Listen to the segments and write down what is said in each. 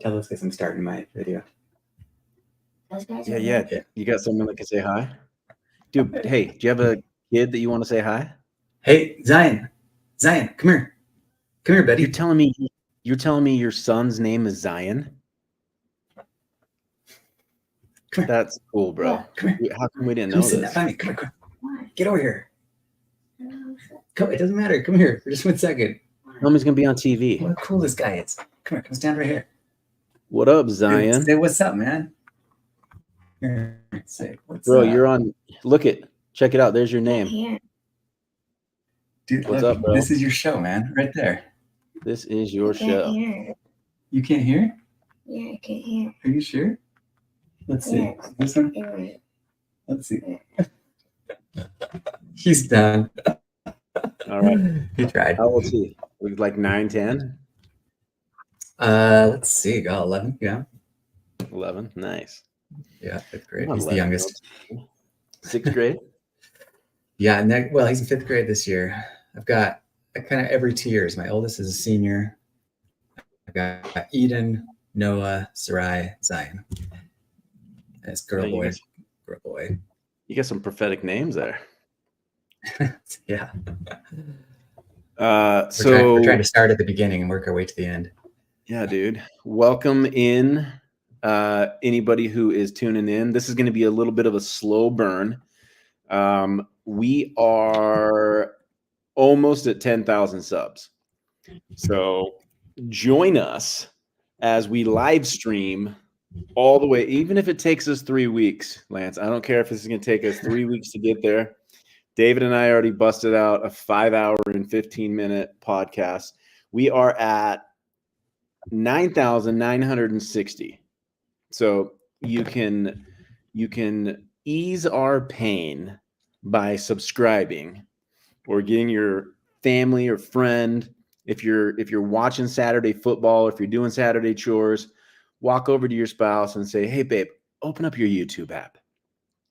Tell those guys I'm starting my video. Yeah. You got someone that can say hi? Dude, hey, do you have a kid that you want to say hi? Hey, Zion, come here. Come here, buddy. You're telling me your son's name is Zion? Come here. That's cool, bro. Oh, come here. How come we didn't Come know sit this? down. Come here. Get over here. Come. It doesn't matter. Come here for just 1 second. Tell him he's gonna be on TV. Look how cool this guy is. Come here. Come stand right here. What up, Zion? Say what's up, man. Here, say what's bro, up. You're on. Check it out. There's your name. Dude, what's look, up, bro? This is your show, man. Right there. This is your show. You can't hear? Yeah, I can't hear. Are you sure? Let's see. This one? Let's see. He's done. All right. He tried. How old is he? Like 9, 10? Let's see. Got 11. Yeah. 11. Nice. Yeah, 5th grade. He's the youngest. 6th grade? Yeah. Well, he's in 5th grade this year. I've got kind of every tiers. My oldest is a senior. I've got Eden, Noah, Sarai, Zion. And it's girl, boy. You got some prophetic names there. Yeah. So we're trying to start at the beginning and work our way to the end. Yeah, dude. Welcome in anybody who is tuning in. This is going to be a little bit of a slow burn. We are almost at 10,000 subs. So join us as we live stream all the way, even if it takes us 3 weeks, Lance. I don't care if this is going to take us 3 weeks to get there. David and I already busted out a 5-hour and 15-minute podcast. We are at 9,960. So you can ease our pain by subscribing or getting your family or friend. If you're watching Saturday football, if you're doing Saturday chores, walk over to your spouse and say, "Hey, babe, open up your YouTube app.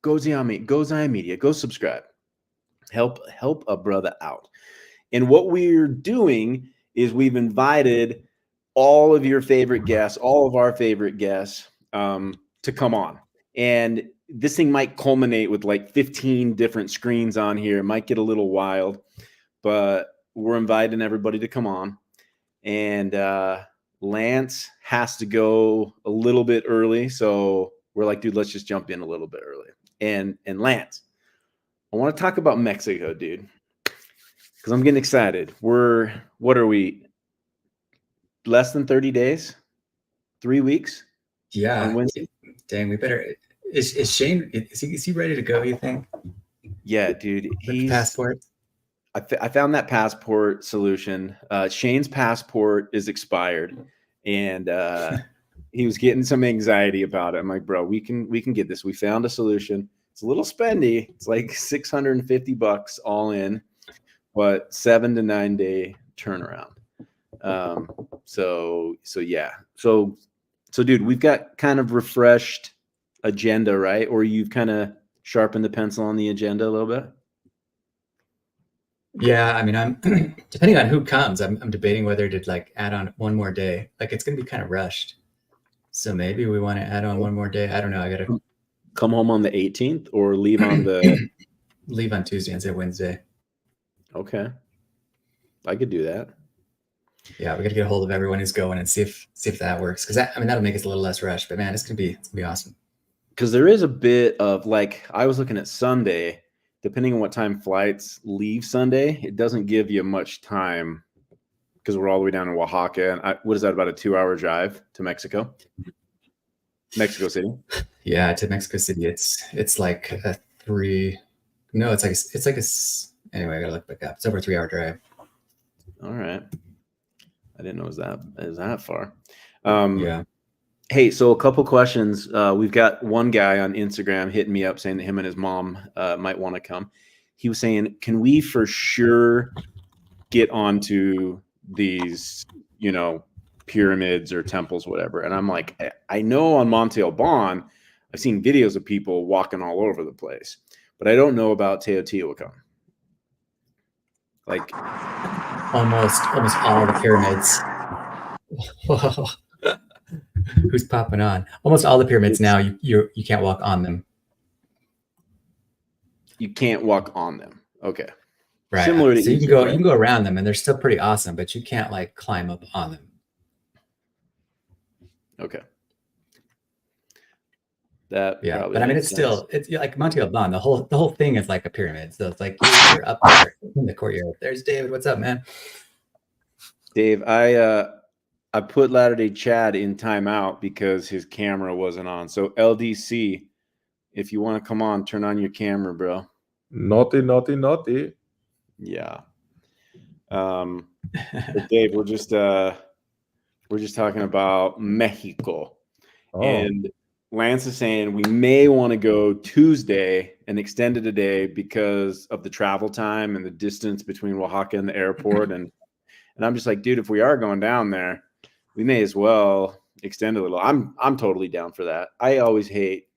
Go Zion Media. Go subscribe. Help a brother out." And what we're doing is we've invited all of our favorite guests, to come on. And this thing might culminate with like 15 different screens on here. It might get a little wild, but we're inviting everybody to come on. And Lance has to go a little bit early. So we're like, dude, let's just jump in a little bit early. And Lance, I want to talk about Mexico, dude, because I'm getting excited. What are we? Less than 30 days? 3 weeks? Yeah. Dang, we better. Is Shane? Is he ready to go? You think? Yeah, dude. He's passport. I found that passport solution. Shane's passport is expired, and he was getting some anxiety about it. I'm like, bro, we can get this. We found a solution. It's a little spendy. It's like $650 all in, but 7 to 9 day turnaround. So yeah. So dude, we've got kind of refreshed agenda, right? Or you've kind of sharpened the pencil on the agenda a little bit. Yeah, I mean, I'm depending on who comes, I'm debating whether to like add on one more day. Like it's gonna be kind of rushed, so maybe we want to add on one more day. I don't know. I gotta come home on the 18th or leave on leave on Tuesday and say Wednesday. Okay, I could do that. Yeah, we got to get a hold of everyone who's going and see if that works, because that'll make us a little less rushed. But man, it's gonna be awesome. Because there is a bit of like, I was looking at Sunday. Depending on what time flights leave Sunday, it doesn't give you much time because we're all the way down in Oaxaca. And what is that, about a 2-hour drive to Mexico City? Yeah, to Mexico City. It's like a 3. No, it's like a. Anyway, I gotta look back up. It's over a 3-hour drive. All right, I didn't know it was that far. Yeah. Hey, so a couple questions. We've got one guy on Instagram hitting me up saying that him and his mom might want to come. He was saying, can we for sure get onto these, pyramids or temples, whatever? And I'm like, I know on Monte Alban, I've seen videos of people walking all over the place, but I don't know about Teotihuacan. Like almost all the pyramids. Whoa. who's popping on. Almost all the pyramids now, you can't walk on them. You can't walk on them. Okay. Right. Similar to so you Egypt, can right? go around them, and they're still pretty awesome, but you can't like climb up on them. Okay. That Yeah, probably but I mean, makes it's like Monte Alban. The whole thing is like a pyramid. So it's like you're up there in the courtyard. There's David. What's up, man? Dave, I put Latter-day Chad in timeout because his camera wasn't on. So LDC, if you want to come on, turn on your camera, bro. Naughty, naughty, naughty. Yeah. But Dave, we're just talking about Mexico. Oh, And Lance is saying we may want to go Tuesday and extend it a day because of the travel time and the distance between Oaxaca and the airport. And I'm just like, dude, if we are going down there, we may as well extend a little. I'm totally down for that. I always hate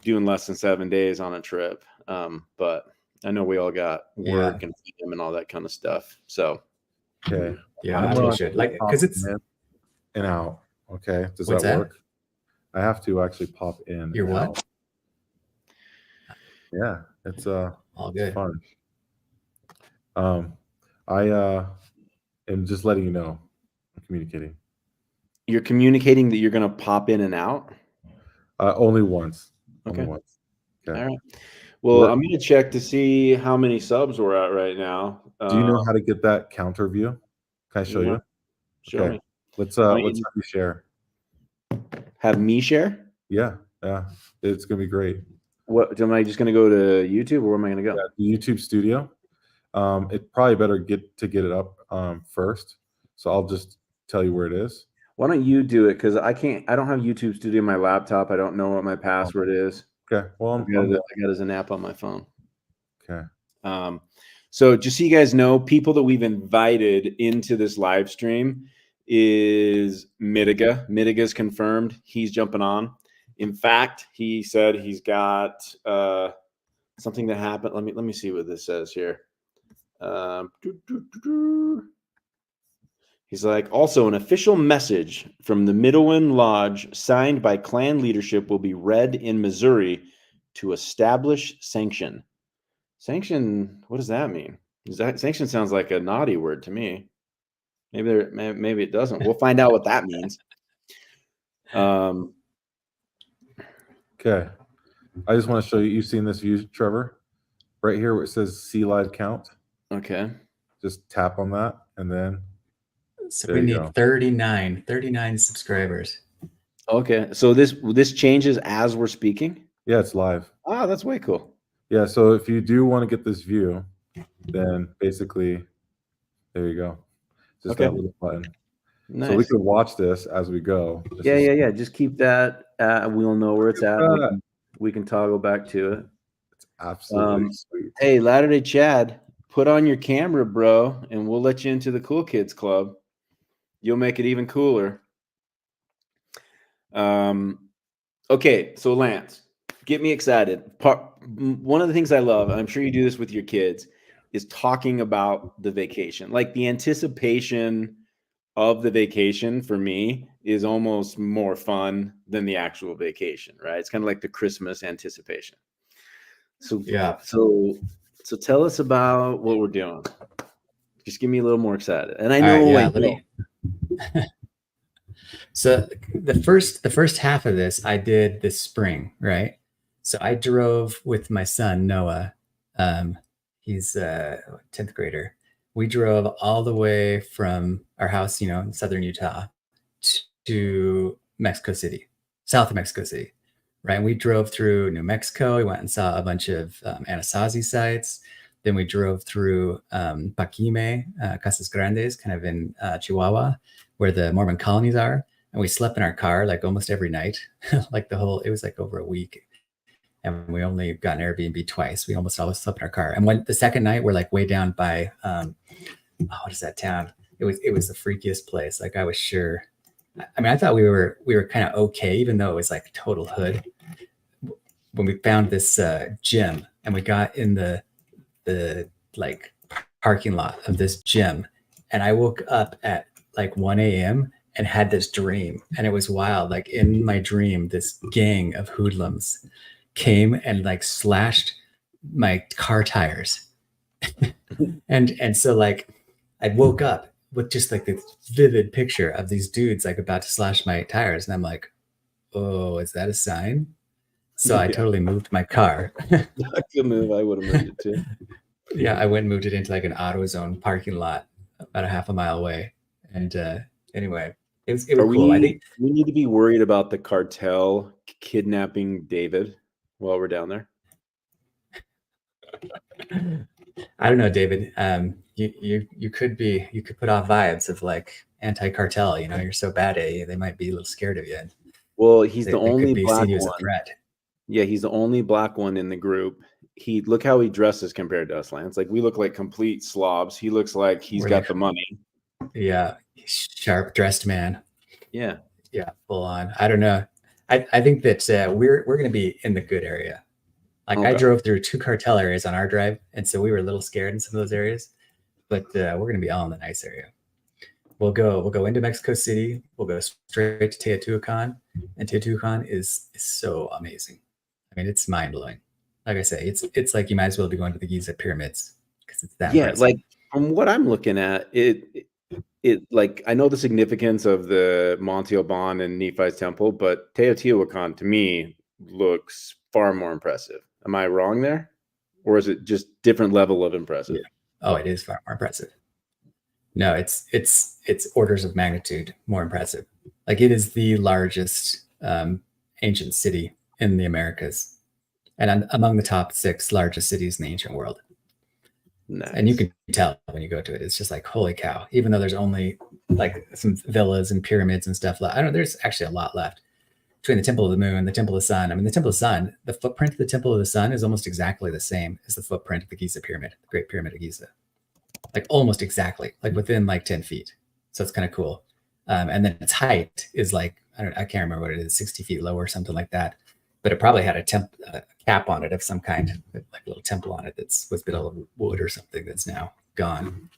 doing less than 7 days on a trip. But I know we all got work and freedom and all that kind of stuff. So okay. Yeah, I really should. Like, because it's in and out. Okay. Does What's that that? work? I have to actually pop in. Your and what? out. Yeah, it's all good. fun. I am just letting you know I'm communicating. you're communicating that you're going to pop in and out? Only once. Okay. Only once. Okay. All right. Well, I'm going to check to see how many subs we're at right now. Do you know how to get that counter view? Can I show you? Show Okay. me. Let's have you share. Have me share? Yeah. It's gonna be great. What am I just gonna go to YouTube, or where am I gonna go? Yeah, the YouTube studio. It probably better get it up first. So I'll just tell you where it is. Why don't you do it? Because I don't have YouTube Studio on my laptop. I don't know what my password is. Okay. Well, I got it as an app on my phone. Okay. So just so you guys know, people that we've invited into this live stream is Midiga. Midiga's confirmed. He's jumping on. In fact, he said he's got something that happened. Let me see what this says here. He's like, also an official message from the Midowin Lodge signed by clan leadership will be read in Missouri to establish sanction. Sanction, what does that mean? Sanction sounds like a naughty word to me. Maybe it doesn't. We'll find out what that means. Okay. I just want to show you. You've seen this view, Trevor? Right here where it says see live count. Okay. Just tap on that and then. So we need 39 subscribers. Okay. So this changes as we're speaking? Yeah, it's live. Oh, that's way cool. Yeah, so if you do want to get this view, then basically, there you go. Just that little button. Nice. So we can watch this as we go. Yeah. Just keep that. We'll know where it's at. We can toggle back to it. It's absolutely sweet. Hey, Latter-day Chad, put on your camera, bro, and we'll let you into the Cool Kids Club. You'll make it even cooler. Okay, so Lance, get me excited. One of the things I love, and I'm sure you do this with your kids, is talking about the vacation. Like the anticipation of the vacation for me is almost more fun than the actual vacation, right? It's kind of like the Christmas anticipation. So yeah. So tell us about what we're doing. Just get me a little more excited. And I know. So the first half of this I did this spring, right? So I drove with my son Noah. He's a 10th grader. We drove all the way from our house, in southern Utah to Mexico City, south of Mexico City, right? And we drove through New Mexico. We went and saw a bunch of Anasazi sites. Then we drove through Paquime, Casas Grandes, kind of in Chihuahua, where the Mormon colonies are. And we slept in our car like almost every night, it was like over a week. And we only got an Airbnb twice. We almost always slept in our car. And when the second night, we're like way down by, what is that town? It was the freakiest place. Like I was sure. I mean, I thought we were kind of okay, even though it was like total hood. When we found this gym and we got in the like parking lot of this gym, and I woke up at like 1 a.m. and had this dream, and it was wild. Like in my dream, this gang of hoodlums came and like slashed my car tires. and so like I woke up with just like this vivid picture of these dudes like about to slash my tires, and I'm like, oh, is that a sign? So I totally moved my car. That's a move. I would have moved it too. Yeah, I went and moved it into like an AutoZone parking lot about a half a mile away. And anyway, it was cool. I think we need to be worried about the cartel kidnapping David while we're down there. I don't know, David. You could put off vibes of like anti-cartel. You know, you're so bad at it, they might be a little scared of you. Well, he's They the only could be black seeing you as a one. threat. Yeah, he's the only black one in the group. Look how he dresses compared to us, Lance. Like we look like complete slobs. He looks like he's got the money. Yeah, sharp dressed man. Yeah, full on. I don't know. I think that we're going to be in the good area. Like I drove through 2 cartel areas on our drive, and so we were a little scared in some of those areas. But we're going to be all in the nice area. We'll go into Mexico City. We'll go straight to Teotihuacan, and Teotihuacan is so amazing. I mean, it's mind blowing. Like I say, it's like you might as well be going to the Giza pyramids because it's that. Yeah, like from what I'm looking at, it like I know the significance of the Monte Alban and Nephi's temple, but Teotihuacan to me looks far more impressive. Am I wrong there, or is it just different level of impressive? Yeah. Oh, it is far more impressive. No, it's orders of magnitude more impressive. Like it is the largest ancient city in the Americas, and among the top 6 largest cities in the ancient world. Nice. And you can tell when you go to it, it's just like, holy cow, even though there's only like some villas and pyramids and stuff left. There's actually a lot left between the Temple of the Moon, the Temple of the Sun. I mean, the Temple of the Sun, the footprint of the Temple of the Sun is almost exactly the same as the footprint of the Giza Pyramid, the Great Pyramid of Giza. Like almost exactly, like within like 10 feet. So it's kind of cool. And then its height is like, I can't remember what it is, 60 feet low or something like that. But it probably had a cap on it of some kind, like a little temple on it was built of wood or something that's now gone.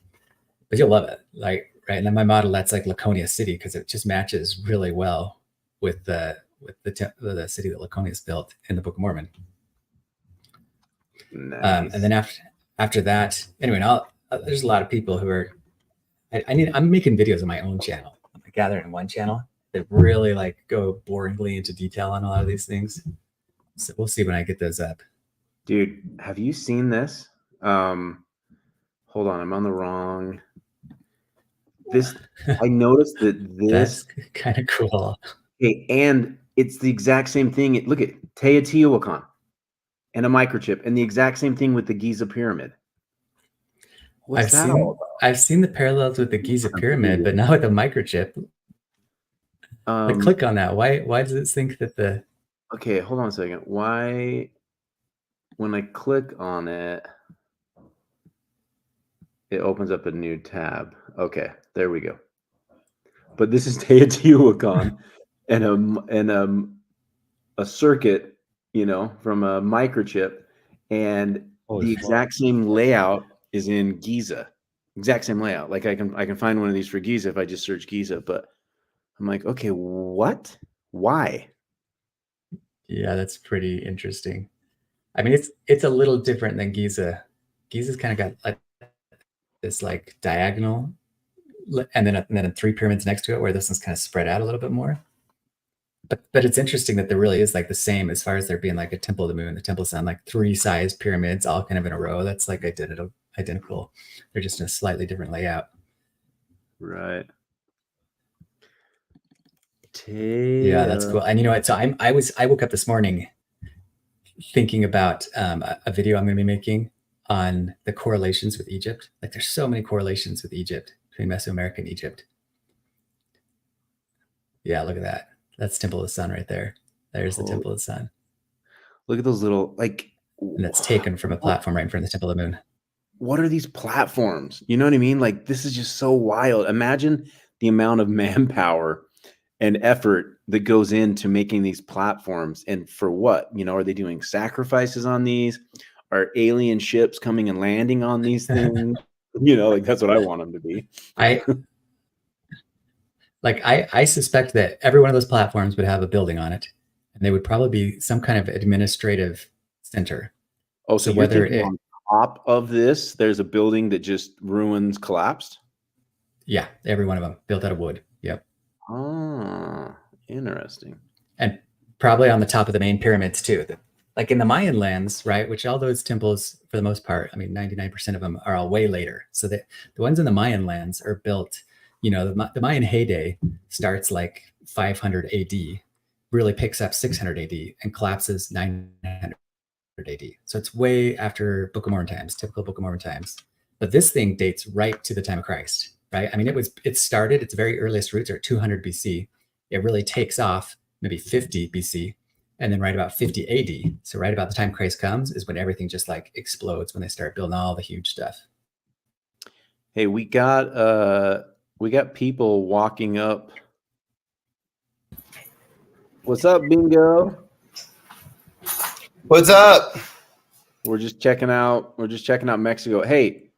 But you'll love it. Like, right. And then my model, that's like Laconia City, because it just matches really well with the city that Laconia built in the Book of Mormon. Nice. And then after that, anyway, there's a lot of people who are, I'm making videos on my own channel. I gather in one channel that really like go boringly into detail on a lot of these things. So we'll see when I get those up. Dude, have you seen this? Hold on, I'm on the wrong. I noticed that this that's kind of cool. Okay, and it's the exact same thing. Look at Teotihuacan and a microchip, and the exact same thing with the Giza pyramid. I've seen the parallels with the Giza pyramid, but not with the microchip. Click on that. Why does it think that the... Okay, hold on a second. Why, when I click on it, it opens up a new tab. Okay, there we go. But this is Teotihuacan and a circuit, from a microchip, and the exact same layout is in Giza. Exact same layout. Like I can find one of these for Giza if I just search Giza, but I'm like, okay, what? Why? Yeah, that's pretty interesting. I mean, it's a little different than Giza. Giza's kind of got like this like diagonal, and then 3 pyramids next to it, where this one's kind of spread out a little bit more. But it's interesting that there really is like the same as far as there being like a Temple of the Moon, the Temple of the Sun, like 3 sized pyramids all kind of in a row. That's like identical. They're just in a slightly different layout. Right. Yeah, that's cool. And you know what? So I woke up this morning thinking about a video I'm going to be making on the correlations with Egypt. Like there's so many correlations with Egypt, between Mesoamerican and Egypt. Yeah, look at that. That's Temple of the Sun right there. There's the Temple of the Sun. Look at those little, like... And that's taken from a platform right in front of the Temple of the Moon. What are these platforms? You know what I mean? Like, this is just so wild. Imagine the amount of manpower and effort that goes into making these platforms. And for what? Are they doing sacrifices on these? Are alien ships coming and landing on these things? Like that's what I want them to be. Like I suspect that every one of those platforms would have a building on it, and they would probably be some kind of administrative center. Oh, so So you're whether thinking it, on top of this, there's a building that just ruins collapsed? yeah, every one of them built out of wood. Yep. Ah, interesting. And probably on the top of the main pyramids too. Like in the Mayan lands, right? Which all those temples, for the most part, I mean, 99% of them are all way later. So the ones in the Mayan lands are built, the Mayan heyday starts like 500 AD, really picks up 600 AD and collapses 900 AD. So it's way after Book of Mormon times, typical Book of Mormon times. But this thing dates right to the time of Christ, right? I mean, it started, its very earliest roots are 200 BC. It really takes off maybe 50 BC, and then right about 50 AD. So right about the time Christ comes is when everything just like explodes, when they start building all the huge stuff. Hey, we got people walking up. What's up, Bingo? What's up? We're just checking out Mexico. Hey,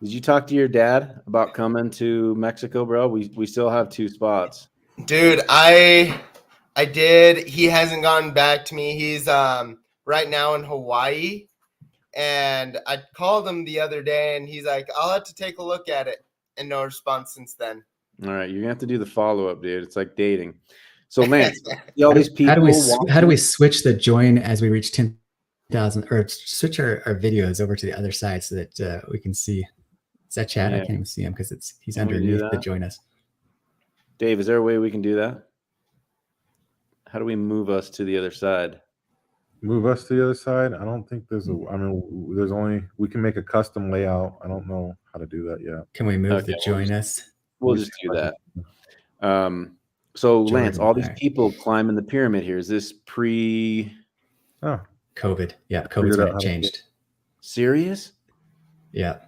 did you talk to your dad about coming to Mexico, bro? We still have 2 spots. Dude, I did. He hasn't gotten back to me. He's right now in Hawaii. And I called him the other day and he's like, I'll have to take a look at it. And no response since then. All right, you're gonna have to do the follow-up, dude. It's like dating. So Lance, see all these people. How do we switch the join as we reach 10,000, or switch our videos over to the other side so that we can see? Is that chat? Yeah. I can't even see him because he's Can we do underneath the that? join us. Dave, is there a way we can do that? How do we move us to the other side? Move us to the other side. I don't think there's there's only, we can make a custom layout. I don't know how to do that yet. Can we move Okay, the join us? We'll just do that. So Lance, Jordan, all these alright. people climbing the pyramid here. Is this pre Oh, COVID? Yeah, COVID's Figured when out it how to changed. serious? Yeah,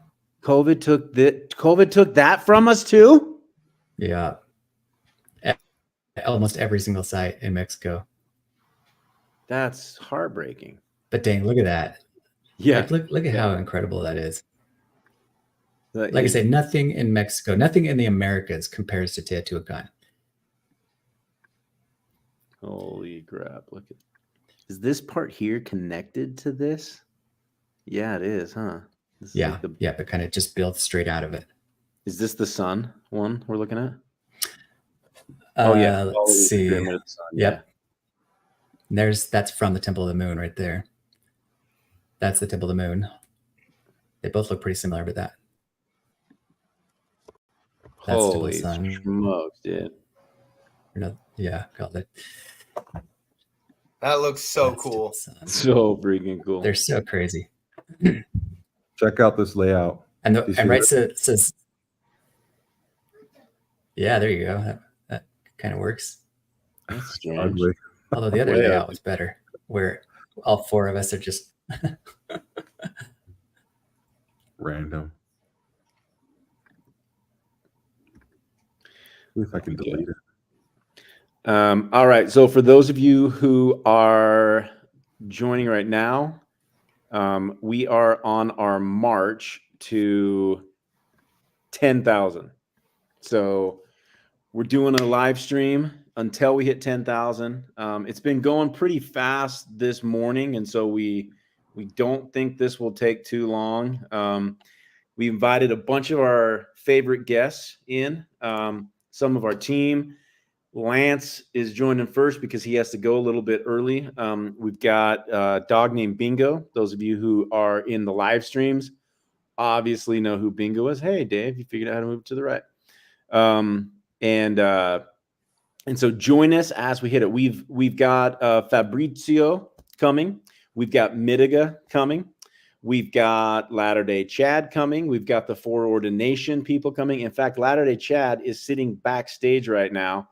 COVID took that from us too? yeah. Almost every single site in Mexico. That's heartbreaking. But dang, look at that! Yeah. Like, look at how incredible that is. That Like I is- said, nothing in Mexico, nothing in the Americas compares to Teotihuacan. Holy crap. Look at, is this part here connected to this? Yeah, it is, huh? This is Yeah, like the, yeah, but kind of just built straight out of it. is this the sun one we're looking at? Oh yeah. Let's see. Pyramid of the sun. Yep. That's from the Temple of the Moon right there. That's the Temple of the Moon. They both look pretty similar, but that. Yeah. That's Holy Temple of the Sun. smokes, dude. No, yeah, called it. That looks so That's cool. Temple of the Sun. So freaking cool. They're so crazy. check out this layout. And You see right, that? so it says, yeah, there you go. That kind of works. That's strange. Ugly. Although the other Way layout was better, where all 4 of us are just Random. See if I can delete it. All right. So for those of you who are joining right now, we are on our march to 10,000. So we're doing a live stream until we hit 10,000. It's been going pretty fast this morning, and so we don't think this will take too long. We invited a bunch of our favorite guests in, some of our team. Lance is joining first because he has to go a little bit early. We've got a dog named Bingo. Those of you who are in the live streams obviously know who Bingo is. Hey, Dave, you figured out how to move to the right. And so join us as we hit it. We've got Fabrizio coming. We've got Mitiga coming. We've got Latter-day Chad coming. We've got the Foreordination people coming. In fact, Latter-day Chad is sitting backstage right now.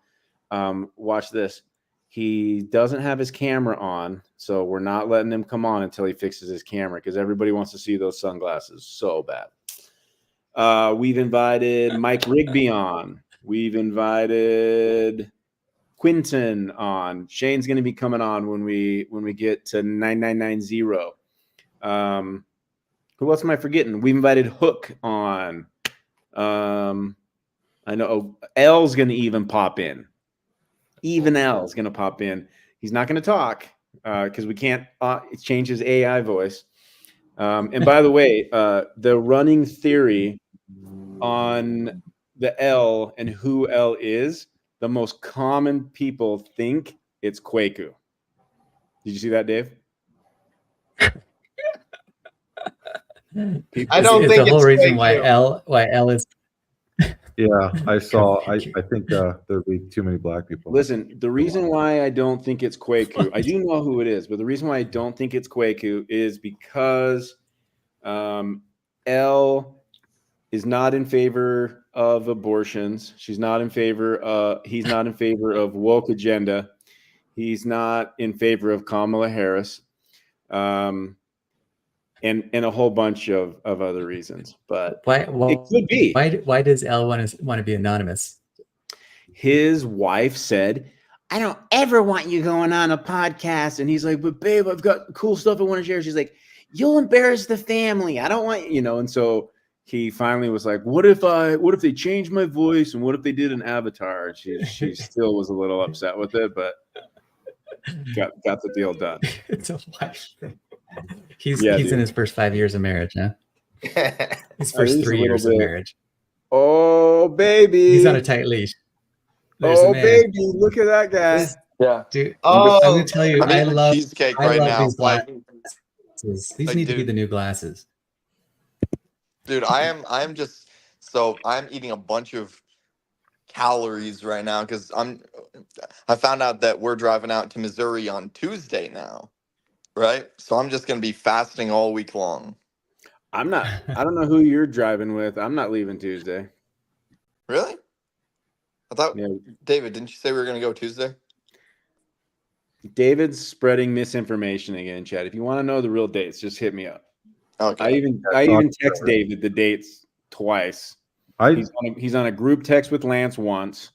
Watch this. He doesn't have his camera on, so we're not letting him come on until he fixes his camera because everybody wants to see those sunglasses so bad. We've invited Mike Rigby on. We've invited Quinton on. Shane's going to be coming on when we get to 9990. Who else am I forgetting? We've invited Hook on. I know L's going to even pop in. Even L's going to pop in. He's not going to talk because we can't change his AI voice. And by the way, the running theory on the L and who L is, the most common people think it's Kwaku. Did you see that, Dave? I don't It's think the whole it's reason why Kwaku. L is. Yeah, I saw. I think there'd be too many black people. Listen, the reason why I don't think it's Kwaku, I do know who it is, but the reason why I don't think it's Kwaku is because L is not in favor of abortions. She's not in favor. He's not in favor of woke agenda. He's not in favor of Kamala Harris, and a whole bunch of other reasons. But Why? it could be. Why does L want to be anonymous? His wife said, "I don't ever want you going on a podcast." And he's like, "But babe, I've got cool stuff I want to share." She's like, "You'll embarrass the family. I don't want you know." And so he finally was like, what if they changed my voice and what if they did an avatar? And she still was a little upset with it, but got the deal done. It's a wife thing. He's in his first 5 years of marriage, huh? His first 3 years of marriage. Oh, baby. He's on a tight leash. There's Oh, baby. Look at that guy. Yeah. Dude, Oh, I'm going to tell you, I'm I eating love cheesecake right now. these glasses. These like, need to be dude. the new glasses. Dude, I'm eating a bunch of calories right now because I found out that we're driving out to Missouri on Tuesday now, right? So I'm just gonna be fasting all week long. I don't know who you're driving with. I'm not leaving Tuesday. Really? I thought, Yeah. David, didn't you say we were gonna go Tuesday? David's spreading misinformation again, Chad. If you want to know the real dates, just hit me up. Okay. I even text David the dates twice. He's on a group text with Lance once,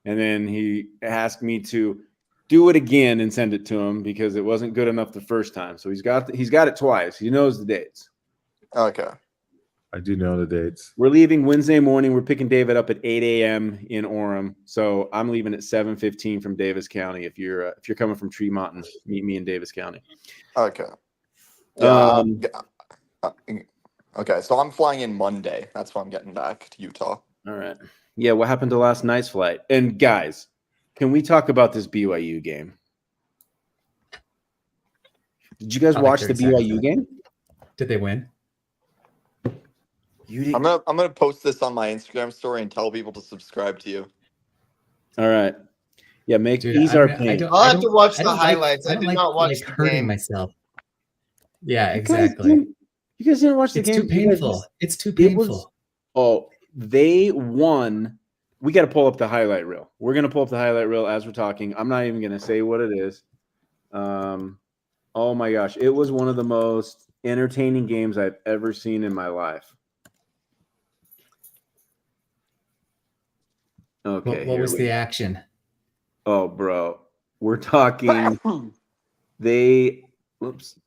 and then he asked me to do it again and send it to him because it wasn't good enough the first time. So he's got it twice. He knows the dates. Okay. I do know the dates. We're leaving Wednesday morning. We're picking David up at 8 a.m. in Orem. So I'm leaving at 7:15 from Davis County. If you're coming from Tremonton, meet me in Davis County. Okay. Yeah. Okay, so I'm flying in Monday. That's why I'm getting back to Utah. All right. Yeah, what happened to last night's flight? And guys, can we talk about this BYU game? Did you guys watch the BYU game? Did they win? You did. I'm gonna post this on my Instagram story and tell people to subscribe to you. All right. Yeah, Dude, ease our pain. I'll have to watch the highlights. I did not watch the hurting game. myself. Yeah, exactly. You guys didn't watch the game. It's too painful. It's too painful. They won. We got to pull up the highlight reel. We're going to pull up the highlight reel as we're talking. I'm not even going to say what it is. Oh my gosh. It was one of the most entertaining games I've ever seen in my life. Okay. What was the action? Oh, bro. We're talking. Whoops.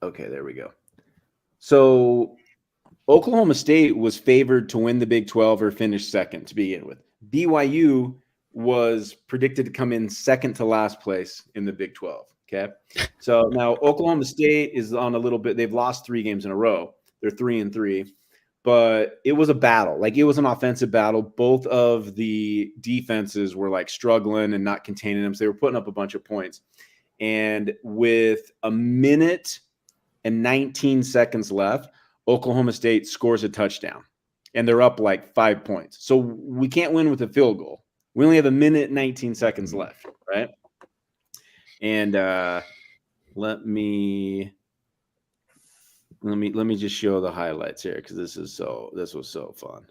Okay, there we go. So Oklahoma State was favored to win the Big 12 or finish second to begin with. BYU was predicted to come in second to last place in the Big 12. Okay. So now Oklahoma State is on a little bit. They've lost 3 games in a row. They're 3-3. But it was a battle. Like, it was an offensive battle. Both of the defenses were like struggling and not containing them. So they were putting up a bunch of points. And with a minute and 19 seconds left, Oklahoma State scores a touchdown. And they're up like 5 points. So we can't win with a field goal. We only have a minute and 19 seconds left, right? And let me just show the highlights here because this was so fun.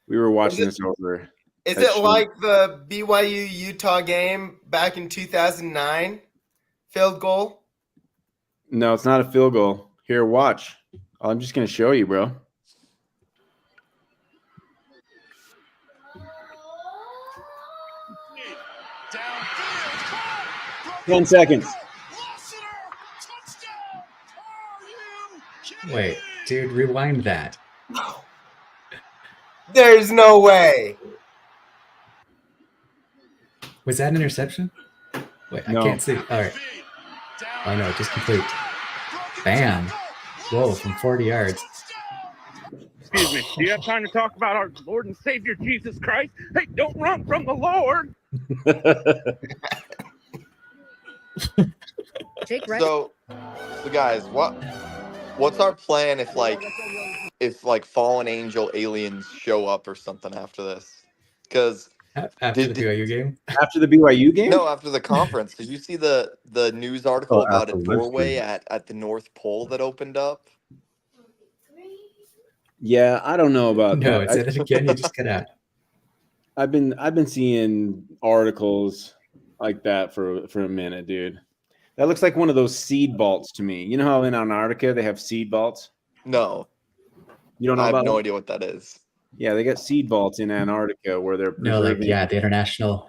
We were watching this over. Is it like the BYU Utah game back in 2009? Field goal? No, it's not a field goal. Here, watch. I'm just gonna show you, bro. Downfield, 10 seconds. Wait, dude, rewind that. There's no way. Was that an interception? Wait, I No. can't see. All right. Oh no, just complete. Bam. Whoa, from 40 yards. Excuse me. Do you have time to talk about our Lord and Savior Jesus Christ? Hey, don't run from the Lord. Jake, right? So guys, what's our plan if fallen angel aliens show up or something after this? Because After the BYU game? After the BYU game? no, after the conference, did you see the news article Oh, about a after doorway Livestream. at the North Pole that opened up? Yeah, I don't know about No, that. say that again. You just cut out. I've been seeing articles like that for a minute, dude. That looks like one of those seed vaults to me. You know how in Antarctica they have seed vaults? No, You don't know I have about no them? idea what that is. Yeah, they got seed vaults in Antarctica where they're No, preserving. the international.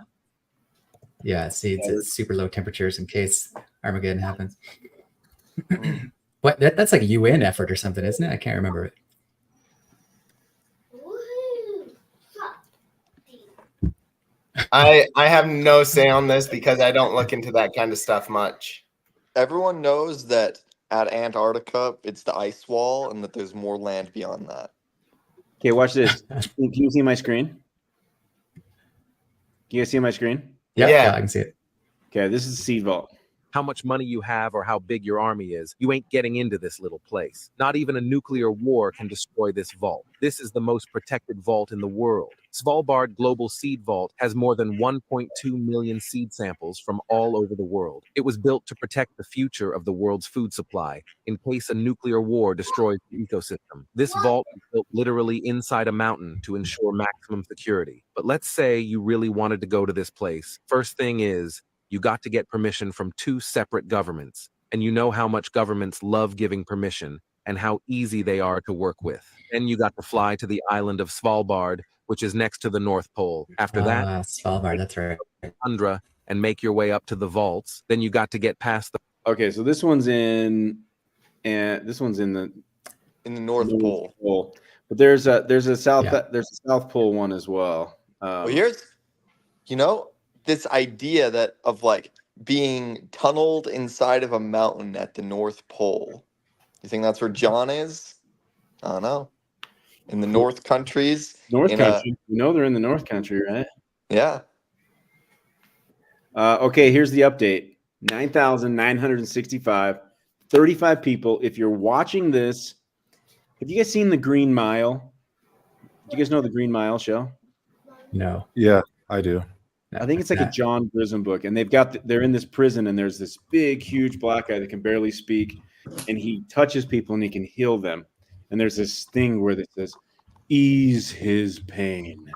Yeah, seeds at super low temperatures in case Armageddon happens. What? That's like a UN effort or something, isn't it? I can't remember it. I have no say on this because I don't look into that kind of stuff much. Everyone knows that at Antarctica, it's the ice wall and that there's more land beyond that. Okay, watch this. Can you see my screen? Can you guys see my screen? Yeah, I can see it. Okay, this is the seed vault. How much money you have or how big your army is, you ain't getting into this little place. Not even a nuclear war can destroy this vault. This is the most protected vault in the world. Svalbard Global Seed Vault has more than 1.2 million seed samples from all over the world. It was built to protect the future of the world's food supply in case a nuclear war destroys the ecosystem. This vault is built literally inside a mountain to ensure maximum security. But let's say you really wanted to go to this place. First thing is, you got to get permission from 2 separate governments. And you know how much governments love giving permission and how easy they are to work with. Then you got to fly to the island of Svalbard, which is next to the North Pole. After that, Svalbard, that's right. tundra and make your way up to the vaults. Then you got to get past the Okay, so this one's in the North Pole. But there's a south Yeah. there's a South Pole one as well. Well, here's, this idea that of being tunneled inside of a mountain at the North Pole. You think that's where John is? I don't know. In the North countries. North Country. They're in the North Country, right? Yeah. Okay, here's the update. 9,965, 35 people. If you're watching this, have you guys seen the Green Mile? Do you guys know the Green Mile show? No. Yeah, I do. I think it's like a John Grisham book, and they're in this prison, and there's this big, huge black guy that can barely speak, and he touches people and he can heal them. And there's this thing where it says, "Ease his pain."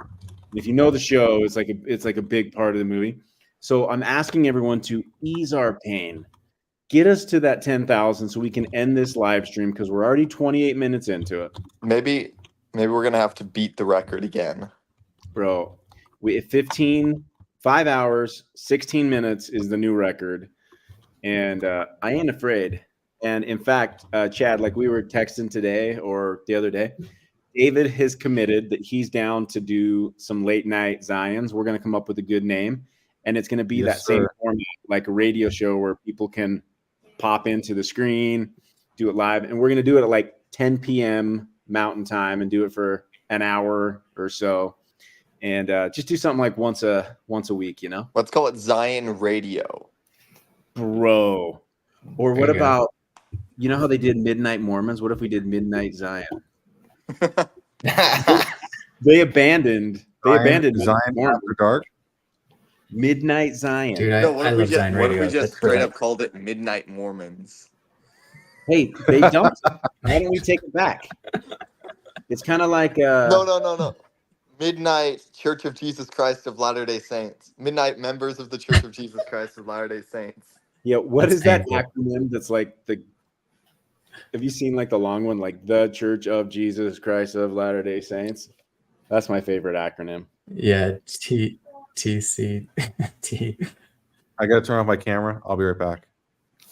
And if you know the show, it's like a big part of the movie. So I'm asking everyone to ease our pain, get us to that 10,000 so we can end this live stream because we're already 28 minutes into it. Maybe we're gonna have to beat the record again, bro. We 5 hours, 16 minutes is the new record. And I ain't afraid. And in fact, Chad, like we were texting today or the other day, David has committed that he's down to do some late night Zions. We're going to come up with a good name. And it's going to be same format, like a radio show where people can pop into the screen, do it live. And we're going to do it at like 10 p.m. Mountain Time and do it for an hour or so. And just do something like once a week, Let's call it Zion Radio, bro. Or what about, how they did Midnight Mormons? What if we did Midnight Zion? They abandoned Zion After Dark. Midnight Zion. Dude, I love Zion Radio. What if we just straight up called it Midnight Mormons? Hey, they don't. Why don't we take it back? It's kind of like No. Midnight Church of Jesus Christ of Latter-day Saints. Midnight members of the Church of Jesus Christ of Latter-day Saints. Yeah, what is that acronym that's like have you seen like the long one, like the Church of Jesus Christ of Latter-day Saints? That's my favorite acronym. Yeah, TCT. I gotta turn off my camera. I'll be right back.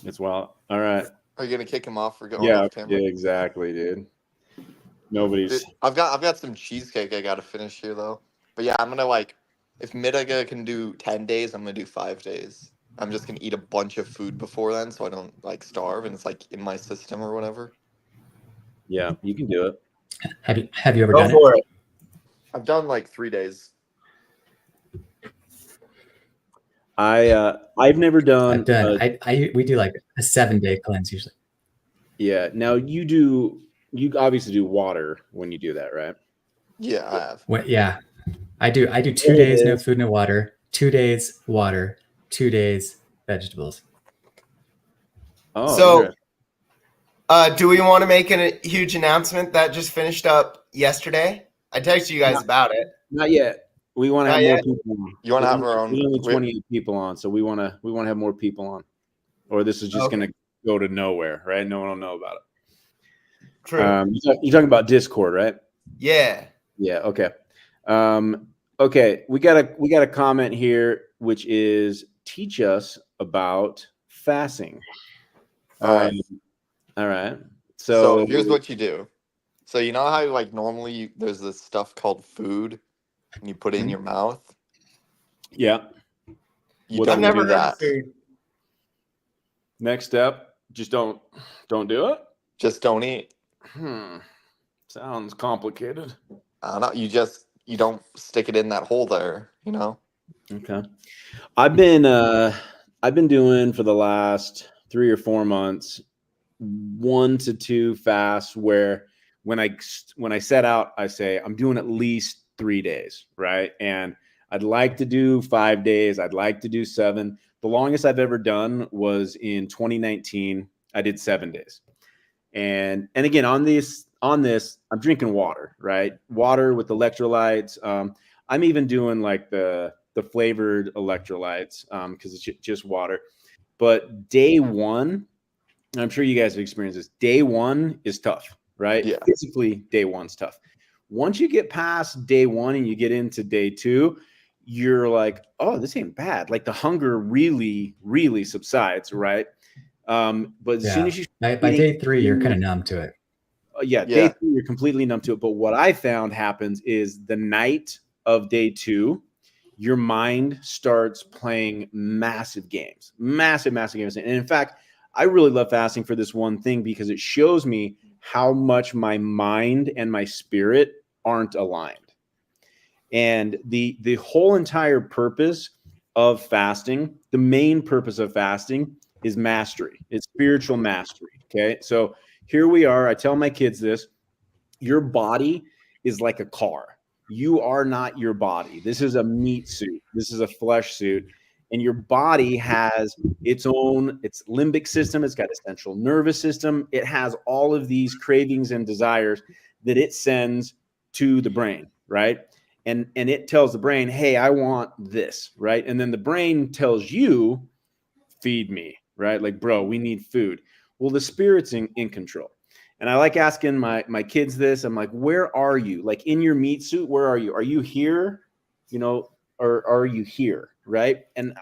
It's wild. All right. Are you gonna kick him off for going off camera? Yeah, exactly, dude. Nobody's. I've got some cheesecake I gotta finish here though. But yeah, I'm gonna like if Midaga can do 10 days, I'm gonna do 5 days. I'm just gonna eat a bunch of food before then so I don't like starve and it's like in my system or whatever. Yeah, you can do it. Have you ever Go done for it. I've done like 3 days. I've never done. I've done. We do like a 7-day cleanse usually. Yeah. Now you obviously do water when you do that, right? Yeah, I have. Yeah, I do 2 There it days no is. food, no water. 2 days water. 2 days vegetables. Oh, So, interesting. do we want to make a huge announcement that just finished up yesterday? I texted you guys about it. Not yet. We want to Not have more yet? people on. You wanna have There's our own- only we- 28 people on, so we want to have more people on, or this is just Okay. going to go to nowhere, right? No one will know about it. True. You're talking about Discord, right? Yeah. Yeah. Okay. Okay. We got a comment here, which is teach us about fasting. All right. All right. So here's what you do. So you know how like normally there's this stuff called food and you put it in your mouth? Yeah. You What- don't I've never do heard that. of food. Next step, just don't do it. Just don't eat. Sounds complicated. I don't know. You don't stick it in that hole there, you know? Okay. I've been doing for the last 3 or 4 months 1 to 2 fasts where when I set out, I say I'm doing at least 3 days, right? And I'd like to do 5 days. I'd like to do 7. The longest I've ever done was in 2019. I did 7 days. And again, on this, I'm drinking water, right? Water with electrolytes. I'm even doing like the flavored electrolytes because it's just water. But day one, and I'm sure you guys have experienced this. Day one is tough, right? Yeah. Physically, day one's tough. Once you get past day one and you get into day two, you're like, oh, this ain't bad. Like the hunger really, really subsides, right? But as soon as you by day 3, you're kind of numb to it. day 3, you're completely numb to it. But what I found happens is the night of day 2, your mind starts playing massive games. And in fact, I really love fasting for this one thing because it shows me how much my mind and my spirit aren't aligned. And the whole entire purpose of fasting, the main purpose of fasting is mastery. It's spiritual mastery. Okay. So here we are. I tell my kids this: your body is like a car. You are not your body. This is a meat suit. This is a flesh suit. And your body has its limbic system. It's got a central nervous system. It has all of these cravings and desires that it sends to the brain, right? And it tells the brain, hey, I want this, right? And then the brain tells you, feed me, right? Like, bro, we need food. Well, the spirit's in control. And I like asking my kids this. I'm like, where are you? Like in your meat suit, where are you? Are you here? Or are you here? Right. And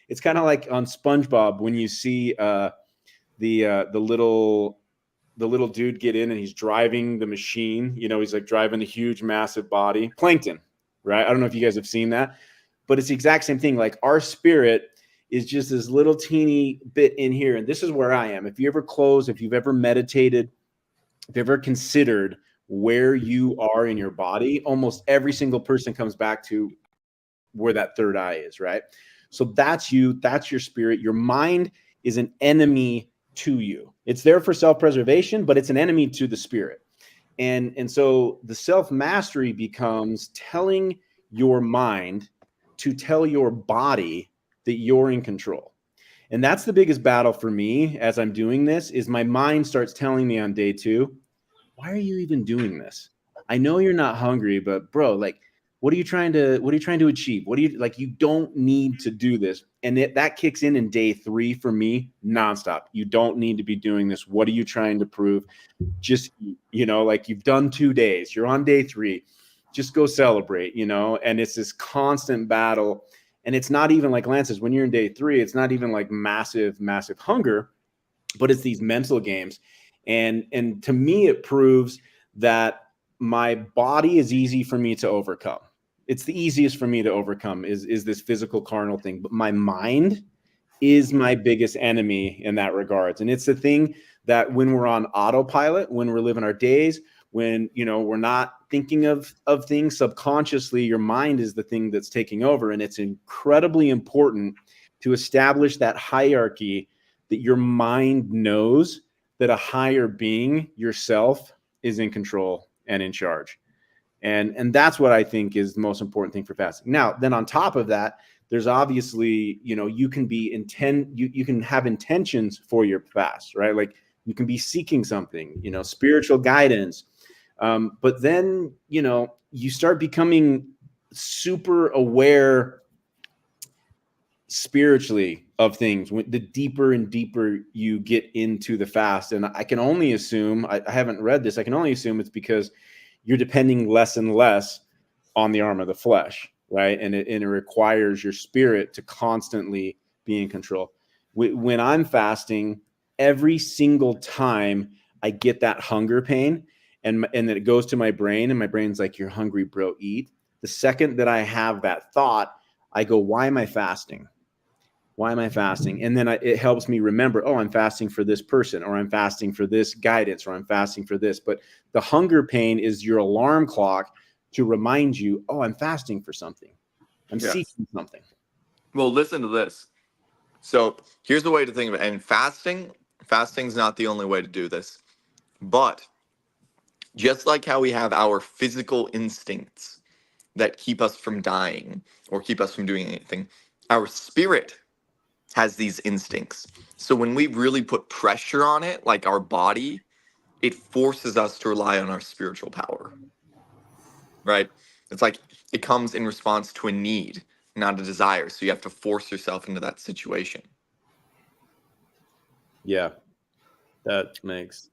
it's kind of like on SpongeBob when you see the little dude get in and he's driving the machine. He's like driving a huge, massive body. Plankton, right? I don't know if you guys have seen that, but it's the exact same thing. Like our spirit is just this little teeny bit in here. And this is where I am. If you ever close, if you've ever meditated, if you've ever considered where you are in your body, almost every single person comes back to where that third eye is, right? So that's you, that's your spirit. Your mind is an enemy to you. It's there for self-preservation, but it's an enemy to the spirit. And so the self-mastery becomes telling your mind to tell your body that you're in control. And that's the biggest battle for me as I'm doing this is my mind starts telling me on day 2, why are you even doing this? I know you're not hungry, but bro, like, what are you trying to achieve? You don't need to do this. And that kicks in day 3 for me nonstop. You don't need to be doing this. What are you trying to prove? Just, like you've done 2 days, you're on day 3, just go celebrate, and it's this constant battle. And it's not even like Lance says, when you're in day 3, it's not even like massive, massive hunger, but it's these mental games. And to me, it proves that my body is easy for me to overcome. It's the easiest for me to overcome is this physical carnal thing. But my mind is my biggest enemy in that regards. And it's the thing that when we're on autopilot, when we're living our days, when, you know, we're not thinking of things subconsciously, your mind is the thing that's taking over. And it's incredibly important to establish that hierarchy, that your mind knows that a higher being, yourself, is in control and in charge. And that's what I think is the most important thing for fasting. Now, then on top of that, there's obviously, you know, you can be you can have intentions for your fast, right? Like you can be seeking something, you know, spiritual guidance. But then, you know, you start becoming super aware spiritually of things, the deeper and deeper you get into the fast. And I can only assume, I haven't read this, I can only assume it's because you're depending less and less on the arm of the flesh, right? And it requires your spirit to constantly be in control. When I'm fasting, every single time I get that hunger pain and then it goes to my brain and my brain's like, you're hungry, bro, eat. The second that I have that thought, I go, why am I fasting? Why am I fasting? And then it helps me remember, oh, I'm fasting for this person, or I'm fasting for this guidance, or I'm fasting for this. But the hunger pain is your alarm clock to remind you, oh, I'm fasting for something. I'm seeking something. Well, listen to this. So here's the way to think of it. And fasting's not the only way to do this. But just like how we have our physical instincts that keep us from dying or keep us from doing anything, our spirit has these instincts. So when we really put pressure on it, like our body, it forces us to rely on our spiritual power, right? It's like it comes in response to a need, not a desire. So you have to force yourself into that situation. Yeah, that makes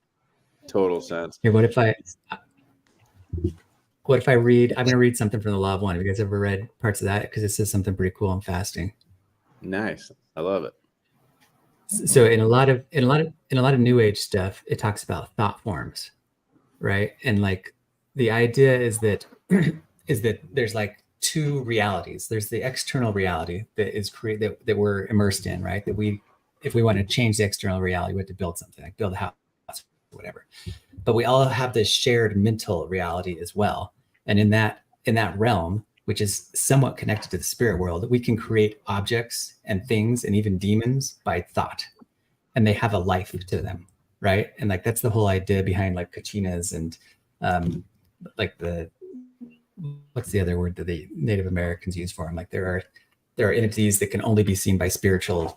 total sense. Okay, what if I read, I'm going to read something from the Law of One. Have you guys ever read parts of that? Because it says something pretty cool on fasting. Nice. I love it. So in a lot of New Age stuff, it talks about thought forms, right? And like the idea is that there's like two realities. There's the external reality that is that we're immersed in, right? That if we want to change the external reality, we have to build something, like build a house, whatever. But we all have this shared mental reality as well. And in that realm, which is somewhat connected to the spirit world, we can create objects and things and even demons by thought, and they have a life to them, right? And like that's the whole idea behind like kachinas and like what's the other word that the Native Americans use for them? Like there are entities that can only be seen by spiritually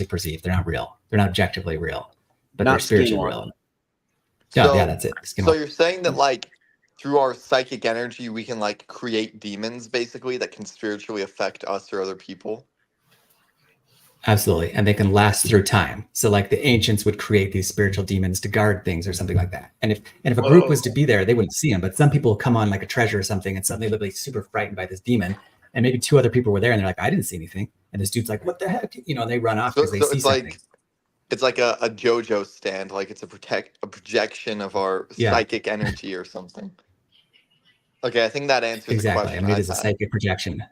perceived. They're not real. They're not objectively real, but they're spiritually real. So, yeah, that's it. So you're saying that like through our psychic energy, we can like create demons basically that can spiritually affect us or other people? Absolutely. And they can last through time. So like the ancients would create these spiritual demons to guard things or something like that. And if a group was to be there, they wouldn't see them. But some people come on like a treasure or something and suddenly they'll be super frightened by this demon. And maybe two other people were there and they're like, I didn't see anything. And this dude's like, what the heck? You know, they run off because they see something. It's like a JoJo stand, like it's a projection of our psychic energy or something. Okay, I think that answers the question. I mean, it is a psychic projection.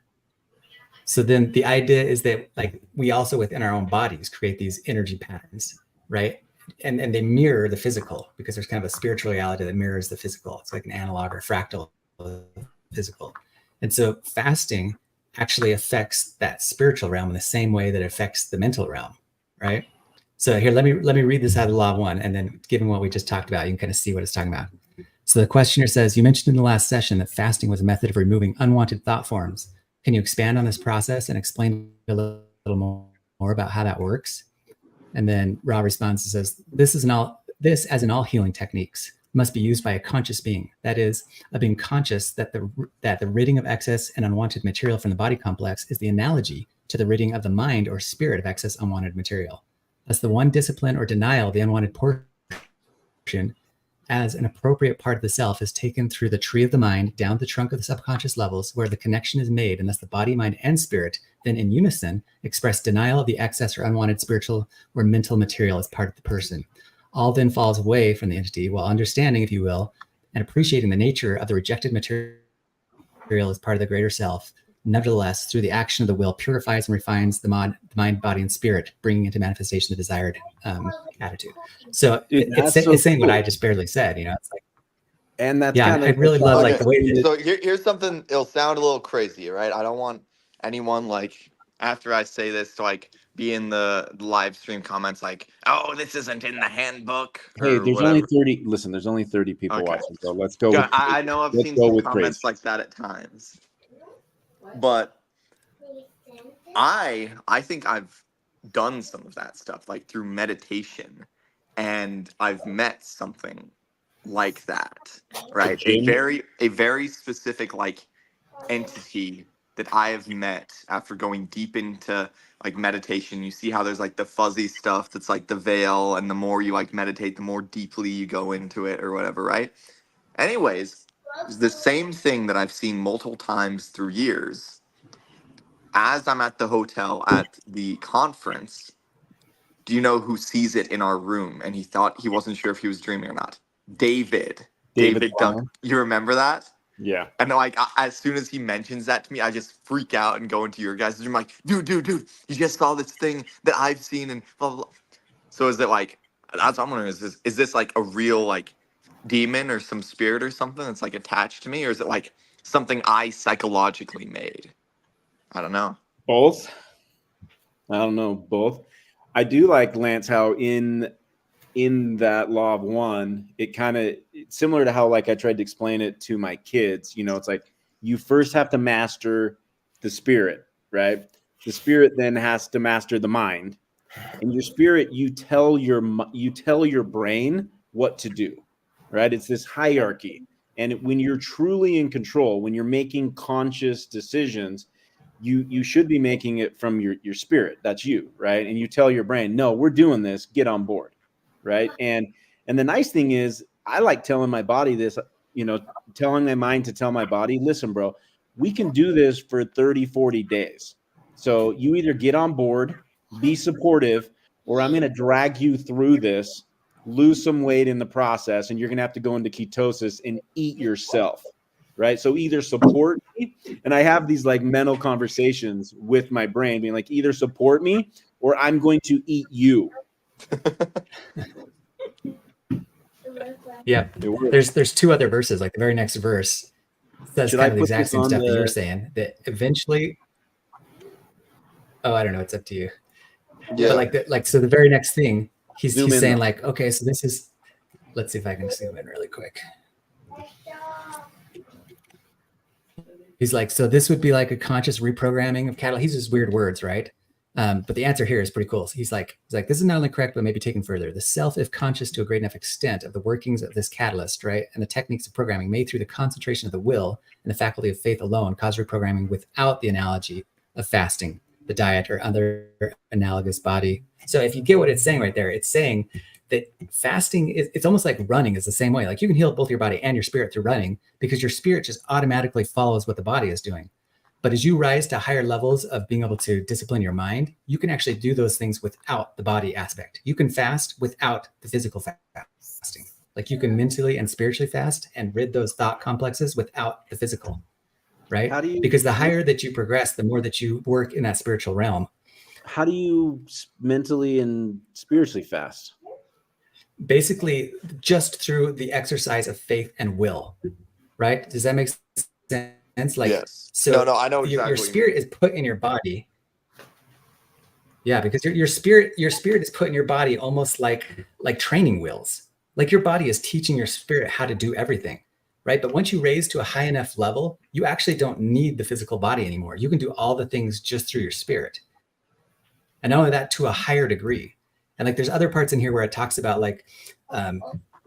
So then the idea is that like we also within our own bodies create these energy patterns, right? And they mirror the physical because there's kind of a spiritual reality that mirrors the physical. It's like an analog or fractal of physical. And so fasting actually affects that spiritual realm in the same way that it affects the mental realm, right? So here, let me read this out of the Law of One, and then given what we just talked about, you can kind of see what it's talking about. So the questioner says, you mentioned in the last session that fasting was a method of removing unwanted thought forms. Can you expand on this process and explain a little more about how that works? And then Ra responds and says, this, as in all healing techniques, must be used by a conscious being. That is, a being conscious that the ridding of excess and unwanted material from the body complex is the analogy to the ridding of the mind or spirit of excess unwanted material. Thus, the one discipline or denial of the unwanted portion as an appropriate part of the self is taken through the tree of the mind down the trunk of the subconscious levels where the connection is made, and thus the body, mind, and spirit then in unison express denial of the excess or unwanted spiritual or mental material as part of the person. All then falls away from the entity while understanding, if you will, and appreciating the nature of the rejected material as part of the greater self, nevertheless, through the action of the will, purifies and refines the mind, body, and spirit, bringing into manifestation the desired attitude. So Dude, it's that's so saying what cool. I just barely said. You know, it's like, And that's yeah, kind I of really love like the way that, So here's something. It'll sound a little crazy, right? I don't want anyone like after I say this to like be in the live stream comments like, "Oh, this isn't in the handbook" Hey, or there's whatever. only 30. Listen, there's only 30 people Okay. watching, so let's go Yeah, with I know I've let's seen go some with comments crazy. like that at times, but I think I've done some of that stuff like through meditation, and I've met something like that, right? A Jinn? very specific like entity that I have met after going deep into like meditation. You see how there's like the fuzzy stuff that's like the veil, and the more you like meditate, the more deeply you go into it or whatever, right? Anyways, it's the same thing that I've seen multiple times through years. As I'm at the hotel at the conference, do you know who sees it in our room? And he wasn't sure if he was dreaming or not. David David Duck. Long? You remember that? Yeah. And like as soon as he mentions that to me, I just freak out and go into your guys' room like, dude, you just saw this thing that I've seen and blah blah blah. So is it like that's what I'm wondering, is this like a real like demon or some spirit or something that's like attached to me, or is it like something I psychologically made? I don't know. Both. I don't know, both. I do like, Lance, how in that law of one, it kind of similar to how like I tried to explain it to my kids. You know, it's like you first have to master the spirit, right? The spirit then has to master the mind. And your spirit, you tell your brain what to do, right? It's this hierarchy. And when you're truly in control, when you're making conscious decisions, you should be making it from your spirit. That's you, right? And you tell your brain, no, we're doing this, get on board, right? And the nice thing is, I like telling my body this, you know, telling my mind to tell my body, listen, bro, we can do this for 30, 40 days. So you either get on board, be supportive, or I'm going to drag you through this, lose some weight in the process, and you're going to have to go into ketosis and eat yourself, right? So either support me, and I have these like mental conversations with my brain being like, either support me or I'm going to eat you. yeah, there's two other verses. Like the very next verse says Should kind I of the put exact this same on stuff that you were the? saying, that eventually, oh, I don't know, it's up to you. Yeah. But so the very next thing he's Zoom in, saying though. like, okay, so this is, let's see if I can zoom in really quick. He's like, so this would be like a conscious reprogramming of catalyst. He's just weird words, right? But the answer here is pretty cool. So he's like, this is not only correct, but maybe taken further. The self, if conscious to a great enough extent of the workings of this catalyst, right, and the techniques of programming, may through the concentration of the will and the faculty of faith alone cause reprogramming without the analogy of fasting, the diet, or other analogous body. So if you get what it's saying right there, it's saying that fasting it's almost like running is the same way. Like you can heal both your body and your spirit through running because your spirit just automatically follows what the body is doing. But as you rise to higher levels of being able to discipline your mind, you can actually do those things without the body aspect. You can fast without the physical fasting. Like you can mentally and spiritually fast and rid those thought complexes without the physical, right? How do you? Because the higher that you progress, the more that you work in that spiritual realm. How do you mentally and spiritually fast? Basically, just through the exercise of faith and will, right? Does that make sense? Like, yes. so No, I know exactly. Your spirit is put in your body. Yeah, because your spirit is put in your body almost like training wheels. Like your body is teaching your spirit how to do everything, right? But once you raise to a high enough level, you actually don't need the physical body anymore. You can do all the things just through your spirit. And not only that, to a higher degree. And like there's other parts in here where it talks about like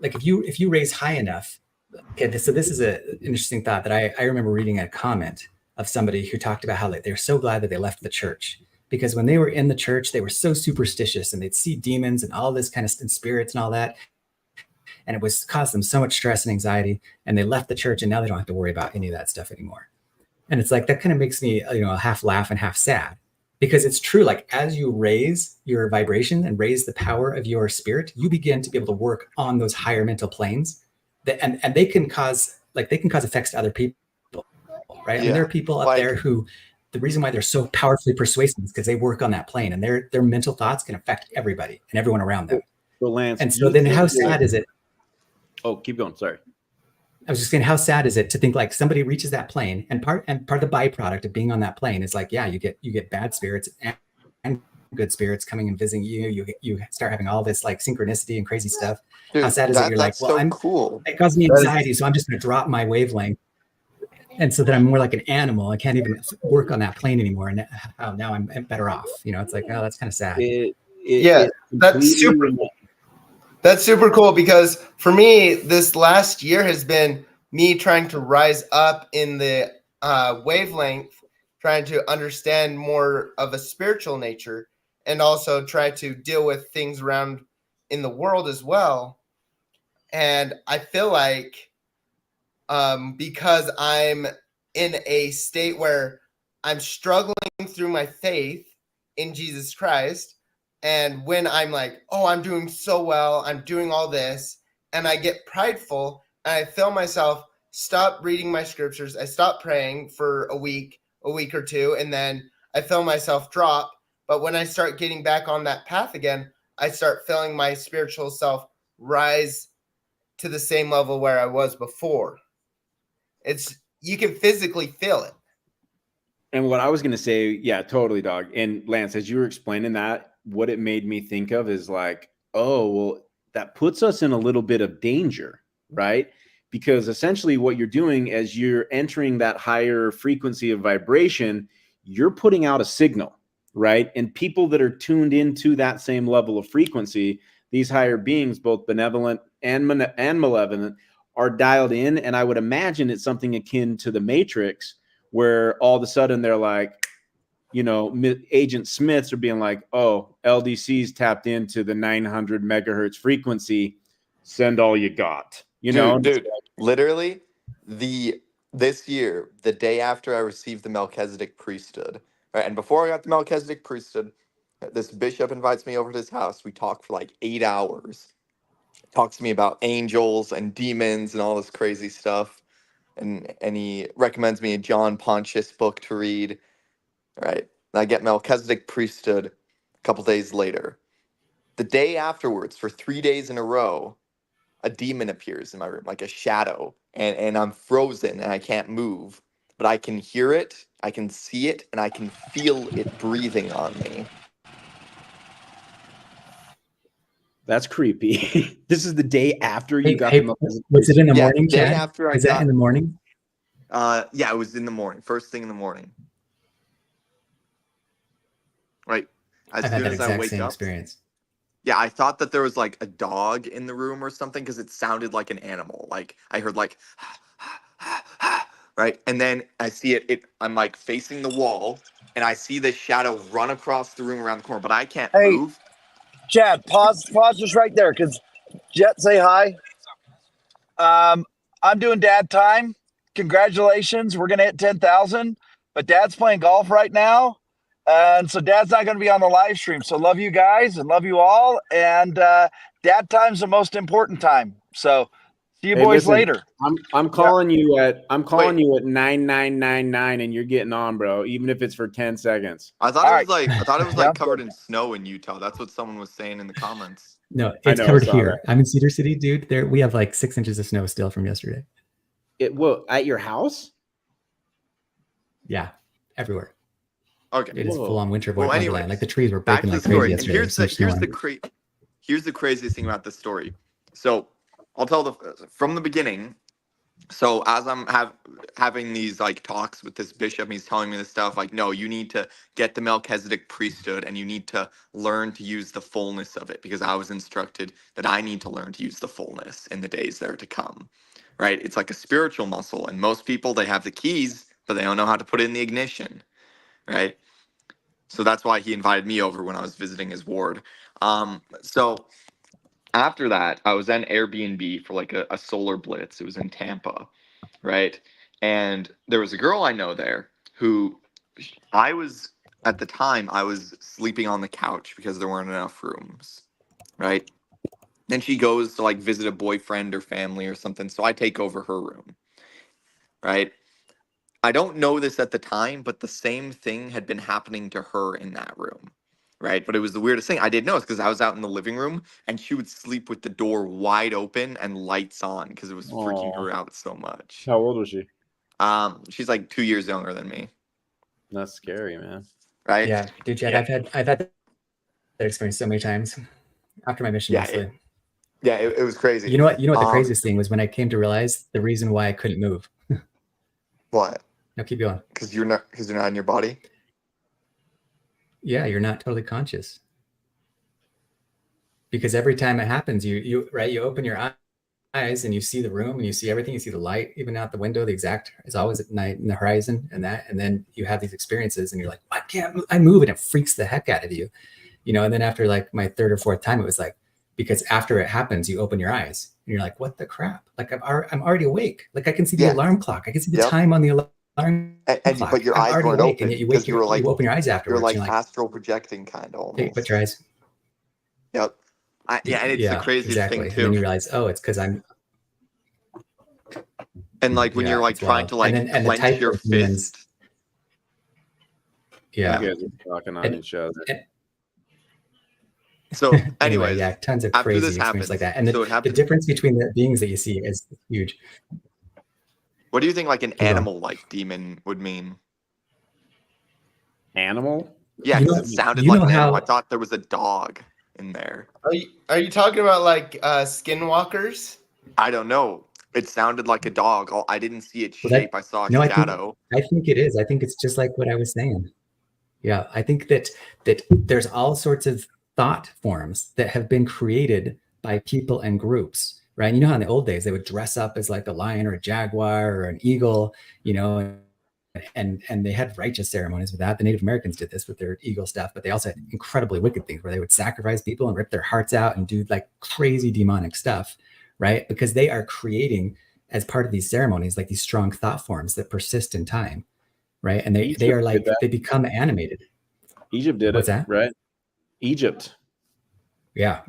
if you raise high enough. Okay, so this is an interesting thought that I remember reading a comment of somebody who talked about how they're so glad that they left the church, because when they were in the church, they were so superstitious and they'd see demons and all this kind of spirits and all that. And it was caused them so much stress and anxiety, and they left the church and now they don't have to worry about any of that stuff anymore. And it's like, that kind of makes me, half laugh and half sad, because it's true. Like as you raise your vibration and raise the power of your spirit, you begin to be able to work on those higher mental planes. and they can cause effects to other people, right? I mean, there are people up there who, the reason why they're so powerfully persuasive is because they work on that plane, and their mental thoughts can affect everybody and everyone around them. So Lance, and so then how sad is it? Oh, keep going. Sorry. I was just saying, how sad is it to think like somebody reaches that plane, and part of the byproduct of being on that plane is like, yeah, you get bad spirits and good spirits coming and visiting you. You start having all this like synchronicity and crazy stuff. Dude, how sad is it? You're like, well, so cool. It caused me anxiety, so I'm just going to drop my wavelength, and so that I'm more like an animal. I can't even work on that plane anymore, and now I'm better off. It's like, oh, that's kind of sad. That's super cool, because for me, this last year has been me trying to rise up in the wavelength, trying to understand more of a spiritual nature, and also try to deal with things around in the world as well. And I feel like because I'm in a state where I'm struggling through my faith in Jesus Christ, and when I'm like, oh, I'm doing so well, I'm doing all this, and I get prideful, and I feel myself stop reading my scriptures, I stop praying for a week or two, and then I feel myself drop. But when I start getting back on that path again, I start feeling my spiritual self rise to the same level where I was before. You can physically feel it. And what I was going to say, yeah, totally, dog. And Lance, as you were explaining that, what it made me think of is like, oh, well, that puts us in a little bit of danger, right? Because essentially what you're doing as you're entering that higher frequency of vibration, you're putting out a signal, right? And people that are tuned into that same level of frequency, these higher beings, both benevolent and malevolent, are dialed in. And I would imagine it's something akin to the Matrix, where all of a sudden they're like, Agent Smiths are being like, oh, LDC's tapped into the 900 megahertz frequency. Send all you got, Dude, literally this year, the day after I received the Melchizedek priesthood, right? And before I got the Melchizedek priesthood, this bishop invites me over to his house. We talk for like 8 hours. Talks to me about angels and demons and all this crazy stuff. And he recommends me a John Pontius book to read. Right. And I get Melchizedek priesthood a couple days later. The day afterwards, for 3 days in a row, a demon appears in my room, like a shadow, and I'm frozen and I can't move. But I can hear it, I can see it, and I can feel it breathing on me. That's creepy. This is the day after you got the Melchizedek. Was it in the morning, the day Chad? after I Is that in the morning? Yeah, it was in the morning. First thing in the morning. Right. I've had that exact same experience. Yeah, I thought that there was like a dog in the room or something, because it sounded like an animal. Like I heard like, right? And then I see it. I'm like facing the wall, and I see this shadow run across the room around the corner, but I can't move. Chad, pause just right there, because Jet, say hi. I'm doing dad time. Congratulations, we're gonna hit 10,000. But Dad's playing golf right now. And so Dad's not going to be on the live stream. So love you guys and love you all. And Dad time's the most important time. So see you boys later. I'm calling you at 9999 and you're getting on, bro. Even if it's for 10 seconds. I thought it was like covered in snow in Utah. That's what someone was saying in the comments. No, it's covered here. I'm in Cedar City, dude. We have like 6 inches of snow still from yesterday. At your house? Yeah, everywhere. Okay. It is full on winter boy wonderland. Anyway, like the trees were breaking like crazy yesterday. Here's the craziest thing about this story. So I'll tell from the beginning. So as I'm having these like talks with this bishop, he's telling me this stuff like, no, you need to get the Melchizedek priesthood and you need to learn to use the fullness of it, because I was instructed that I need to learn to use the fullness in the days that are to come. Right? It's like a spiritual muscle, and most people, they have the keys, but they don't know how to put it in the ignition. Right? So that's why he invited me over when I was visiting his ward. So after that, I was in Airbnb for like a solar blitz. It was in Tampa, right? And there was a girl I know there who at the time, I was sleeping on the couch because there weren't enough rooms, right? Then she goes to like visit a boyfriend or family or something. So I take over her room, right? I don't know this at the time, but the same thing had been happening to her in that room, right? But it was the weirdest thing. I didn't know, because I was out in the living room and she would sleep with the door wide open and lights on because it was freaking her Aw. out so much. How old was she? She's like 2 years younger than me, That's scary, man. right? Yeah, dude, Jed, I've had that experience so many times after my mission, Yeah, mostly. it was crazy. You know what? The craziest thing was when I came to realize the reason why I couldn't move. What? Now keep going. Because you're not in your body. Yeah, you're not totally conscious. Because every time it happens, you open your eyes and you see the room and you see everything. You see the light, even out the window. The exact is always at night in the horizon, and then you have these experiences, and you're like, "Why can't I move?" And it freaks the heck out of you, you know. And then after like my third or fourth time, it was like, because after it happens, you open your eyes and you're like, "What the crap?" Like I'm already awake. Like I can see the alarm clock. I can see the time on the alarm clock. But your eyes weren't awake, open, and yet you because you were like, you open your eyes afterwards. You're like you're astral projecting, kind of almost. put your eyes. Yep. And it's the craziest thing too. And then you realize, oh, it's because I'm. And like when you're like trying to like clench your fist. Yeah. You guys are talking on each other. So anyways, yeah, tons of after crazy this experiences happens, like that. And so the difference between the beings that you see is huge. What do you think like an animal-like demon would mean? Animal? Yeah, because it sounded like an animal. I thought there was a dog in there. Are you talking about like skinwalkers? I don't know. It sounded like a dog. Oh, I didn't see its shape. I saw a shadow. I think it is. I think it's just like what I was saying. Yeah, I think that there's all sorts of thought forms that have been created by people and groups, right? You know how in the old days they would dress up as like a lion or a jaguar or an eagle, you know, and they had righteous ceremonies with that. The Native Americans did this with their eagle stuff, but they also had incredibly wicked things where they would sacrifice people and rip their hearts out and do like crazy demonic stuff, right? Because they are creating, as part of these ceremonies, like these strong thought forms that persist in time, right? And they are like, they become animated. Egypt did What's it, that? right? Egypt. Yeah.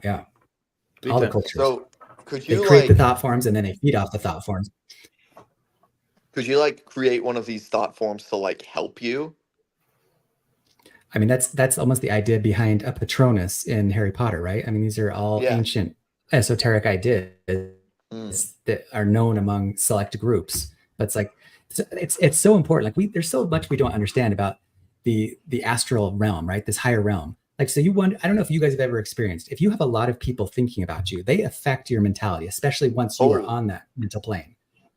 All the cultures. So could you they create the thought forms and then they feed off the thought forms. Could you like create one of these thought forms to like help you? I mean, that's almost the idea behind a Patronus in Harry Potter, right? I mean, these are all ancient esoteric ideas that are known among select groups. But it's like it's so important. Like there's so much we don't understand about the astral realm, right? This higher realm. Like, so you wonder, I don't know if you guys have ever experienced, if you have a lot of people thinking about you, they affect your mentality, especially once you are on that mental plane.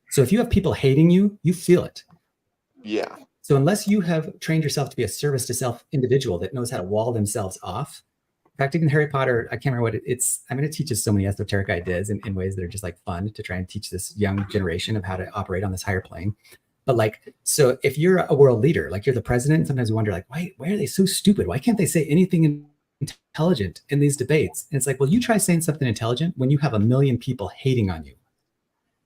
So if you have people hating you, you feel it. Yeah. So unless you have trained yourself to be a service to self individual that knows how to wall themselves off. In fact, even Harry Potter, I can't remember what it's, I mean, it teaches so many esoteric ideas in ways that are just like fun to try and teach this young generation of how to operate on this higher plane. But like, so if you're a world leader, like you're the president, sometimes we wonder like, why are they so stupid? Why can't they say anything intelligent in these debates? And it's like, well, you try saying something intelligent when you have a million people hating on you.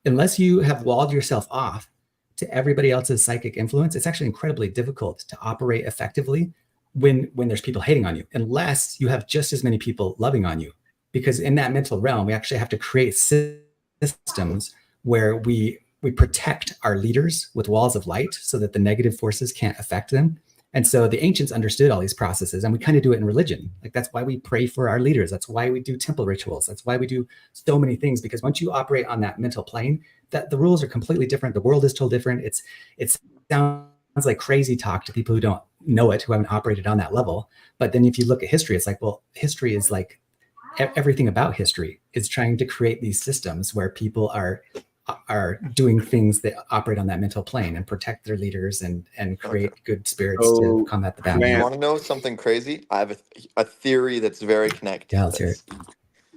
Unless you have walled yourself off to everybody else's psychic influence, it's actually incredibly difficult to operate effectively when there's people hating on you, unless you have just as many people loving on you. Because in that mental realm, we actually have to create systems where we protect our leaders with walls of light so that the negative forces can't affect them. And so the ancients understood all these processes, and we kind of do it in religion. Like that's why we pray for our leaders. That's why we do temple rituals. That's why we do so many things, because once you operate on that mental plane, that the rules are completely different. The world is totally different. It sounds like crazy talk to people who don't know it, who haven't operated on that level. But then if you look at history, it's like, well, history is like everything about history is trying to create these systems where people are doing things that operate on that mental plane and protect their leaders and create good spirits to combat the bad. You want to know something crazy? I have a theory that's very connected. Yeah, let's hear it.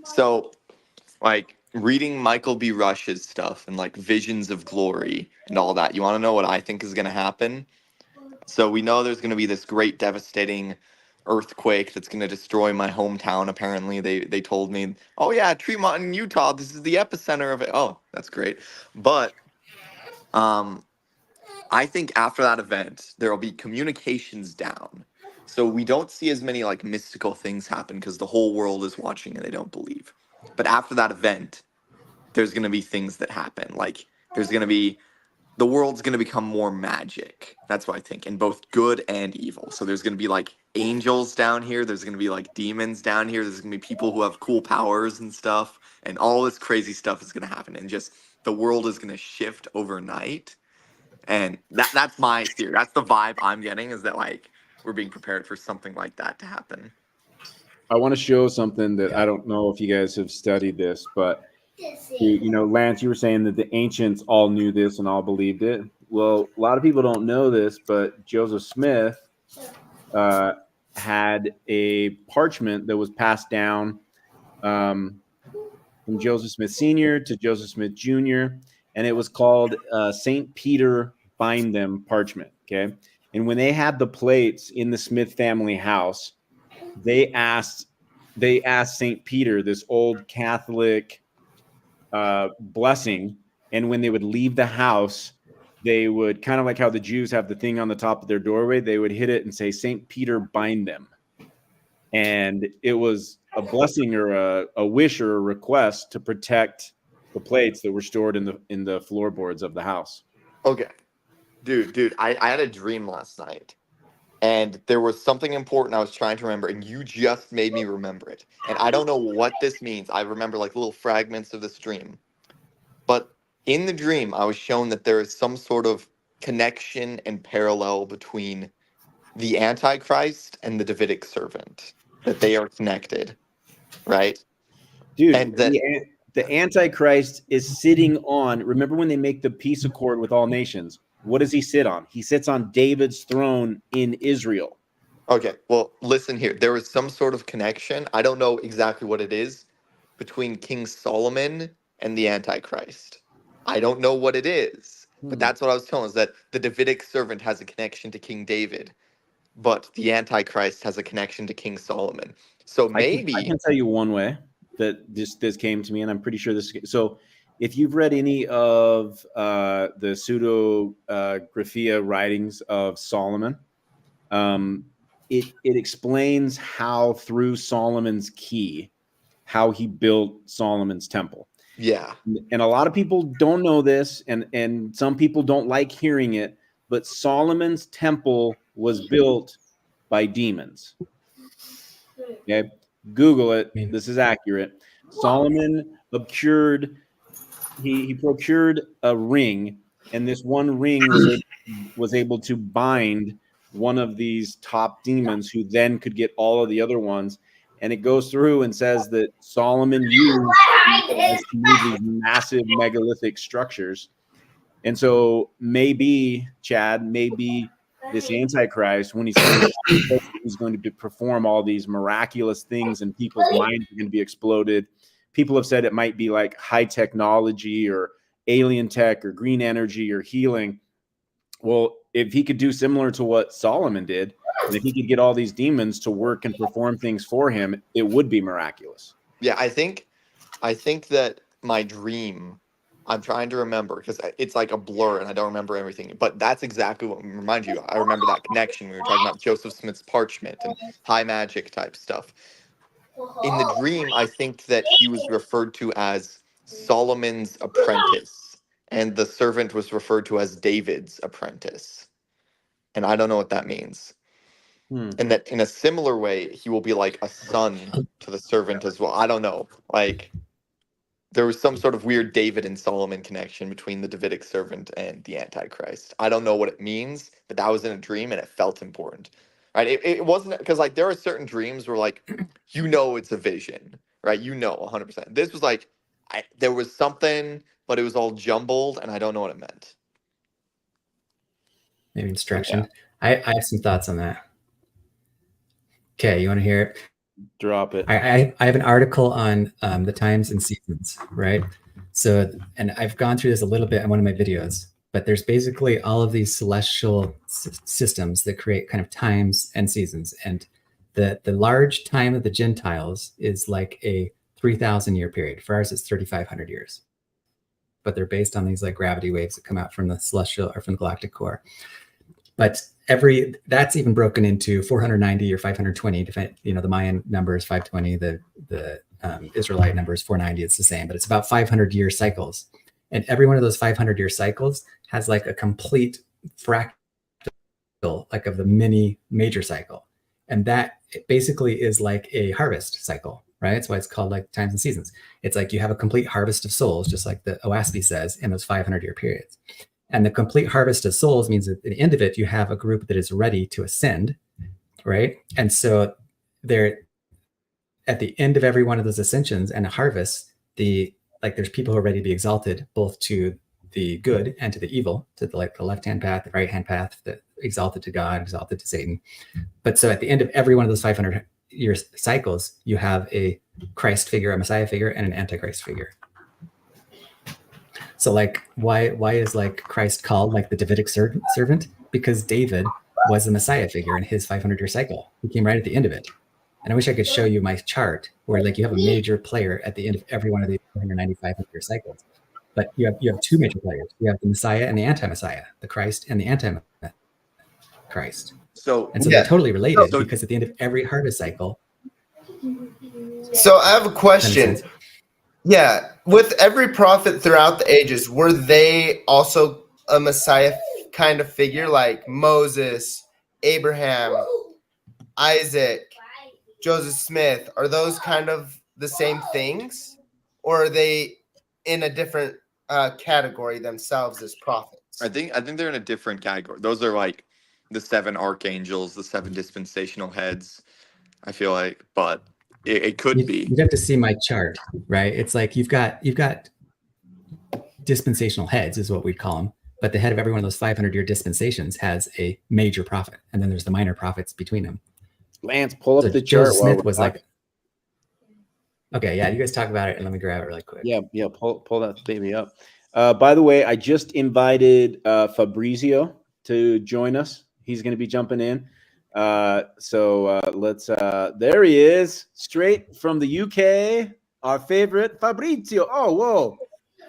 So, like reading Michael B. Rush's stuff and like visions of glory and all that. You want to know what I think is going to happen? So we know there's going to be this great devastating earthquake that's going to destroy my hometown. Apparently they told me, oh yeah, Tremont in Utah, this is the epicenter of it. Oh, that's great. But I think after that event there will be communications down, so we don't see as many like mystical things happen because the whole world is watching and they don't believe. But after that event, there's going to be things that happen. Like there's going to be, the world's going to become more magic. That's what I think, in both good and evil. So there's going to be like angels down here. There's going to be like demons down here. There's going to be people who have cool powers and stuff. And all this crazy stuff is going to happen. And just the world is going to shift overnight. And that's my theory. That's the vibe I'm getting, is that like we're being prepared for something like that to happen. I want to show something that I don't know if you guys have studied this, but you know, Lance, you were saying that the ancients all knew this and all believed it. Well, a lot of people don't know this, but Joseph Smith had a parchment that was passed down from Joseph Smith Sr. to Joseph Smith Jr., and it was called St. Peter Bind Them parchment. Okay. And when they had the plates in the Smith family house, they asked St. Peter, this old Catholic blessing. And when they would leave the house, they would, kind of like how the Jews have the thing on the top of their doorway, they would hit it and say, St. Peter bind them. And it was a blessing or a wish or a request to protect the plates that were stored in the floorboards of the house. Okay. Dude, I had a dream last night. And there was something important I was trying to remember, and you just made me remember it. And I don't know what this means. I remember like little fragments of this dream. But in the dream, I was shown that there is some sort of connection and parallel between the Antichrist and the Davidic servant, that they are connected, right? Dude, and that the Antichrist is sitting on, remember when they make the peace accord with all nations, what does he sit on? He sits on David's throne in Israel. Okay, well, listen here. There is some sort of connection. I don't know exactly what it is between King Solomon and the Antichrist. I don't know what it is, but that's what I was telling, is that the Davidic servant has a connection to King David, but the Antichrist has a connection to King Solomon. So maybe I can tell you one way that this came to me, and I'm pretty sure this. So, if you've read any of the pseudographia writings of Solomon, it explains how through Solomon's key, how he built Solomon's temple. Yeah. And a lot of people don't know this, and some people don't like hearing it, but Solomon's temple was built by demons. Okay, Google it. This is accurate. Solomon procured a ring, and this one ring was able to bind one of these top demons, who then could get all of the other ones. And it goes through and says that Solomon used these massive megalithic structures. And so maybe, Chad, this Antichrist, when he's going to perform all these miraculous things, and people's minds are going to be exploded. People have said it might be like high technology or alien tech or green energy or healing. Well, if he could do similar to what Solomon did, and if he could get all these demons to work and perform things for him, it would be miraculous. Yeah, I think that my dream, I'm trying to remember because it's like a blur and I don't remember everything, but that's exactly what remind you. I remember that connection. We were talking about Joseph Smith's parchment and high magic type stuff. In the dream, I think that he was referred to as Solomon's apprentice, and the servant was referred to as David's apprentice. And I don't know what that means. And that in a similar way, he will be like a son to the servant as well. I don't know. Like, there was some sort of weird David and Solomon connection between the Davidic servant and the Antichrist. I don't know what it means, but that was in a dream and it felt important. Right? It wasn't, because like there are certain dreams where like, it's a vision, right? 100%. This was like, there was something, but it was all jumbled and I don't know what it meant. Maybe instruction. Yeah. I have some thoughts on that. Okay, you want to hear it? Drop it. I have an article on the times and seasons, right? So, and I've gone through this a little bit in one of my videos, but there's basically all of these celestial systems that create kind of times and seasons. And the large time of the Gentiles is like a 3,000 year period. For ours, it's 3,500 years. But they're based on these like gravity waves that come out from the celestial or from the galactic core. But that's even broken into 490 or 520. The Mayan number is 520. The Israelite number is 490. It's the same, but it's about 500-year cycles. And every one of those 500-year cycles has like a complete fractal, like of the mini major cycle. And that basically is like a harvest cycle, right? That's why it's called like times and seasons. It's like you have a complete harvest of souls, just like the OASP says, in those 500-year periods. And the complete harvest of souls means that at the end of it, you have a group that is ready to ascend, right? And so they're at the end of every one of those ascensions and harvests, there's people who are ready to be exalted, both to the good and to the evil, to the left-hand path, the right-hand path, the exalted to God, exalted to Satan. But so at the end of every one of those 500-year cycles, you have a Christ figure, a Messiah figure, and an Antichrist figure. So like, why is like Christ called like the Davidic servant? Because David was the Messiah figure in his 500-year cycle. He came right at the end of it. And I wish I could show you my chart where like you have a major player at the end of every one of these 195-year cycles. But you have two major players. You have the Messiah and the anti-Messiah, the Christ and the anti-Christ. So they're totally related because at the end of every harvest cycle. So I have a question. Yeah, with every prophet throughout the ages, were they also a Messiah kind of figure, like Moses, Abraham, Isaac, Joseph Smith? Are those kind of the same things, or are they in a different category themselves as prophets? I think they're in a different category. Those are like the 7 archangels, the 7 dispensational heads. I feel like, but it could be. You'd have to see my chart, right? It's like you've got dispensational heads is what we'd call them, but the head of every one of those 500-year dispensations has a major prophet, and then there's the minor prophets between them. Lance, pull up the chart. Joseph Smith was like, okay, yeah, you guys talk about it, and let me grab it really quick. Yeah, pull that baby up. By the way, I just invited Fabrizio to join us. He's going to be jumping in. So let's. There he is, straight from the UK. Our favorite Fabrizio. Oh, whoa!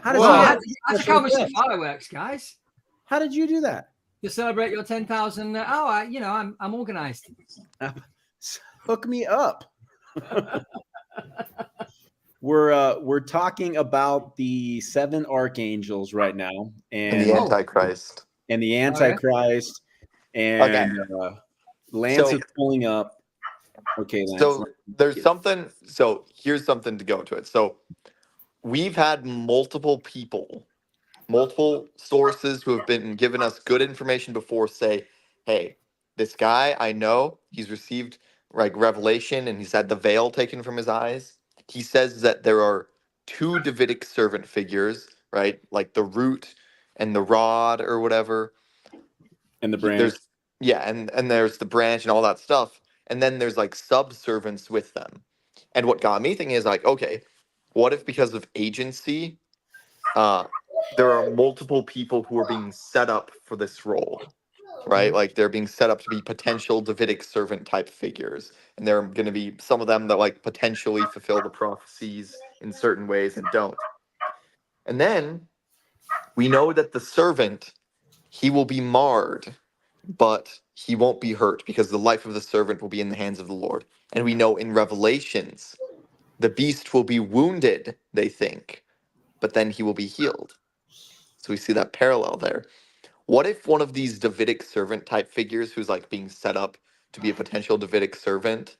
I had to come with some fireworks, guys. How did you do that? To celebrate your 10,000. I'm organized. Hook me up. We're talking about the 7 archangels right now, and the Antichrist. And the Antichrist. And Lance is pulling up. Okay, Lance. So there's something. So here's something to go to it. So we've had multiple people, multiple sources who have been given us good information before say, hey, this guy, I know he's received like revelation and he's had the veil taken from his eyes. He says that there are 2 Davidic servant figures, right? Like the root and the rod or whatever. And the branch. And there's the branch and all that stuff. And then there's like subservants with them. And what got me thinking is like, okay, what if because of agency, there are multiple people who are being set up for this role, right? Like they're being set up to be potential Davidic servant type figures. And there are going to be some of them that like potentially fulfill the prophecies in certain ways and don't. And then we know that the servant, he will be marred, but he won't be hurt because the life of the servant will be in the hands of the Lord. And we know in Revelations, the beast will be wounded, they think, but then he will be healed. So we see that parallel there. What if one of these Davidic servant type figures who's like being set up to be a potential Davidic servant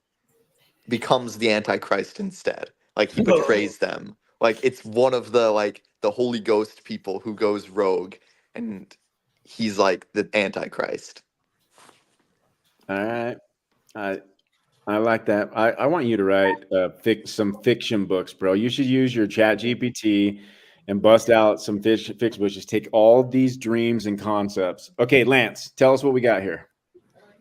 becomes the Antichrist instead? Like he betrays them. Like it's one of the like the Holy Ghost people who goes rogue and he's like the Antichrist. All right. I like that. I want you to write some fiction books, bro. You should use your Chat GPT and bust out some fiction books. Just take all these dreams and concepts. Okay, Lance, tell us what we got here.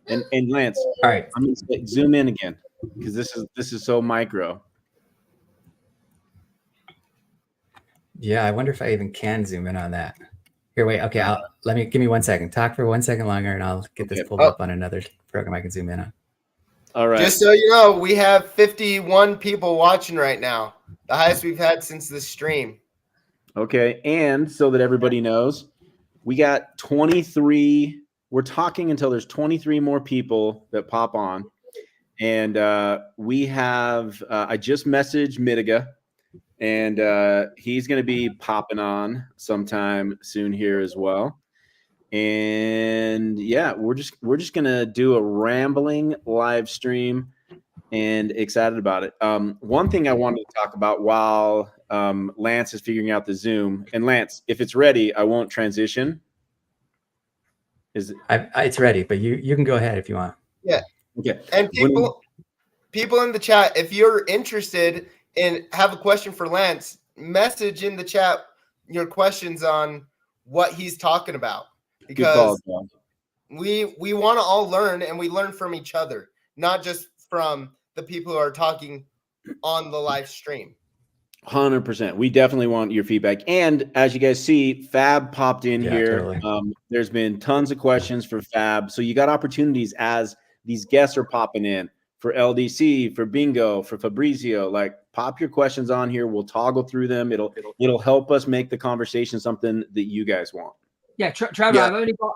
And Lance, all right, I'm gonna zoom in again because this is so micro. Yeah, I wonder if I even can zoom in on that. Here, wait. Okay, give me 1 second. Talk for 1 second longer, and I'll get this pulled up on another program I can zoom in on. All right. Just so you know, we have 51 people watching right now, the highest we've had since the stream. Okay, and so that everybody knows, we got 23. We're talking until there's 23 more people that pop on, And we have, I just messaged Mitiga, and he's going to be popping on sometime soon here as well. And yeah, we're just going to do a rambling live stream and excited about it. One thing I wanted to talk about while Lance is figuring out the Zoom, and Lance, if it's ready, I won't transition. It's ready, but you can go ahead if you want. Yeah. Okay. And people in the chat, if you're interested and have a question for Lance, message in the chat your questions on what he's talking about, because we want to all learn, and we learn from each other, not just from the people who are talking on the live stream. 100%. We definitely want your feedback. And as you guys see, Fab popped in here. Totally. There's been tons of questions for Fab. So you got opportunities as these guests are popping in for LDC, for Bingo, for Fabrizio. Like, pop your questions on here. We'll toggle through them. It'll help us make the conversation something that you guys want. Yeah, Trevor, yeah.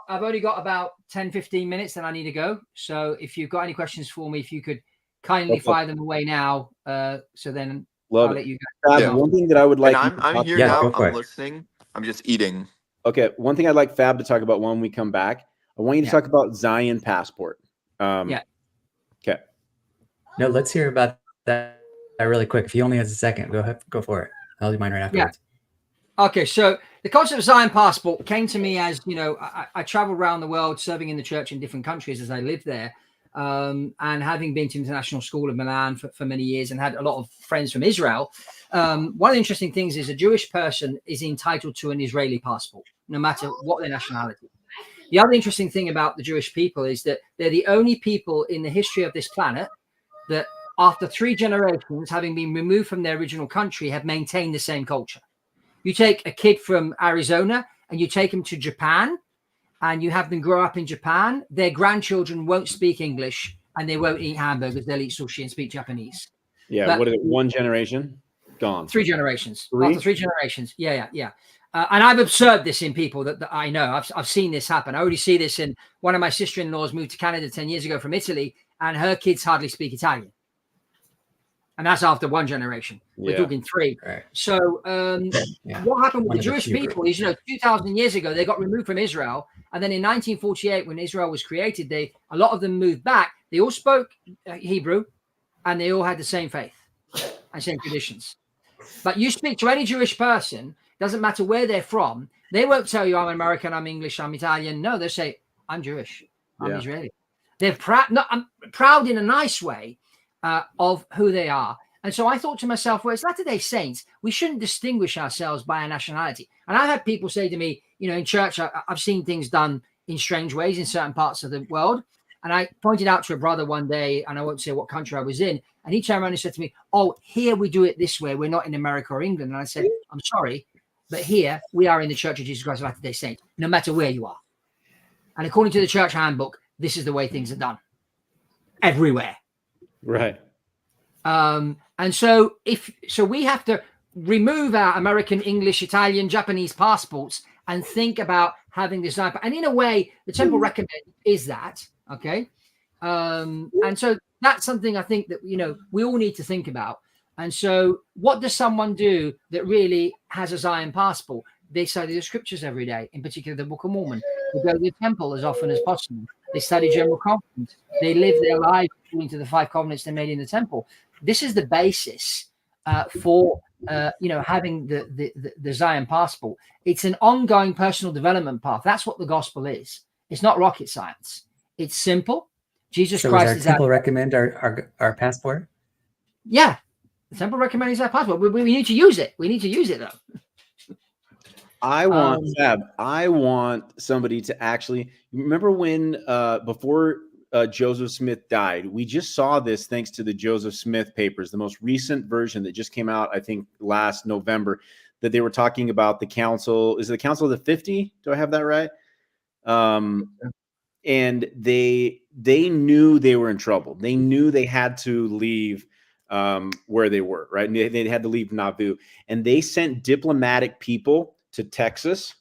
I've only got about 10, 15 minutes and I need to go. So if you've got any questions for me, if you could kindly fire them away now. So then I'll let you guys. Fab, one thing that I would like. And I'm here now. I'm listening. I'm just eating. Okay. One thing I'd like Fab to talk about when we come back. I want you to talk about Zion Passport. Okay. No, let's hear about that really quick. If he only has a second, go for it. I'll do mine right afterwards. Yeah. Okay, so the concept of Zion Passport came to me as, I traveled around the world serving in the church in different countries as I lived there. And having been to International School of Milan for many years and had a lot of friends from Israel, one of the interesting things is a Jewish person is entitled to an Israeli passport, no matter what their nationality. The other interesting thing about the Jewish people is that they're the only people in the history of this planet that after 3 generations, having been removed from their original country, have maintained the same culture. You take a kid from Arizona and you take him to Japan and you have them grow up in Japan, their grandchildren won't speak English and they won't eat hamburgers. They'll eat sushi and speak Japanese. Yeah. But what is it? 1 generation gone. 3 generations. 3? After 3 generations. Yeah. And I've observed this in people that I know. I've seen this happen. I already see this in one of my sister-in-laws moved to Canada 10 years ago from Italy, and her kids hardly speak Italian. And that's after 1 generation. We're talking 3. Right. So what happened with the Jewish people is, 2,000 years ago, they got removed from Israel. And then in 1948, when Israel was created, a lot of them moved back. They all spoke Hebrew, and they all had the same faith and same traditions. But you speak to any Jewish person, doesn't matter where they're from, they won't tell you I'm American, I'm English, I'm Italian. No, they'll say, I'm Jewish, I'm Israeli. They're proud in a nice way of who they are. And so I thought to myself, well, as Latter-day Saints, we shouldn't distinguish ourselves by our nationality. And I've had people say to me, in church, I've seen things done in strange ways in certain parts of the world. And I pointed out to a brother one day, and I won't say what country I was in, and he turned around and said to me, oh, here we do it this way. We're not in America or England. And I said, I'm sorry, but here we are in the Church of Jesus Christ of Latter-day Saints, no matter where you are. And according to the church handbook, this is the way things are done everywhere. Right. And so we have to remove our American, English, Italian, Japanese passports and think about having this. And in a way, the temple recommend is that. Okay. And so that's something I think that, we all need to think about. And so what does someone do that really has a Zion passport? They study the scriptures every day, in particular the Book of Mormon. They go to the temple as often as possible. They study general covenants. They live their lives according to the 5 covenants they made in the temple. This is the basis for having the Zion passport. It's an ongoing personal development path. That's what the gospel is. It's not rocket science. It's simple. Jesus Christ is our temple recommend our passport? Yeah, the temple recommends our passport. We need to use it. We need to use it though. I want somebody to actually remember when before Joseph Smith died. We just saw this thanks to the Joseph Smith papers, the most recent version that just came out, I think, last November, that they were talking about the council. Is it the Council of the 50? Do I have that right? And they knew they were in trouble. They knew they had to leave where they were, right? And they had to leave Nauvoo. And they sent diplomatic people to Texas,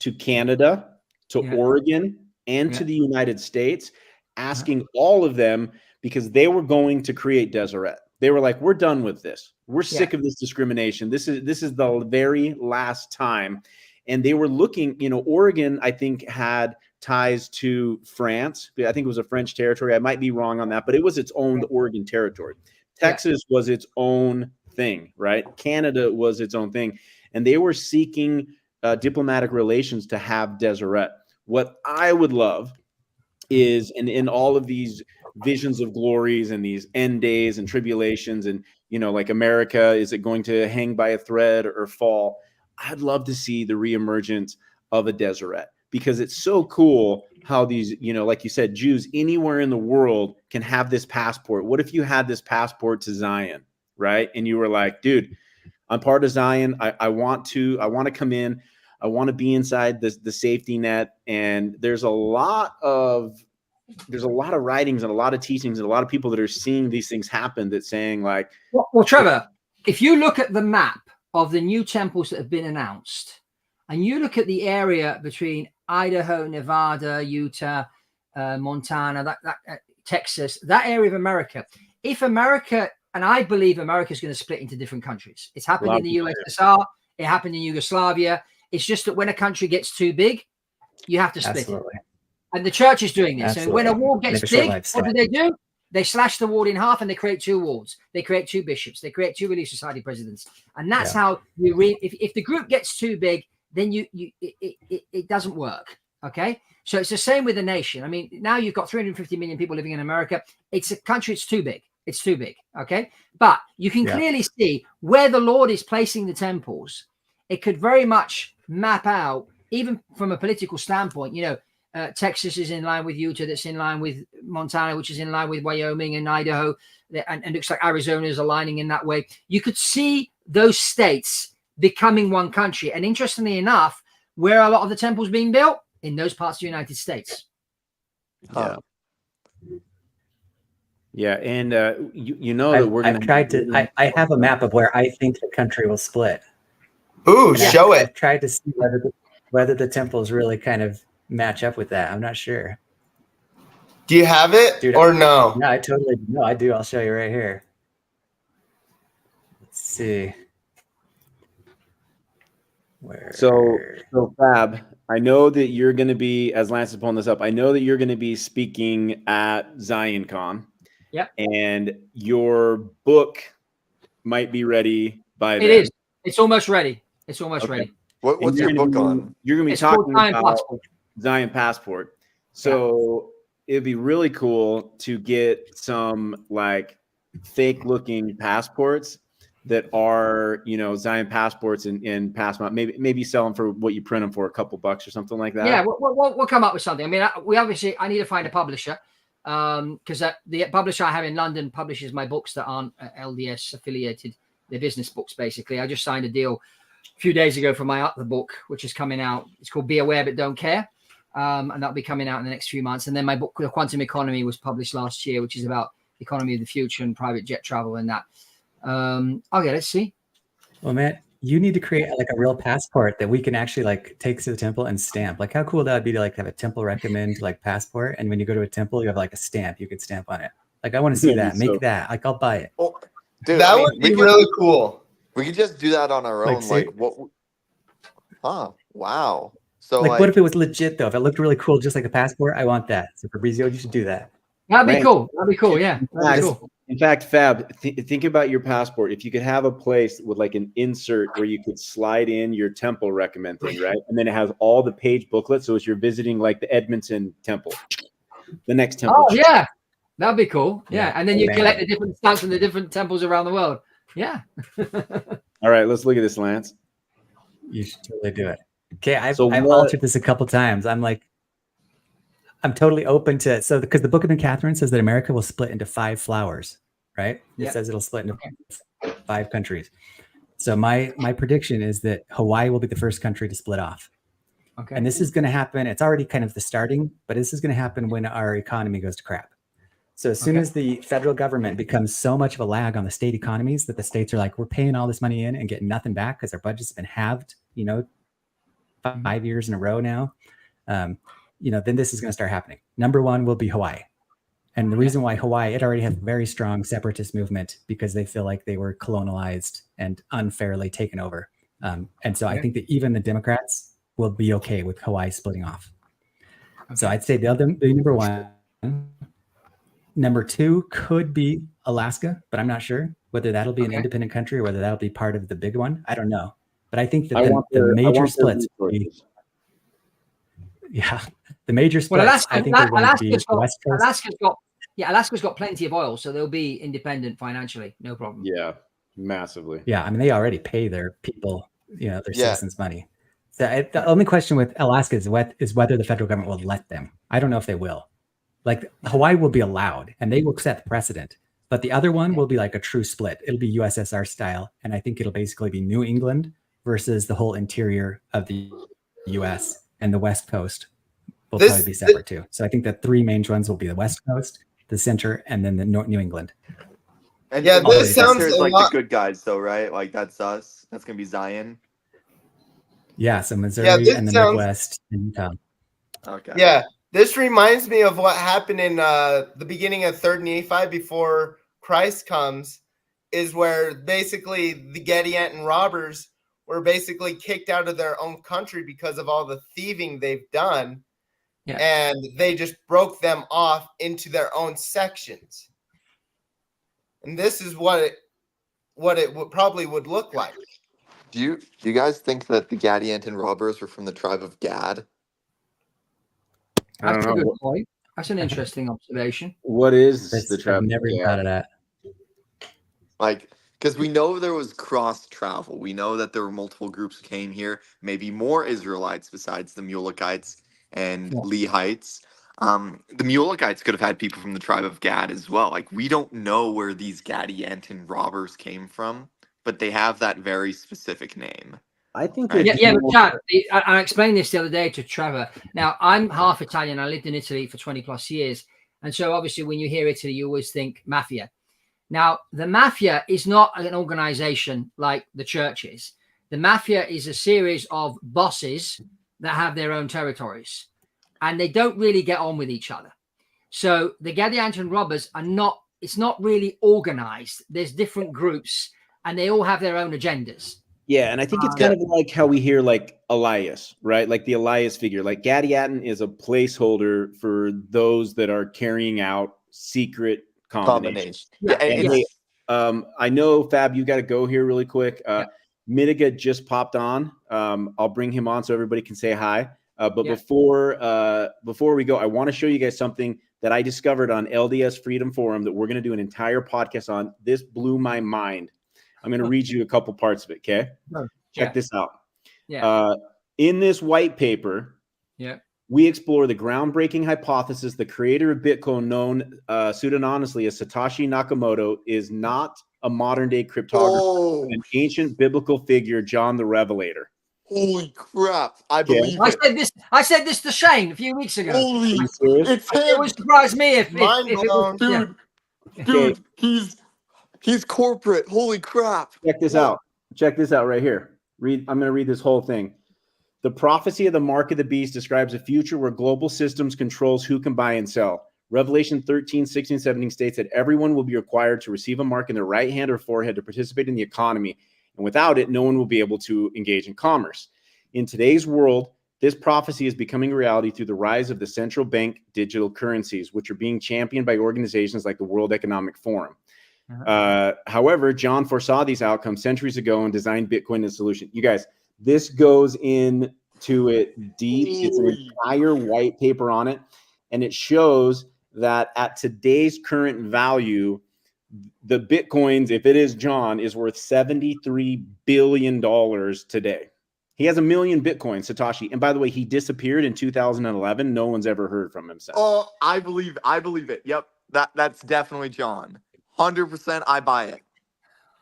to Canada, to Oregon, and to the United States, asking all of them, because they were going to create Deseret. They were like, we're done with this. We're sick of this discrimination. This is the very last time. And they were looking, you know, Oregon, I think, had ties to France. I think it was a French territory. I might be wrong on that, but it was its own Oregon territory. Texas was its own thing, right? Canada was its own thing. And they were seeking diplomatic relations to have Deseret. What I would love is, and in all of these visions of glories and these end days and tribulations and, you know, like America, is it going to hang by a thread or fall? I'd love to see the reemergence of a Deseret, because it's so cool how these, you know, like you said, Jews anywhere in the world can have this passport. What if you had this passport to Zion, right? And you were like, dude, I'm part of Zion. I want to come in. I want to be inside the safety net. And there's a lot of writings and a lot of teachings and a lot of people that are seeing these things happen, that's saying like, well, Trevor, if you look at the map of the new temples that have been announced, and you look at the area between Idaho, Nevada, Utah, Montana, Texas, that area of America, if America, and I believe America is going to split into different countries. It's happened in the USSR. It happened in Yugoslavia. It's just that when a country gets too big, you have to split it. And the church is doing this. And when a ward gets big, what do? They slash the ward in half and they create two wards. They create two bishops. They create two Relief Society presidents. And that's how you if the group gets too big, then it doesn't work. Okay. So it's the same with the nation. I mean, now you've got 350 million people living in America. It's a country. It's too big. It's too big. Okay. But you can clearly see where the Lord is placing the temples. It could very much map out, even from a political standpoint, you know, Texas is in line with Utah, that's in line with Montana, which is in line with Wyoming and Idaho, and it looks like Arizona is aligning in that way. You could see those states becoming one country. And interestingly enough, where are a lot of the temples being built? In those parts of the United States. Yeah, and you know that we're going to. I have a map of where I think the country will split. Ooh, show it. I've tried to see whether the temples really kind of match up with that. I'm not sure. Do you have it, dude, or no? No, I do. I'll show you right here. Let's see. So Fab, I know that you're going to be, as Lance is pulling this up, I know that you're going to be speaking at ZionCon. Yep. And your book might be ready by then. It is. It's almost ready. It's almost ready. What's your book on? You're going to be talking about Zion Passport. So it'd be really cool to get some like fake looking passports that are, you know, Zion passports and pass them out. Maybe sell them for what you print them for, a couple bucks or something like that. Yeah, we'll come up with something. I mean, I need to find a publisher, because the publisher I have in London publishes my books that aren't LDS affiliated. They're business books, basically. I just signed a deal a few days ago for my other book, which is coming out. It's called Be Aware But Don't Care. And that'll be coming out in the next few months. And then my book, The Quantum Economy, was published last year, which is about the economy of the future and private jet travel and that. Okay, let's see. Well, man, you need to create like a real passport that we can actually like take to the temple and stamp. Like, how cool that would be to like have a temple recommend like passport, and when you go to a temple, you have like a stamp you could stamp on it. Like, I want to see that. Make that. Like, I'll buy it. Well, dude, that would be really cool. We could just do that on our own. Like what? Wow. So like, what if it was legit though? If it looked really cool, just like a passport, I want that. So Fabrizio, you should do that. That'd be cool. That'd be cool. Yeah. That'd be cool. In fact, Fab, think about your passport. If you could have a place with like an insert where you could slide in your temple recommend thing, right? And then it has all the page booklets. So as you're visiting like the Edmonton temple, the next temple. Oh, yeah. That'd be cool. Yeah. And then you collect the different stamps from the different temples around the world. Yeah. All right. Let's look at this, Lance. You should totally do it. Okay. I've altered this a couple times. I'm totally open to it. So because the Book of Catherine says that America will split into 5 flowers, right? It says it'll split into 5 countries. So my prediction is that Hawaii will be the first country to split off. Okay. And this is going to happen. It's already kind of the starting, but this is going to happen when our economy goes to crap. So as soon as the federal government becomes so much of a lag on the state economies that the states are like, we're paying all this money in and getting nothing back because our budget's been halved, 5 years in a row now. Then this is going to start happening. Number 1 will be Hawaii. And the reason why Hawaii, it already has very strong separatist movement because they feel like they were colonialized and unfairly taken over. And so I think that even the Democrats will be okay with Hawaii splitting off. So I'd say the number one. Number two could be Alaska, but I'm not sure whether that'll be an independent country or whether that'll be part of the big one. I don't know. But I think that the major splits. The major splits. Well, I think they're going to be West Coast. Alaska's got plenty of oil, so they'll be independent financially, no problem. Yeah, massively. Yeah, I mean, they already pay their people, their citizens money. So the only question with Alaska is whether the federal government will let them. I don't know if they will. Like Hawaii will be allowed, and they will set the precedent. But the other one will be like a true split. It'll be USSR style, and I think it'll basically be New England versus the whole interior of the U.S. and the West Coast will probably be separate too. So I think the three main ones will be the West Coast, the center, and then the New England. And this sounds like the good guys, though, right? Like that's us. That's gonna be Zion. Yeah, so Missouri and the Midwest and Utah. Okay. Yeah, this reminds me of what happened in the beginning of 3rd Nephi before Christ comes, is where basically the Gadianton robbers were basically kicked out of their own country because of all the thieving they've done. Yeah. And they just broke them off into their own sections. And this is what it probably would look like. Do you guys think that the Gadianton robbers were from the tribe of Gad? That's a good point. That's an interesting observation. What is the tribe? I've never thought of that. Like, because we know there was cross travel. We know that there were multiple groups who came here, maybe more Israelites besides the Mulekites and Lehites. The Mulekites could have had people from the tribe of Gad as well. Like, we don't know where these Gadianton robbers came from, but they have that very specific name. I think. But Chad, I explained this the other day to Trevor. Now, I'm half Italian. I lived in Italy for 20 plus years. And so obviously when you hear Italy, you always think mafia. Now, the mafia is not an organization like the church is. The mafia is a series of bosses that have their own territories, and they don't really get on with each other. So the Gadianton robbers it's not really organized. There's different groups, and they all have their own agendas. Yeah, and I think it's kind of like how we hear like Elias, right? Like the Elias figure. Like Gadianton is a placeholder for those that are carrying out secret combinations. I know, Fab, you got to go here really quick. Mitiga just popped on. I'll bring him on so everybody can say hi. But before we go, I want to show you guys something that I discovered on LDS Freedom Forum that we're going to do an entire podcast on. This blew my mind. I'm going to read you a couple parts of it, okay? Check this out. In this white paper, we explore the groundbreaking hypothesis the creator of Bitcoin, known pseudonymously as Satoshi Nakamoto, is not a modern-day cryptographer, an ancient biblical figure, John the Revelator. Holy crap! I believe it. I said this to Shane a few weeks ago. Holy, it's him. It would surprise me if it was, dude. He's corporate. Holy crap! Check this out. Check this out right here. I'm going to read this whole thing. The prophecy of the mark of the beast describes a future where global systems controls who can buy and sell. Revelation 13, 16, 17 states that everyone will be required to receive a mark in their right hand or forehead to participate in the economy. And without it, no one will be able to engage in commerce. In today's world, this prophecy is becoming reality through the rise of the central bank digital currencies, which are being championed by organizations like the World Economic Forum. However, John foresaw these outcomes centuries ago and designed Bitcoin as a solution. You guys, this goes into it deep. It's an entire white paper on it. And it shows that at today's current value, the Bitcoins, if it is John, is worth $73 billion today. He has 1 million Bitcoins, Satoshi. And by the way, he disappeared in 2011. No one's ever heard from him since. Oh, I believe it. Yep. That's definitely John. 100% I buy it.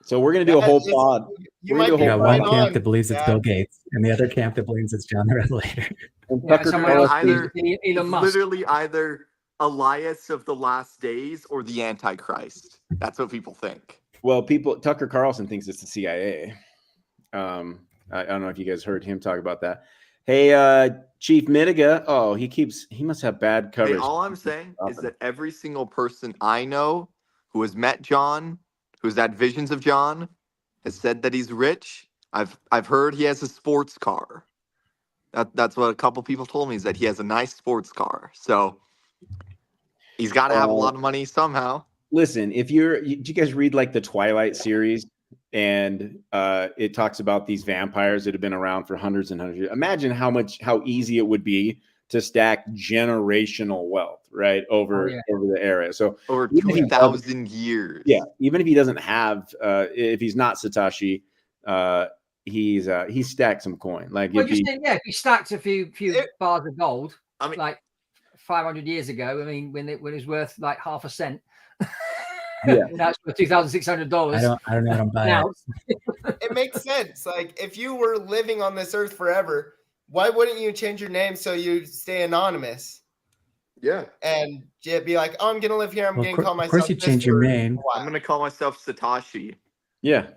So we're going to do a whole pod. You got one camp that believes it's Bill Gates and the other camp that believes it's John the Revelator. Literally either Elias of the last days or the Antichrist. That's what people think. Well, Tucker Carlson thinks it's the CIA. I don't know if you guys heard him talk about that. Hey, Chief Mitiga. Oh, he must have bad Hey, coverage. all I'm saying is that every single person I know who has met John, who's had visions of John, has said that he's rich. I've heard he has a sports car. That's what a couple people told me, is that he has a nice sports car. So he's got to have a lot of money somehow. Listen, do you guys read like the Twilight series? And it talks about these vampires that have been around for hundreds and hundreds of years. Imagine how easy it would be to stack generational wealth, right, over the area. So over 2,000 years. Yeah, even if he doesn't have, if he's not Satoshi, he's stacked some coin. Like if he stacked a few bars of gold, I mean, like 500 years ago. I mean, when it was worth like half a cent. Yeah, that's for $2,600. I don't know what I'm buying. It makes sense. Like, if you were living on this earth forever, why wouldn't you change your name so you stay anonymous? Yeah. And be like, oh, I'm gonna live here. I'm gonna call myself. Of course, you change your name. I'm gonna call myself Satoshi. Yeah,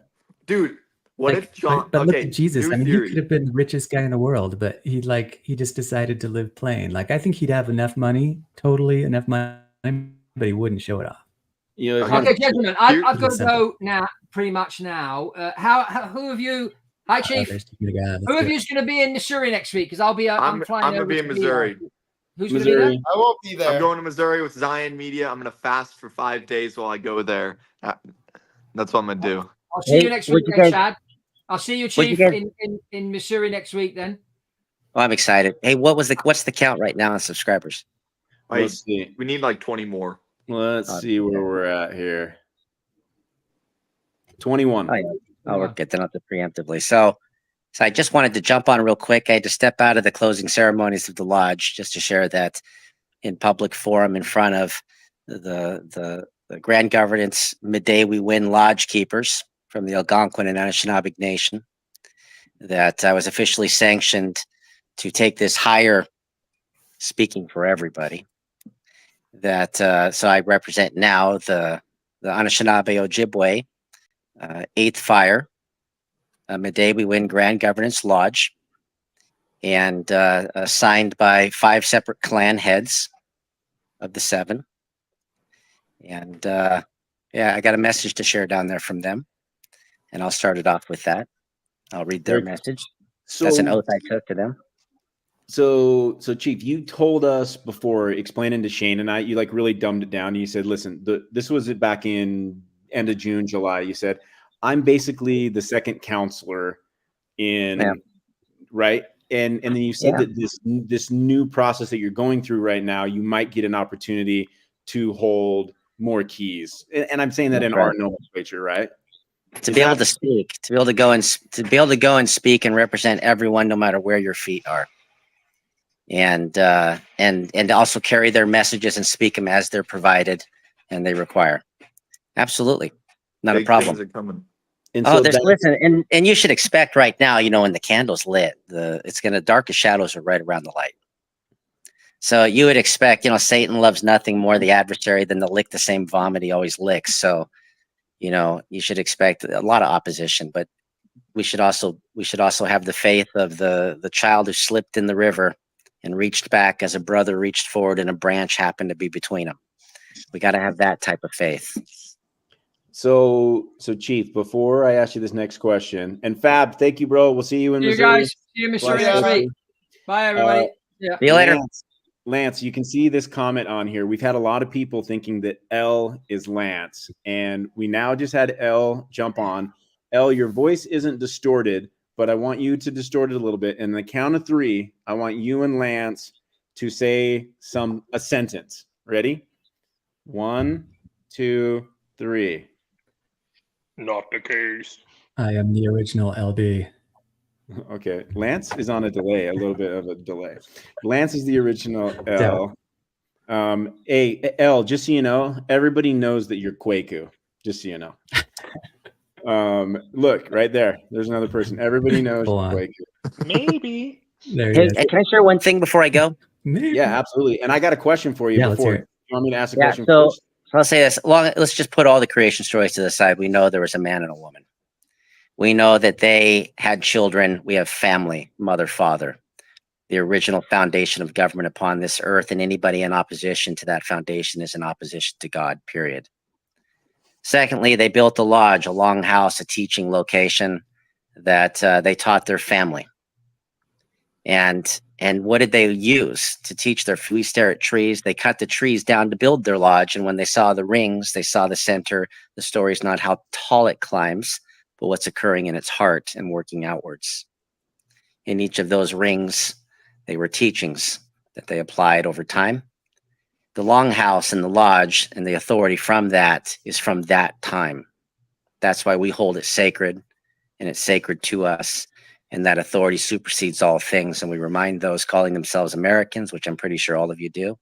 dude. What if John? But look at Jesus. I mean, he could have been the richest guy in the world, but he just decided to live plain. Like, I think he'd have enough money, but he wouldn't show it off. Okay, gentlemen, I've got to go now. Pretty much now. Who of you? Hi, Chief. Who of you is going to be in Missouri next week? Because I'll be. I'm flying. I'm going to be in Missouri. Who's going to be there? I won't be there. I'm going to Missouri with Zion Media. I'm going to fast for 5 days while I go there. That's what I'm going to do. I'll see you next week, then, Chad. I'll see you, Chief, in Missouri next week. Then. Oh, I'm excited. Hey, what's the count right now on subscribers? Let's see. We need like 20 more. Let's see where we're at here. 21. We're getting up to preemptively. So I just wanted to jump on real quick. I had to step out of the closing ceremonies of the lodge just to share that in public forum in front of the Grand Governance Midday We Win Lodge Keepers from the Algonquin and Anishinaabe Nation, that I was officially sanctioned to take this higher, speaking for everybody. That so I represent now the Anishinaabe Ojibwe 8th Fire Midday We Win Grand Governance Lodge, and signed by 5 separate clan heads of the 7. And I got a message to share down there from them, and I'll start it off with that. I'll read their message. That's an oath I took to them. So Chief, you told us before, explaining to Shane and I, you like really dumbed it down. You said, listen, this was back in end of June, July. You said, I'm basically the second counselor right? And then you said that this new process that you're going through right now, you might get an opportunity to hold more keys. And I'm saying that in our nomenclature, right? To be able to speak, to be able to go and speak and represent everyone, no matter where your feet are. And also carry their messages and speak them as they're provided and they require. Absolutely, not a problem. And listen, and you should expect right now, when the candle's lit, it's gonna darkest shadows are right around the light. So you would expect, Satan loves nothing more the adversary than to lick the same vomit he always licks. So, you should expect a lot of opposition, but we should also have the faith of the child who slipped in the river and reached back as a brother reached forward and a branch happened to be between them. We got to have that type of faith. So Chief, before I ask you this next question, and Fab, thank you, bro. We'll see you in Missouri. See you in Missouri next week. Bye, everybody. See you later. Lance, you can see this comment on here. We've had a lot of people thinking that L is Lance, and we now just had L jump on. L, your voice isn't distorted, but I want you to distort it a little bit. And the count of 3, I want you and Lance to say a sentence. Ready? 1, 2, 3. Not the case. I am the original LB. Okay. Lance is on a little bit of a delay. Lance is the original L. L, just so you know, everybody knows that you're Kwaku, just so you know. Look, right there. There's another person. Everybody knows Kwaku. Maybe. Can I share one thing before I go? Maybe. Yeah, absolutely. And I got a question for you before. You want me to ask a question so first? I'll say this. Let's just put all the creation stories to the side. We know there was a man and a woman. We know that they had children. We have family, mother, father. the original foundation of government upon this earth, and anybody in opposition to that foundation is in opposition to God, period. Secondly, they built a lodge, a longhouse, a teaching location that they taught their family. And what did they use to teach their? We stare at trees. They cut the trees down to build their lodge. And when they saw the rings, they saw the center. The story is not how tall it climbs, but what's occurring in its heart and working outwards. In each of those rings, they were teachings that they applied over time. The longhouse and the lodge and the authority from that is from that time. That's why we hold it sacred, and it's sacred to us. And that authority supersedes all things. And we remind those calling themselves Americans, which I'm pretty sure all of you do,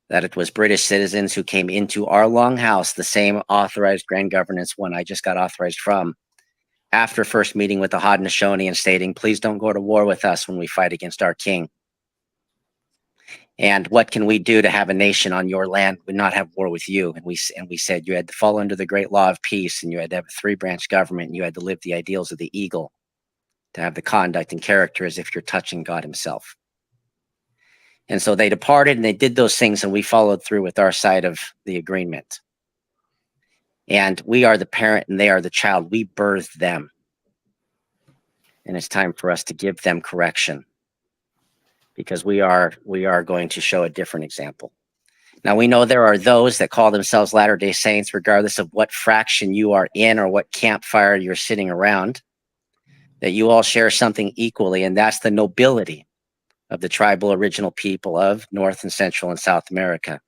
that it was British citizens who came into our longhouse, the same authorized grand governance one I just got authorized from, after first meeting with the Haudenosaunee and stating, please don't go to war with us when we fight against our king. And what can we do to have a nation on your land and not have war with you? And we said you had to fall under the great law of peace, and you had to have a 3-branch government, and you had to live the ideals of the eagle, to have the conduct and character as if you're touching God himself. And so they departed and they did those things, and we followed through with our side of the agreement. And we are the parent and they are the child. We birthed them. And it's time for us to give them correction, because we are going to show a different example. Now, we know there are those that call themselves Latter-day Saints, regardless of what fraction you are in or what campfire you're sitting around, that you all share something equally, and that's the nobility of the tribal original people of North and Central and South America,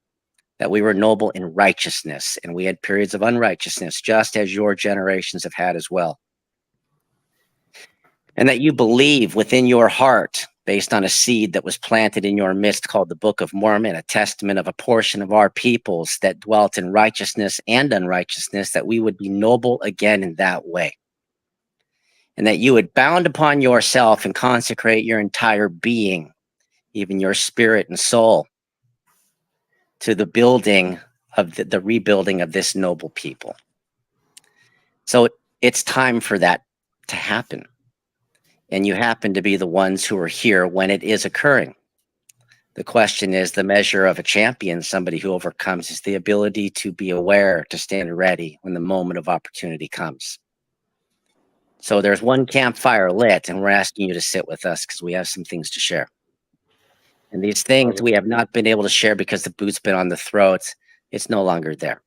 that we were noble in righteousness, and we had periods of unrighteousness, just as your generations have had as well. And that you believe within your heart, based on a seed that was planted in your midst called the Book of Mormon, a testament of a portion of our peoples that dwelt in righteousness and unrighteousness, that we would be noble again in that way. And that you would bound upon yourself and consecrate your entire being, even your spirit and soul, to the building of the rebuilding of this noble people. So it's time for that to happen. And you happen to be the ones who are here when it is occurring. The question is, the measure of a champion, somebody who overcomes, is the ability to be aware, to stand ready when the moment of opportunity comes. So there's one campfire lit, and we're asking you to sit with us because we have some things to share. And these things we have not been able to share because the boot's been on the throat. It's no longer there.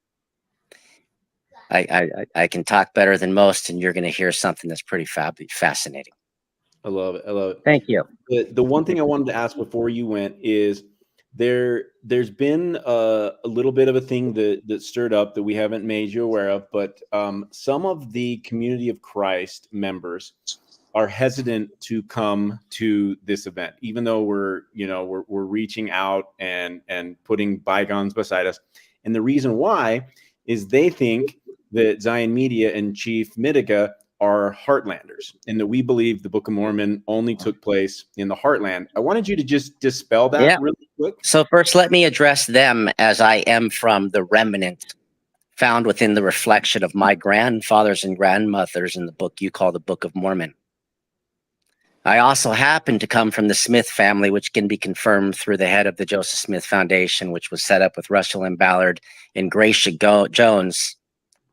I can talk better than most, and you're going to hear something that's pretty fascinating. I love it. I love it. Thank you. The one thing I wanted to ask before you went is there's been a little bit of a thing that stirred up that we haven't made you aware of, but some of the Community of Christ members are hesitant to come to this event, even though we're reaching out and putting bygones beside us. And the reason why is they think that Zion Media and Chief Midiga are Heartlanders, and that we believe the Book of Mormon only took place in the Heartland. I wanted you to just dispel that really quick. So first, let me address them, as I am from the remnant found within the reflection of my grandfathers and grandmothers in the book you call the Book of Mormon. I also happen to come from the Smith family, which can be confirmed through the head of the Joseph Smith Foundation, which was set up with Russell M. Ballard and Gracia Jones,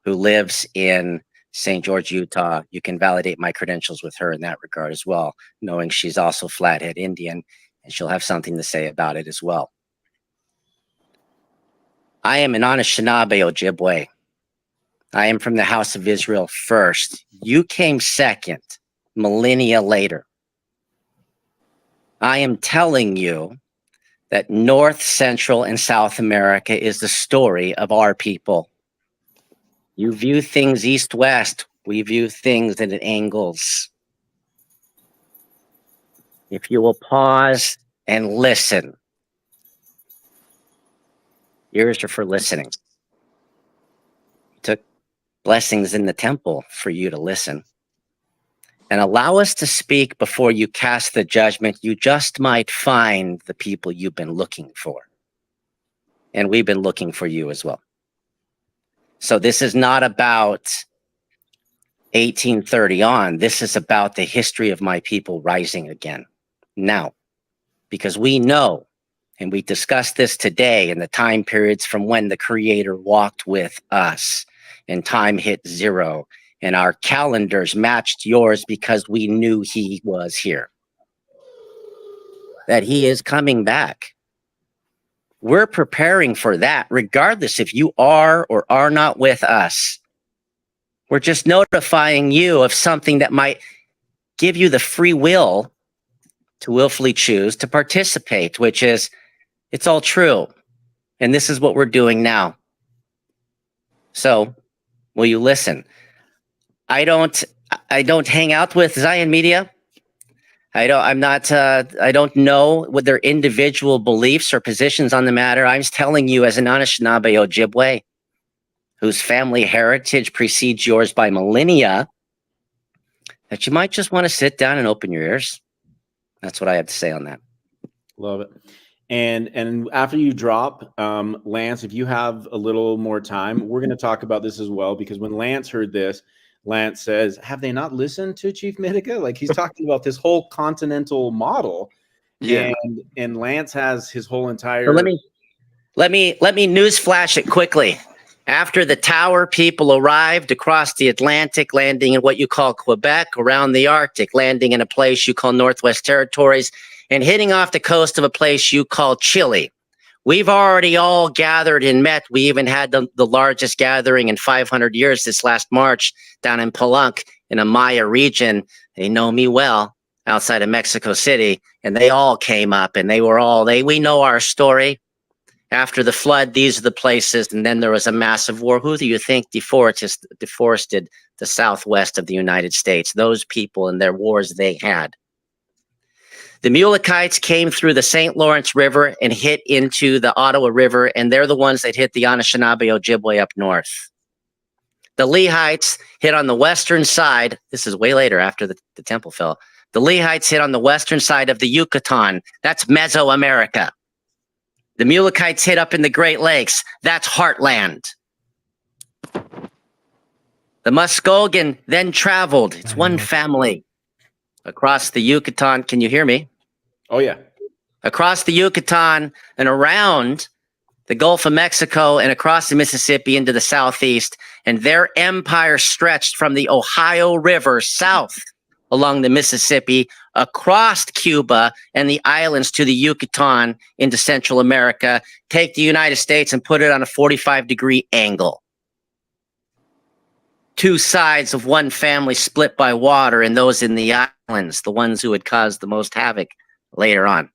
who lives in St. George, Utah. You can validate my credentials with her in that regard as well, knowing she's also Flathead Indian, and she'll have something to say about it as well. I am an Anishinaabe Ojibwe. I am from the house of Israel first. You came second, millennia later. I am telling you that North, Central, and South America is the story of our people. You view things east-west. We view things at angles. If you will pause and listen, ears are for listening. It took blessings in the temple for you to listen. And allow us to speak before you cast the judgment. You just might find the people you've been looking for. And we've been looking for you as well. So this is not about 1830 on. This is about the history of my people rising again. Now, because we know, and we discussed this today in the time periods from when the Creator walked with us and time hit 0, and our calendars matched yours because we knew he was here, that he is coming back. We're preparing for that, regardless if you are or are not with us. We're just notifying you of something that might give you the free will to willfully choose to participate, which is, it's all true. And this is what we're doing now. So, will you listen? I don't hang out with Zion Media. I don't know what their individual beliefs or positions on the matter. I'm just telling you, as an Anishinaabe Ojibwe, whose family heritage precedes yours by millennia, that you might just want to sit down and open your ears. That's what I have to say on that. Love it. And after you drop, Lance, if you have a little more time, we're going to talk about this as well, because when Lance heard this, Lance says, have they not listened to Chief Mitika? Like, he's talking about this whole Continental Model. Yeah. And Lance has his whole entire... So let me news flash it quickly. After the Tower people arrived across the Atlantic, landing in what you call Quebec, around the Arctic, landing in a place you call Northwest Territories, and hitting off the coast of a place you call Chile. We've already all gathered and met. We even had the largest gathering in 500 years this last March down in Palenque in a Maya region. They know me well, outside of Mexico City, and they all came up, and we know our story. After the flood, these are the places, and then there was a massive war. Who do you think deforested the southwest of the United States? Those people and their wars they had. The Mulekites came through the St. Lawrence River and hit into the Ottawa River, and they're the ones that hit the Anishinaabe Ojibwe up north. The Lehites hit on the western side. This is way later, after the temple fell. The Lehites hit on the western side of the Yucatan. That's Mesoamerica. The Mulekites hit up in the Great Lakes. That's Heartland. The Muskogean then traveled. It's one family across the Yucatan. Can you hear me? Oh, yeah. Across the Yucatan and around the Gulf of Mexico and across the Mississippi into the southeast. And their empire stretched from the Ohio River south along the Mississippi, across Cuba and the islands to the Yucatan into Central America, take the United States and put it on a 45-degree angle. Two sides of one family split by water, and those in the islands, the ones who had caused the most havoc later on.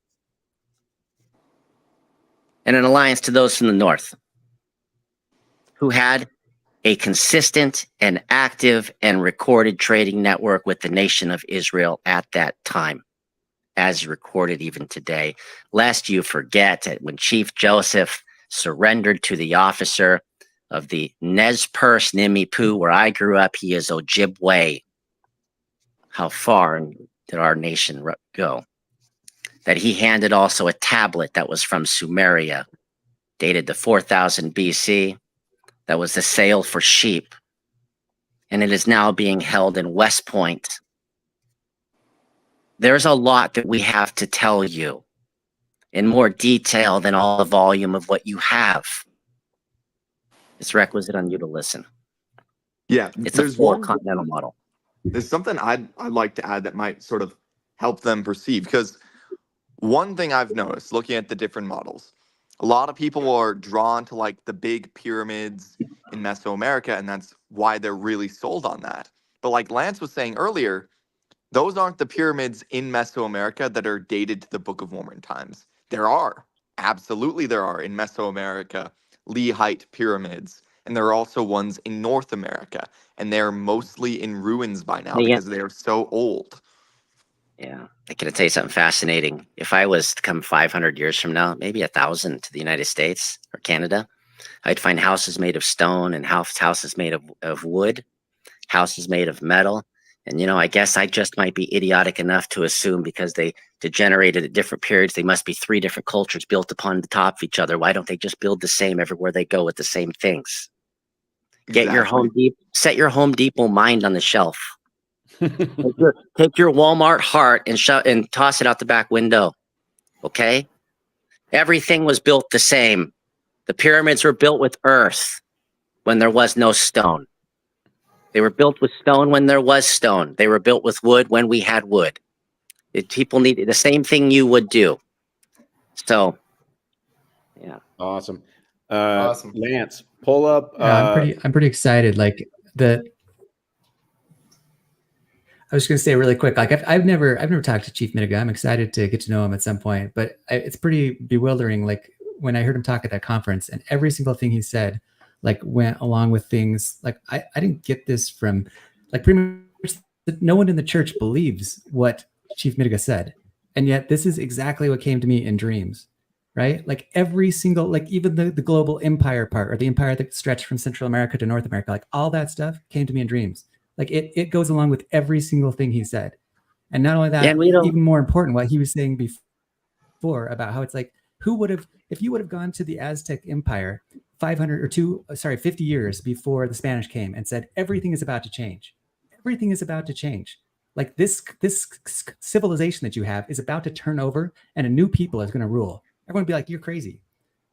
And an alliance to those from the north, who had a consistent and active and recorded trading network with the nation of Israel at that time, as recorded even today. Lest you forget that when Chief Joseph surrendered to the officer of the Nez Perce Nimipu, where I grew up, he is Ojibwe. How far did our nation go? That he handed also a tablet that was from Sumeria, dated to 4000 BC. That was the sale for sheep. And it is now being held in West Point. There's a lot that we have to tell you in more detail than all the volume of what you have. It's requisite on you to listen. Yeah, It's a full Continental Model. There's something I'd like to add that might sort of help them perceive, because one thing I've noticed looking at the different models, a lot of people are drawn to like the big pyramids in Mesoamerica, and that's why they're really sold on that. But like Lance was saying earlier, those aren't the pyramids in Mesoamerica that are dated to the Book of Mormon times. There are, absolutely there are, in Mesoamerica, Lehite pyramids, and there are also ones in North America, and they're mostly in ruins by now because they are so old. Yeah, I can tell you something fascinating. If I was to come 500 years from now, maybe 1,000 to the United States or Canada, I'd find houses made of stone and houses made of wood, houses made of metal. And, you know, I guess I just might be idiotic enough to assume because they degenerated at different periods, they must be 3 different cultures built upon the top of each other. Why don't they just build the same everywhere they go with the same things? Get your Home Depot, set your Home Depot mind on the shelf. Take your Walmart heart and toss it out the back window. Okay? Everything was built the same. The pyramids were built with earth when there was no stone. They were built with stone when there was stone. They were built with wood when we had wood. People need the same thing you would do. So, yeah. Awesome. Awesome. Lance, pull up. Yeah, I'm pretty excited. Like I was going to say really quick, like I've never talked to Chief Mitiga. I'm excited to get to know him at some point, but it's pretty bewildering. Like when I heard him talk at that conference, and every single thing he said, like went along with things. Like I didn't get this from, like pretty much no one in the church believes what Chief Mitiga said, and yet this is exactly what came to me in dreams, right? Like every single, like even the global empire part, or the empire that stretched from Central America to North America, like all that stuff came to me in dreams. Like it goes along with every single thing he said. And not only that, even more important, what he was saying before about how it's like, who would have, if you would have gone to the Aztec Empire 50 years before the Spanish came and said, everything is about to change. Everything is about to change. Like this civilization that you have is about to turn over and a new people is going to rule. Everyone would be like, you're crazy.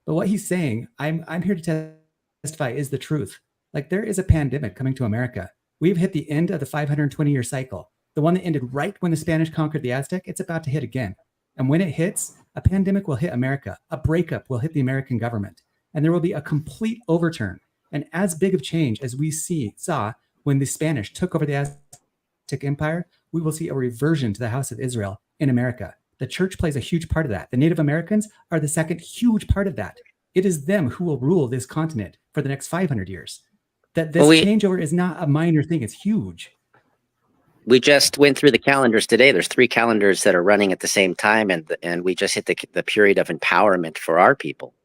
But what he's saying, I'm here to testify, is the truth. Like there is a pandemic coming to America. We've hit the end of the 520-year cycle. The one that ended right when the Spanish conquered the Aztec, it's about to hit again. And when it hits, a pandemic will hit America. A breakup will hit the American government. And there will be a complete overturn. And as big of change as we saw when the Spanish took over the Aztec Empire, we will see a reversion to the House of Israel in America. The church plays a huge part of that. The Native Americans are the second huge part of that. It is them who will rule this continent for the next 500 years. That this changeover is not a minor thing. It's huge. We just went through the calendars today. There's 3 calendars that are running at the same time, and we just hit the period of empowerment for our people.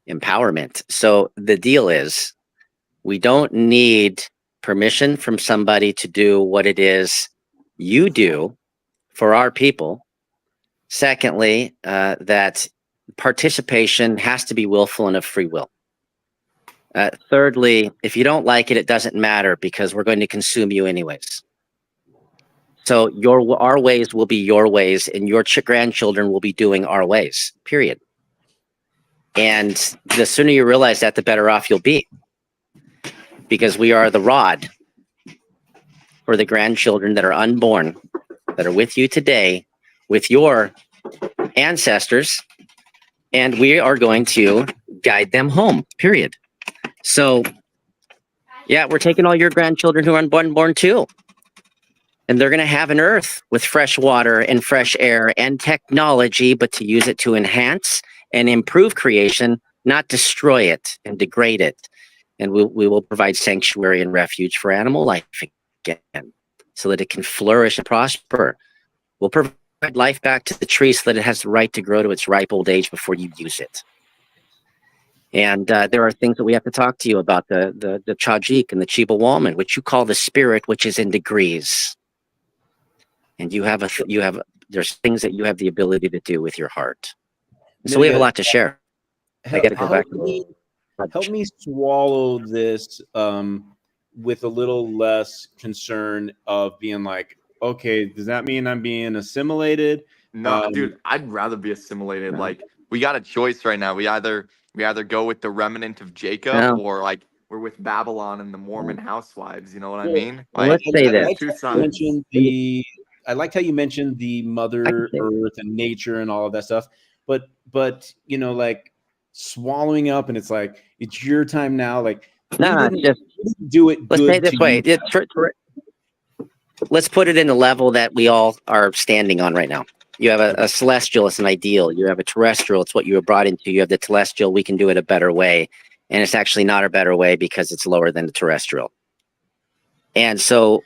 Empowerment. So the deal is, we don't need permission from somebody to do what it is you do for our people. Secondly, that participation has to be willful and of free will. Thirdly, if you don't like it, it doesn't matter because we're going to consume you anyways. So our ways will be your ways, and your grandchildren will be doing our ways, period. And the sooner you realize that, the better off you'll be. Because we are the rod for the grandchildren that are unborn, that are with you today, with your ancestors, and we are going to guide them home, period. So, yeah, we're taking all your grandchildren who are unborn too. And they're going to have an earth with fresh water and fresh air and technology, but to use it to enhance and improve creation, not destroy it and degrade it. And we will provide sanctuary and refuge for animal life again, so that it can flourish and prosper. We'll provide life back to the tree so that it has the right to grow to its ripe old age before you use it. And there are things that we have to talk to you about, the Chajik and the Chibawaman, which you call the spirit, which is in degrees. And there's things that you have the ability to do with your heart. So we have a lot to share. I got to go back. Help me swallow this with a little less concern of being like, okay, does that mean I'm being assimilated? No, dude, I'd rather be assimilated. Like, we got a choice right now. We either go with the remnant of Jacob, or like we're with Babylon and the Mormon housewives. You know what I mean? Like, let's say there's two sides. I liked how you mentioned the Mother Earth and nature and all of that stuff, but you know, like swallowing up, and it's like it's your time now. Like, just do it. Let's say it this way. Let's put it in the level that we all are standing on right now. You have a celestial, it's an ideal. You have a terrestrial, it's what you were brought into. You have the celestial, we can do it a better way. And it's actually not a better way because it's lower than the terrestrial. And so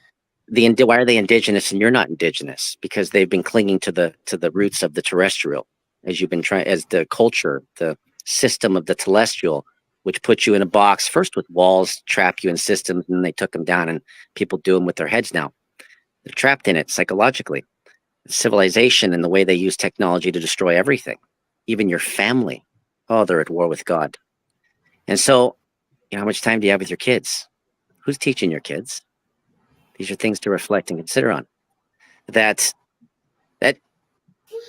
why are they indigenous and you're not indigenous? Because they've been clinging to the roots of the terrestrial, as you've been trying, as the culture, the system of the celestial, which puts you in a box first with walls, trap you in systems, and then they took them down, and people do them with their heads now. They're trapped in it psychologically. Civilization and the way they use technology to destroy everything, even your family. Oh, they're at war with God. And so, you know, how much time do you have with your kids? Who's teaching your kids? These are things to reflect and consider on. That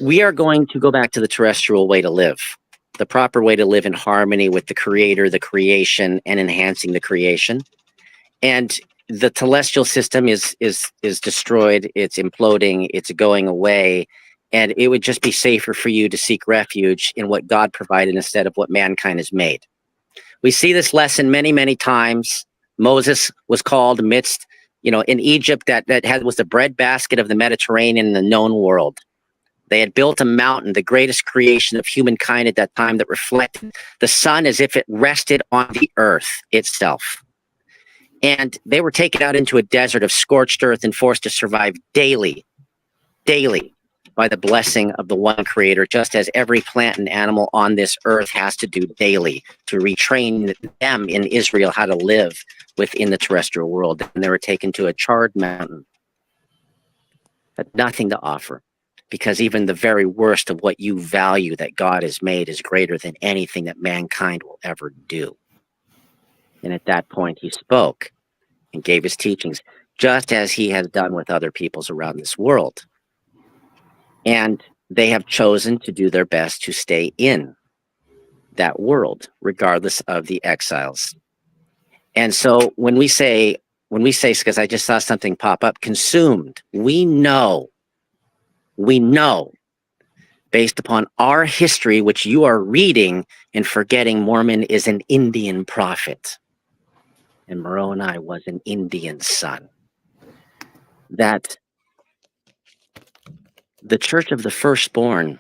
we are going to go back to the terrestrial way to live, the proper way to live in harmony with the creator, the creation, and enhancing the creation. And the celestial system is destroyed, it's imploding, it's going away, and it would just be safer for you to seek refuge in what God provided instead of what mankind has made. We see this lesson many, many times. Moses was called amidst, in Egypt that was the breadbasket of the Mediterranean in the known world. They had built a mountain, the greatest creation of humankind at that time, that reflected the sun as if it rested on the earth itself. And they were taken out into a desert of scorched earth and forced to survive daily by the blessing of the one creator, just as every plant and animal on this earth has to do daily to retrain them in Israel how to live within the terrestrial world. And they were taken to a charred mountain, had nothing to offer, because even the very worst of what you value that God has made is greater than anything that mankind will ever do. And at that point, he spoke and gave his teachings, just as he has done with other peoples around this world. And they have chosen to do their best to stay in that world, regardless of the exiles. And so when we say, because I just saw something pop up, consumed, we know, based upon our history, which you are reading and forgetting, Mormon is an Indian prophet. And Moroni was an Indian son. That the church of the firstborn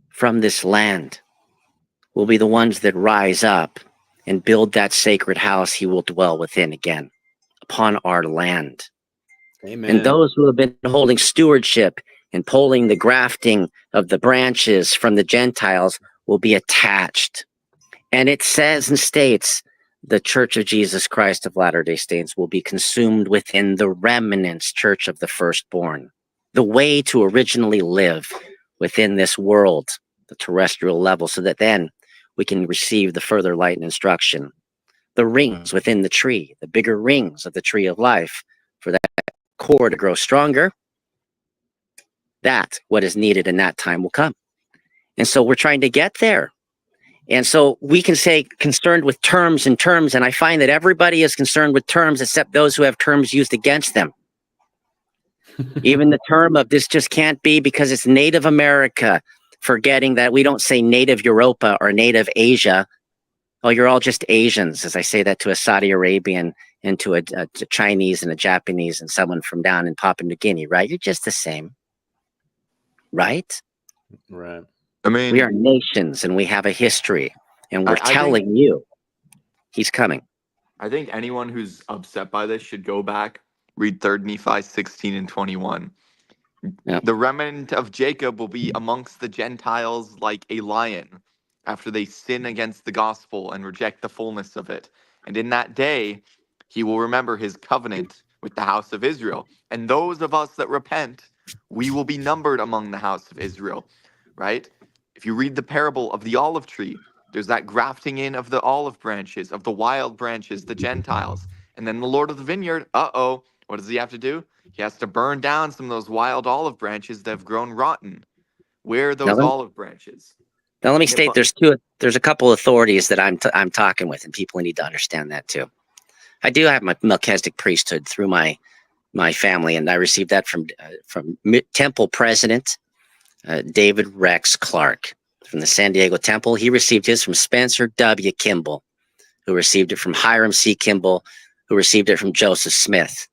from this land will be the ones that rise up and build that sacred house he will dwell within again upon our land. Amen. And those who have been holding stewardship and pulling the grafting of the branches from the Gentiles will be attached. And it says and states, the Church of Jesus Christ of Latter-day Saints will be consumed within the remnants church of the firstborn. The way to originally live within this world, the terrestrial level, so that then we can receive the further light and instruction. The rings within the tree, the bigger rings of the tree of life, for that core to grow stronger, that what is needed in that time will come. And so we're trying to get there. And so we can say concerned with terms, and I find that everybody is concerned with terms except those who have terms used against them. Even the term of this just can't be because it's Native America, forgetting that we don't say Native Europa or Native Asia. Oh, you're all just Asians, as I say that to a Saudi Arabian and to a Chinese and a Japanese and someone from down in Papua New Guinea, right? You're just the same, right? Right. I mean, We are nations and we have a history, and we're telling you he's coming. I think anyone who's upset by this should go back, read 3 Nephi 16 and 21. Yep. The remnant of Jacob will be amongst the Gentiles like a lion after they sin against the gospel and reject the fullness of it. And in that day, he will remember his covenant with the house of Israel. And those of us that repent, we will be numbered among the house of Israel, right? If you read the parable of the olive tree, there's that grafting in of the olive branches, of the wild branches, the Gentiles. And then the Lord of the vineyard, what does he have to do? He has to burn down some of those wild olive branches that have grown rotten. Where are those olive branches? Now let me state there's a couple authorities that I'm talking with, and people need to understand that too. I do have my Melchizedek priesthood through my family, and I received that from Temple President David Rex Clark from the San Diego Temple. He received his from Spencer W. Kimball, who received it from Hiram C. Kimball, who received it from Joseph Smith.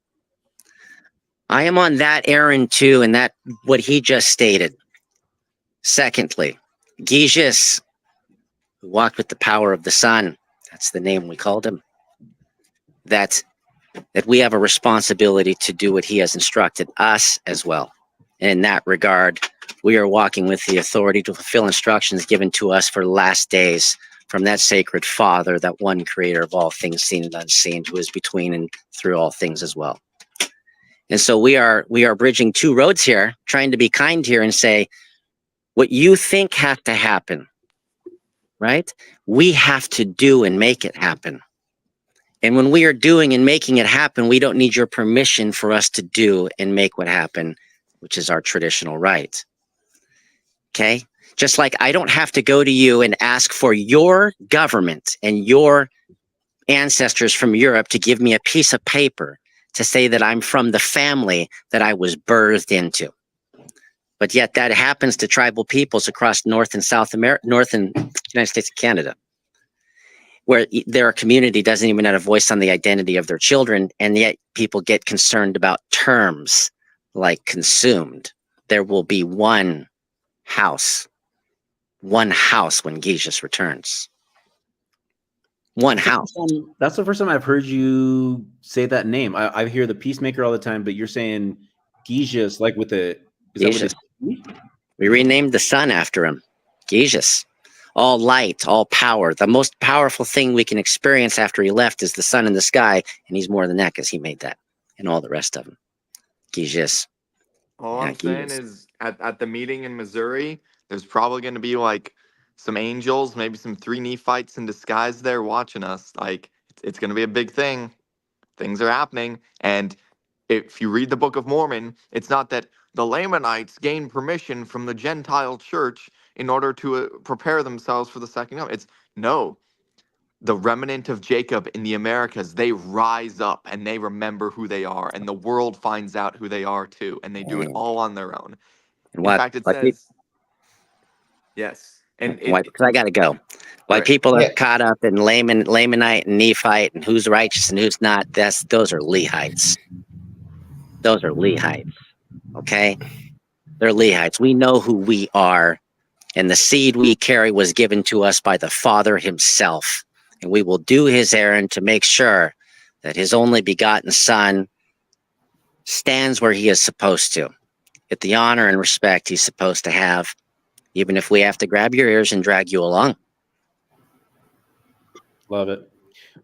I am on that errand too, and that what he just stated. Secondly, Gijis, who walked with the power of the sun, that's the name we called him, that we have a responsibility to do what he has instructed us as well. And in that regard, we are walking with the authority to fulfill instructions given to us for the last days from that sacred Father, that one creator of all things seen and unseen, who is between and through all things as well. And so we are bridging two roads here, trying to be kind here and say, what you think has to happen, right? We have to do and make it happen. And when we are doing and making it happen, we don't need your permission for us to do and make what happen, which is our traditional right. Okay. Just like I don't have to go to you and ask for your government and your ancestors from Europe to give me a piece of paper to say that I'm from the family that I was birthed into. But yet that happens to tribal peoples across North and South America, North and United States and Canada, where their community doesn't even have a voice on the identity of their children, and yet people get concerned about terms like consumed. There will be one house when Jesus returns. One house. That's the first time I've heard you say that name. I hear the Peacemaker all the time, but you're saying Jesus, like with the... Jesus. We renamed the sun after him. Jesus. All light, all power. The most powerful thing we can experience after he left is the sun in the sky, and he's more than that because he made that and all the rest of them. Jesus. All I'm saying is at the meeting in Missouri, there's probably going to be like some angels, maybe some 3 Nephites in disguise there watching us. Like it's going to be a big thing. Things are happening. And if you read the Book of Mormon, it's not that the Lamanites gained permission from the Gentile church in order to prepare themselves for the second coming. It's no. The remnant of Jacob in the Americas, they rise up and they remember who they are, and the world finds out who they are too, and they do it all on their own. In fact, it says, yes. And because I got to go. Why people are caught up in Lamanite and Nephite and who's righteous and who's not, those are Lehites. Those are Lehites. Okay? They're Lehites. We know who we are, and the seed we carry was given to us by the Father himself. And we will do his errand to make sure that his only begotten Son stands where he is supposed to. Get the honor and respect he's supposed to have, even if we have to grab your ears and drag you along. Love it.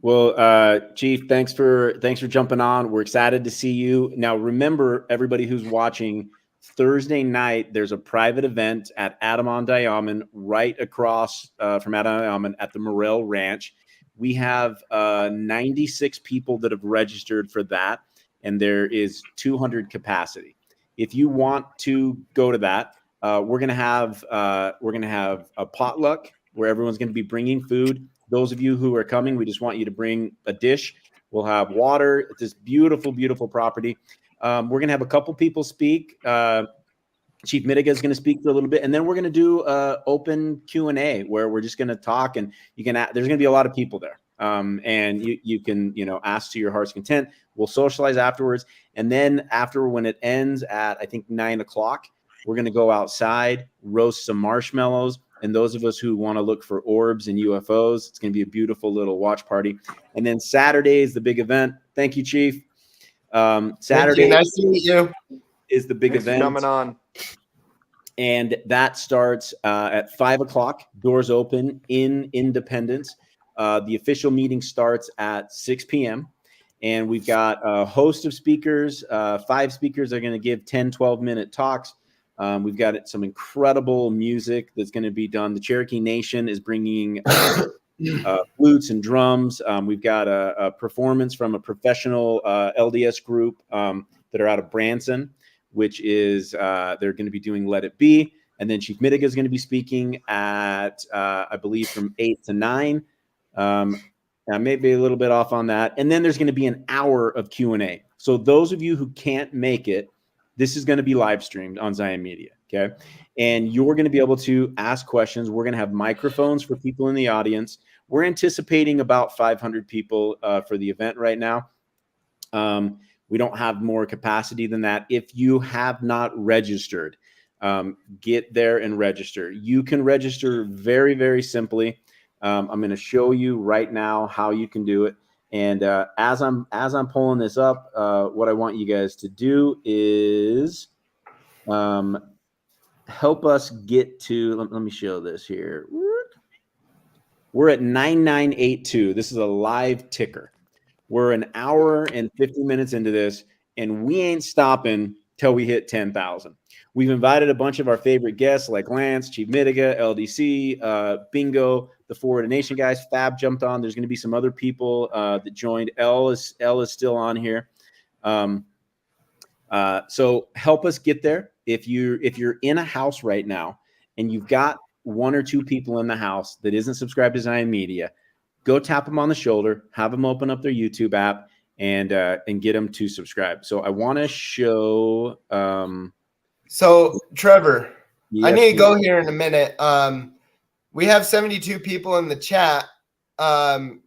Well, Chief, thanks for jumping on. We're excited to see you. Now, remember, everybody who's watching, Thursday night, there's a private event at Adam on Diamond, right across from Adam on Diamond at the Morel Ranch. We have 96 people that have registered for that, and there is 200 capacity. If you want to go to that, we're gonna have a potluck where everyone's gonna be bringing food. Those of you who are coming, we just want you to bring a dish. We'll have water. It's this beautiful, beautiful property. We're going to have a couple people speak. Chief Midiga is going to speak for a little bit, and then we're going to do open Q&A where we're just going to talk, and you can. There's going to be a lot of people there, and you can ask to your heart's content. We'll socialize afterwards, and then after when it ends at I think 9 o'clock, we're going to go outside, roast some marshmallows. And those of us who want to look for orbs and UFOs, it's going to be a beautiful little watch party. And then Saturday is the big event. Thank you, Chief. Saturday, nice to meet you. Is the big event. Coming on. And that starts at 5 o'clock. Doors open in Independence. The official meeting starts at 6 p.m. And we've got a host of speakers. 5 speakers are going to give 10, 12-minute talks. We've got some incredible music that's going to be done. The Cherokee Nation is bringing flutes and drums. We've got a performance from a professional LDS group that are out of Branson, which is they're going to be doing Let It Be. And then Chief Midiga is going to be speaking at, I believe, from 8 to 9. I may be a little bit off on that. And then there's going to be an hour of Q&A. So those of you who can't make it, this is going to be live streamed on Zion Media, okay? And you're going to be able to ask questions. We're going to have microphones for people in the audience. We're anticipating about 500 people for the event right now. We don't have more capacity than that. If you have not registered, get there and register. You can register very, very simply. I'm going to show you right now how you can do it. And as I'm pulling this up, what I want you guys to do is help us get to. Let me show this here. We're at 9982. This is a live ticker. We're an hour and 50 minutes into this, and we ain't stopping till we hit 10,000. We've invited a bunch of our favorite guests like Lance, Chief Midiga, LDC, Bingo, the Forward Nation guys. Fab jumped on. There's going to be some other people that joined. L is still on here. So help us get there. If you're in a house right now and you've got 1 or 2 people in the house that isn't subscribed to Zion Media, go tap them on the shoulder, have them open up their YouTube app, and get them to subscribe. So I want to show. So Trevor, I Yes, need to go please. here in a minute. We have 72 people in the chat. I'm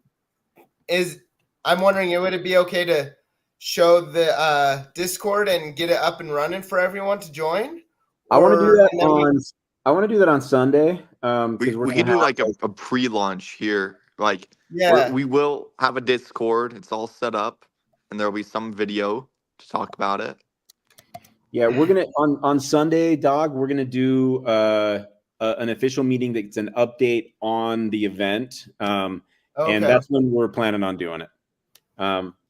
wondering, would it be okay to show the Discord and get it up and running for everyone to join? I want to do that and then on. I want to do that on Sunday. We can do like a pre-launch here. Like Yeah. we will have a Discord. It's all set up, and there'll be some video to talk about it. Yeah, we're gonna on Sunday, Dog. We're gonna do an official meeting that's an update on the event, and that's when we're planning on doing it.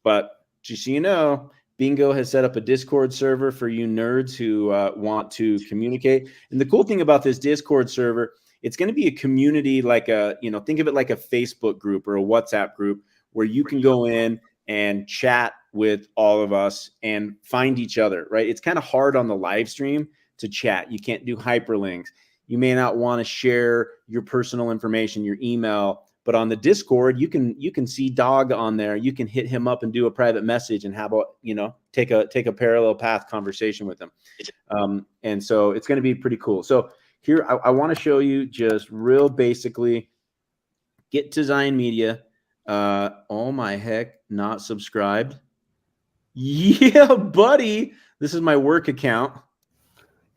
But just so you know, Bingo has set up a Discord server for you nerds who want to communicate. And the cool thing about this Discord server, it's going to be a community, like think of it like a Facebook group or a WhatsApp group where you can go in and chat with all of us and find each other, right? It's kind of hard on the live stream to chat. You can't do hyperlinks. You may not want to share your personal information, your email, but on the Discord, you can see Dog on there. You can hit him up and do a private message and have take a parallel path conversation with him. And so it's going to be pretty cool. So here, I want to show you just real basically, get to Zion Media. Oh my heck, not subscribed. Yeah, buddy. This is my work account.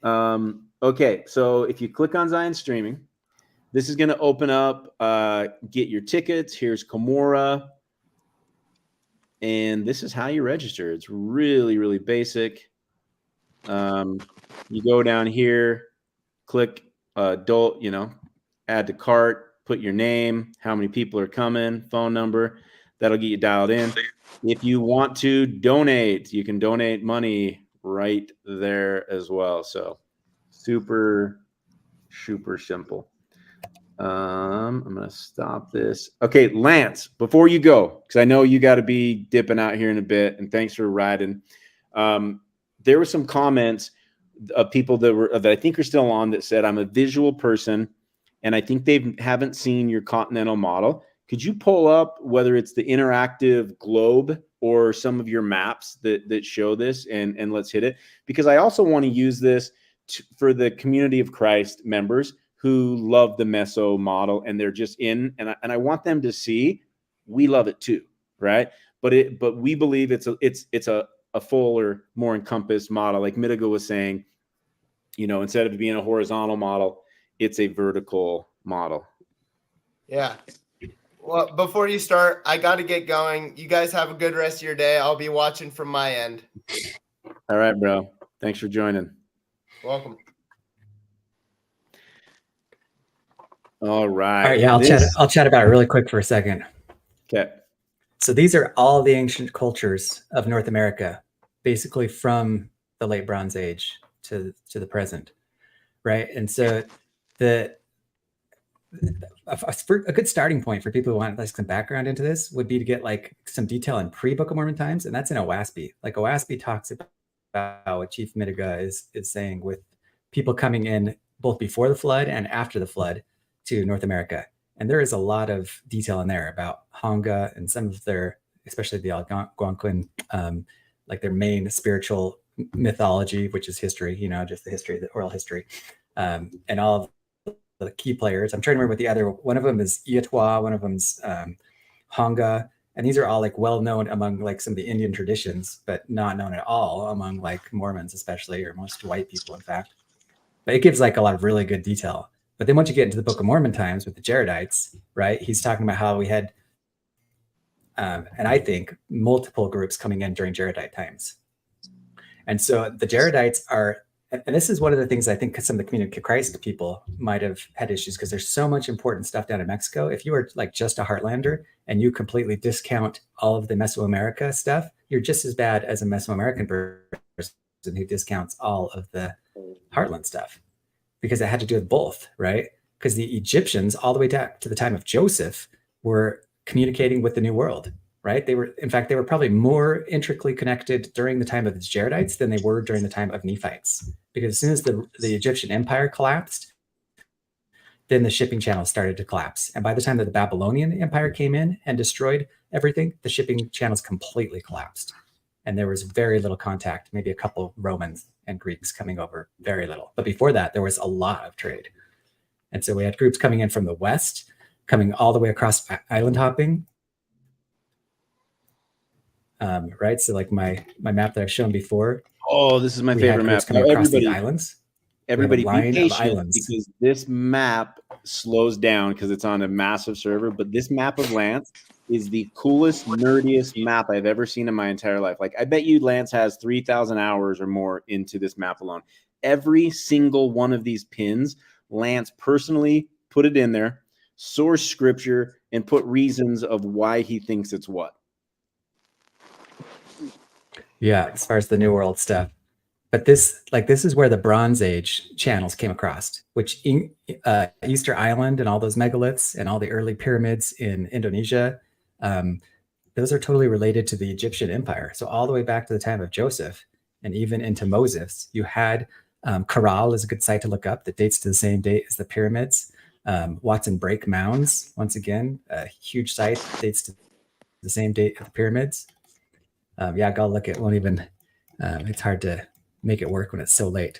Okay, so if you click on Zion Streaming, this is going to open up, get your tickets. Here's Kimura. And this is how you register. It's really, really basic. You go down here, click adult, add to cart, put your name, how many people are coming, phone number. That'll get you dialed in. If you want to donate, you can donate money right there as well. So super, super simple. I'm going to stop this. Okay, Lance, before you go, because I know you got to be dipping out here in a bit, and thanks for riding. There were some comments of people that I think are still on that said, I'm a visual person, and I think they haven't seen your Continental model. Could you pull up whether it's the interactive globe or some of your maps that show this, and let's hit it? Because I also want to use this for the Community of Christ members who love the Meso model, and they're just in, and I want them to see we love it too, right? But we believe it's a fuller, more encompassed model. Like Midigo was saying, instead of being a horizontal model, it's a vertical model. Yeah. Well, before you start, I got to get going. You guys have a good rest of your day. I'll be watching from my end. All right, bro. Thanks for joining. Welcome. All right. All right. Yeah, I'll chat about it really quick for a second. Okay. So these are all the ancient cultures of North America, basically from the late Bronze Age to the present, right? And so a good starting point for people who want like some background into this would be to get like some detail in pre-Book of Mormon times, and that's in Owaspie. Like Owaspie talks about what Chief Midiga is saying with people coming in both before the flood and after the flood to North America. And there is a lot of detail in there about Honga and some of their, especially the Algonquin, like their main spiritual mythology, which is history, just the history, the oral history, and all of the key players. I'm trying to remember what the other, one of them is Teotihuacan, one of them's Honga. And these are all like well-known among like some of the Indian traditions, but not known at all among like Mormons, especially, or most white people, in fact. But it gives like a lot of really good detail. But then once you get into the Book of Mormon times with the Jaredites, right, he's talking about how we had, and I think, multiple groups coming in during Jaredite times. And so the Jaredites are, and this is one of the things I think some of the Community of Christ people might have had issues, because there's so much important stuff down in Mexico. If you are like just a Heartlander and you completely discount all of the Mesoamerica stuff, you're just as bad as a Mesoamerican person who discounts all of the Heartland stuff. Because it had to do with both, right? Because the Egyptians, all the way back to the time of Joseph, were communicating with the New World, right? They were probably more intricately connected during the time of the Jaredites than they were during the time of Nephites. Because as soon as the Egyptian empire collapsed, then the shipping channels started to collapse. And by the time that the Babylonian Empire came in and destroyed everything, the shipping channels completely collapsed. And there was very little contact, maybe a couple Romans and Greeks coming over, very little. But before that, there was a lot of trade. And so we had groups coming in from the west, coming all the way across island hopping. Right, so like my map that I've shown before. Oh, this is my favorite map. Coming across the islands. Everybody be patient because this map slows down because it's on a massive server. But this map of Lance is the coolest, nerdiest map I've ever seen in my entire life. Like, I bet you Lance has 3,000 hours or more into this map alone. Every single one of these pins, Lance personally put it in there, source scripture, and put reasons of why he thinks it's what. Yeah, as far as the New World stuff. But this is where the Bronze Age channels came across, which Easter Island and all those megaliths and all the early pyramids in Indonesia, those are totally related to the Egyptian Empire. So all the way back to the time of Joseph and even into Moses, you had Corral is a good site to look up that dates to the same date as the pyramids. Watson Break Mounds, once again, a huge site, dates to the same date as the pyramids. Yeah, go look. It won't even, it's hard to make it work when it's so late.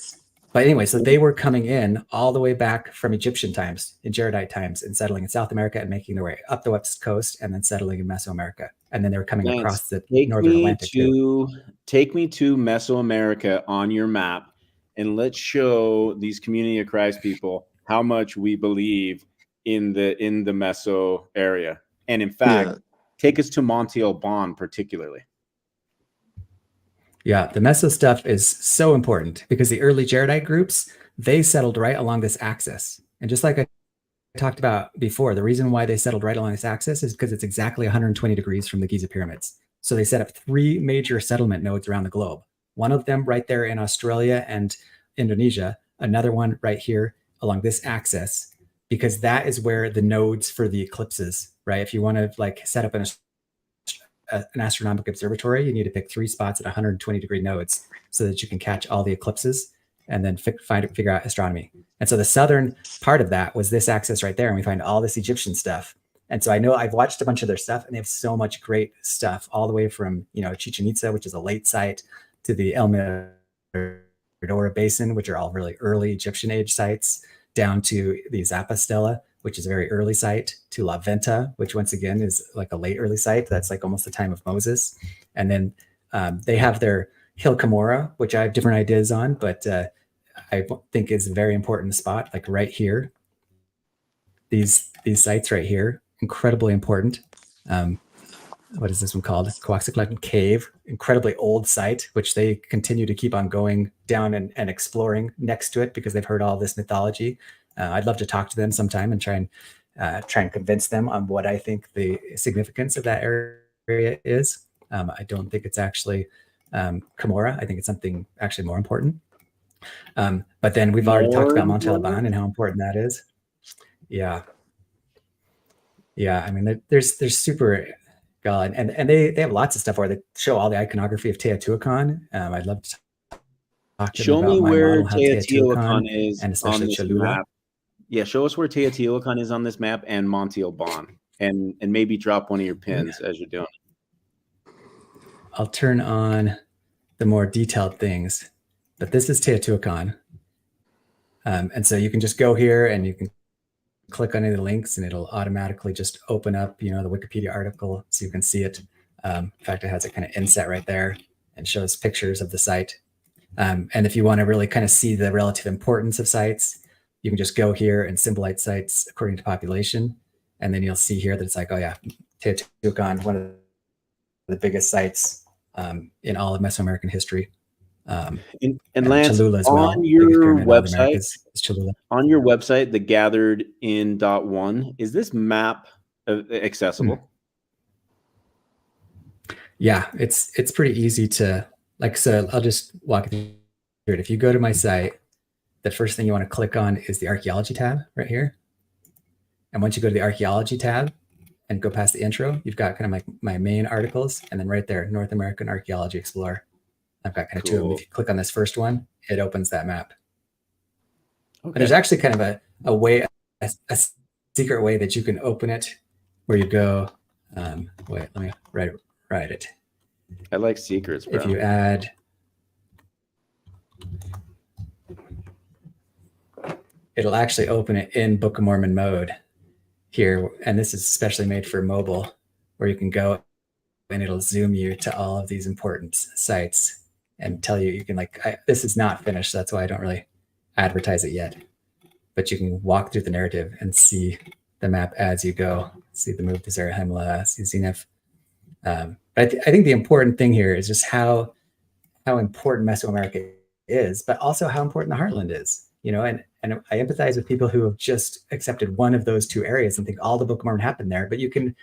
But anyway, so they were coming in all the way back from Egyptian times, in Jaredite times, and settling in South America and making their way up the west coast and then settling in Mesoamerica. And then they were coming across the northern Atlantic too. Take me to Mesoamerica on your map, and let's show these Community of Christ people how much we believe in the Meso area. And in fact, take us to Monte Alban particularly. Yeah, the Meso stuff is so important because the early Jaredite groups, they settled right along this axis. And just like I talked about before, the reason why they settled right along this axis is because it's exactly 120 degrees from the Giza pyramids. So they set up 3 major settlement nodes around the globe. One of them right there in Australia and Indonesia, another one right here along this axis, because that is where the nodes for the eclipses, right? If you want to like set up an astronomical observatory, you need to pick 3 spots at 120 degree nodes so that you can catch all the eclipses and then figure out astronomy. And so the southern part of that was this axis right there, and we find all this Egyptian stuff. And so I know I've watched a bunch of their stuff, and they have so much great stuff, all the way from, you know, Chichen Itza, which is a late site, to the El Mirador Basin, which are all really early Egyptian age sites, down to the Zappa Stela, which is a very early site, to La Venta, which once again is like a late early site. That's like almost the time of Moses. And then they have their Hill Cumorah, which I have different ideas on, but I think is a very important spot, like right here. These sites right here, incredibly important. What is this one called? Coaxaclan Cave, incredibly old site, which they continue to keep on going down and exploring next to it because they've heard all this mythology. I'd love to talk to them sometime and try and convince them on what I think the significance of that area is. I don't think it's actually Cumorah. I think it's something actually more important. But then we've already talked about Monte Alban and how important that is. Yeah. I mean, there's super God, and they have lots of stuff where they show all the iconography of Teotihuacan. I'd love to talk to them about me my where model, how Teotihuacan is and especially on this Cholula. map. Yeah, show us where Teotihuacan is on this map and Monte Alban, and maybe drop one of your pins as you're doing it. I'll turn on the more detailed things, but this is Teotihuacan. And so you can just go here and you can click on any of the links and it'll automatically just open up, you know, the Wikipedia article so you can see it. In fact, it has a kind of inset right there and shows pictures of the site. And if you want to really kind of see the relative importance of sites, you can just go here and symbolize sites according to population. And then you'll see here that it's like, oh yeah, Teotihuacan, one of the biggest sites in all of Mesoamerican history. And Lance, Cholula as well. on your website, is your website, the gathered in .1, is this map accessible? Yeah, it's pretty easy to like. So I'll just walk you through it. If you go to my site, the first thing you want to click on is the archaeology tab right here. And once you go to the archaeology tab and go past the intro, you've got kind of like my main articles, and then right there, North American Archaeology Explorer. I've got kind of 2 of them. If you click on this first one, it opens that map. Okay. And there's actually kind of a way a secret way that you can open it, where you go. Wait, let me write it. I like secrets, bro. If you add, it'll actually open it in Book of Mormon mode here, and this is especially made for mobile, where you can go and it'll zoom you to all of these important sites and tell you, you can this is not finished, so that's why I don't really advertise it yet, but you can walk through the narrative and see the map as you go. See the move to Zarahemla, see Zenith. But I think the important thing here is just how important Mesoamerica is, but also how important the Heartland is. And I empathize with people who have just accepted one of those two areas and think all the Book of Mormon happened there. But you can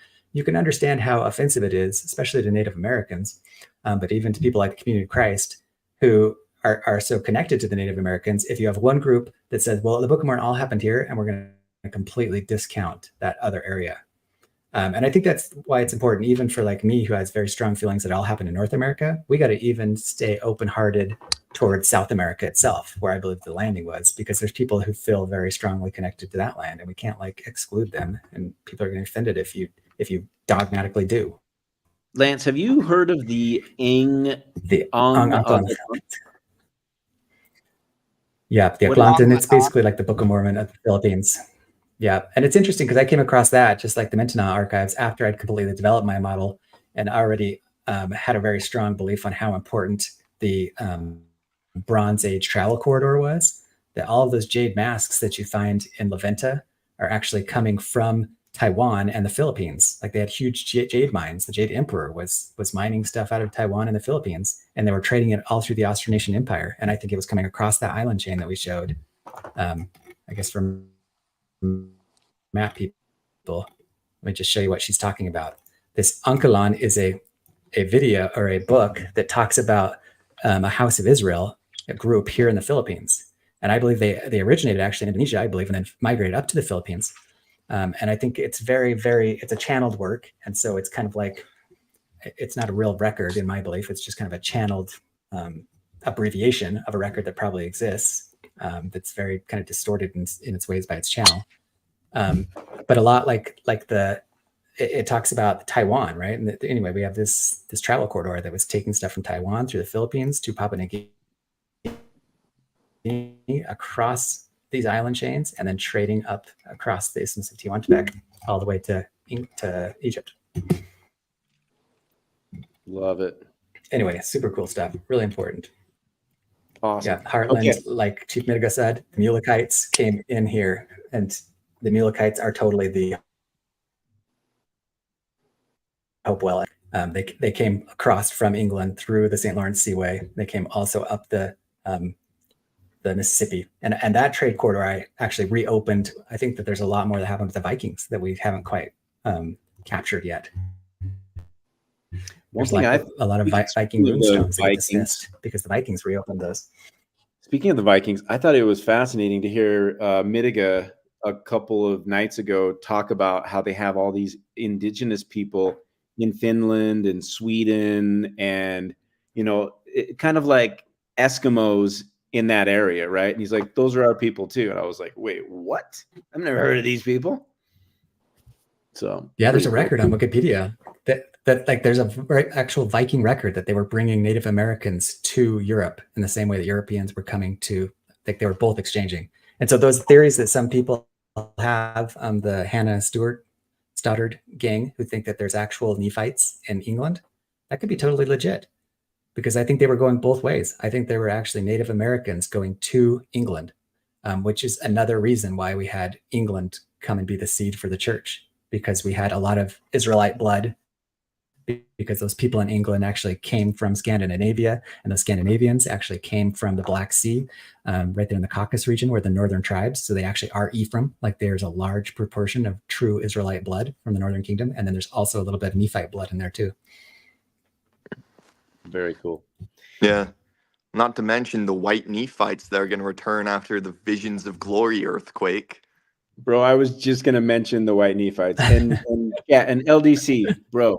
understand how offensive it is, especially to Native Americans, but even to people like the Community of Christ who are so connected to the Native Americans. If you have one group that says, well, the Book of Mormon all happened here, and we're going to completely discount that other area. And I think that's why it's important, even for like me, who has very strong feelings that it all happened in North America. We got to even stay open-hearted towards South America itself, where I believe the landing was, because there's people who feel very strongly connected to that land, and we can't exclude them. And people are going to be offended if you dogmatically do. Lance, have you heard of the Ing? Yeah, the Atlantan. It's basically like the Book of Mormon of the Philippines. Yeah, and it's interesting because I came across that, just like the Mintana archives, after I'd completely developed my model and already had a very strong belief on how important the Bronze Age travel corridor was. That all of those jade masks that you find in La Venta are actually coming from Taiwan and the Philippines. Like, they had huge jade mines. The Jade Emperor was mining stuff out of Taiwan and the Philippines, and they were trading it all through the Austronesian Empire. And I think it was coming across that island chain that we showed, I guess, from map people. Let me just show you what she's talking about. This Ankalan is a video or a book that talks about a house of Israel, a group here in the Philippines. And I believe they originated actually in Indonesia, I believe, and then migrated up to the Philippines. And I think it's it's a channeled work. And so it's kind of like, it's not a real record in my belief. It's just kind of a channeled abbreviation of a record that probably exists. That's very kind of distorted in its ways by its channel. But a lot it talks about Taiwan, right? And anyway, we have this travel corridor that was taking stuff from Taiwan through the Philippines to Papua New Guinea, across these island chains, and then trading up across the Isthmus of Teotihuacan all the way to Egypt. Love it. Anyway, super cool stuff. Really important. Awesome. Yeah, Heartland, like Chief Mitiga said, the Mulekites came in here, and the Mulekites are totally the Hopewell. They came across from England through the St. Lawrence Seaway. They came also up the Mississippi, and that trade corridor I actually reopened. I think that there's a lot more that happened with the Vikings that we haven't quite captured yet. There's a lot of Viking moonstones that get dismissed because the Vikings reopened those. Speaking of the Vikings, I thought it was fascinating to hear Mitiga a couple of nights ago talk about how they have all these indigenous people in Finland and Sweden, and kind of like Eskimos in that area, right? And he's like, those are our people too. And I was like, wait, what? I've never heard of these people. So yeah, there's a record on Wikipedia that like there's a actual Viking record that they were bringing Native Americans to Europe in the same way that Europeans were coming to, like they were both exchanging. And so those theories that some people have, the Hannah Stoddard gang, who think that there's actual Nephites in England, that could be totally legit, because I think they were going both ways. I think there were actually Native Americans going to England, which is another reason why we had England come and be the seed for the church, because we had a lot of Israelite blood, because those people in England actually came from Scandinavia, and those Scandinavians actually came from the Black Sea, right there in the Caucasus region where the northern tribes. So they actually are Ephraim. Like, there's a large proportion of true Israelite blood from the Northern Kingdom. And then there's also a little bit of Nephite blood in there too. Very cool. Yeah. Not to mention the white Nephites that are going to return after the Visions of Glory earthquake. Bro, I was just going to mention the white Nephites. And yeah, and LDC, bro.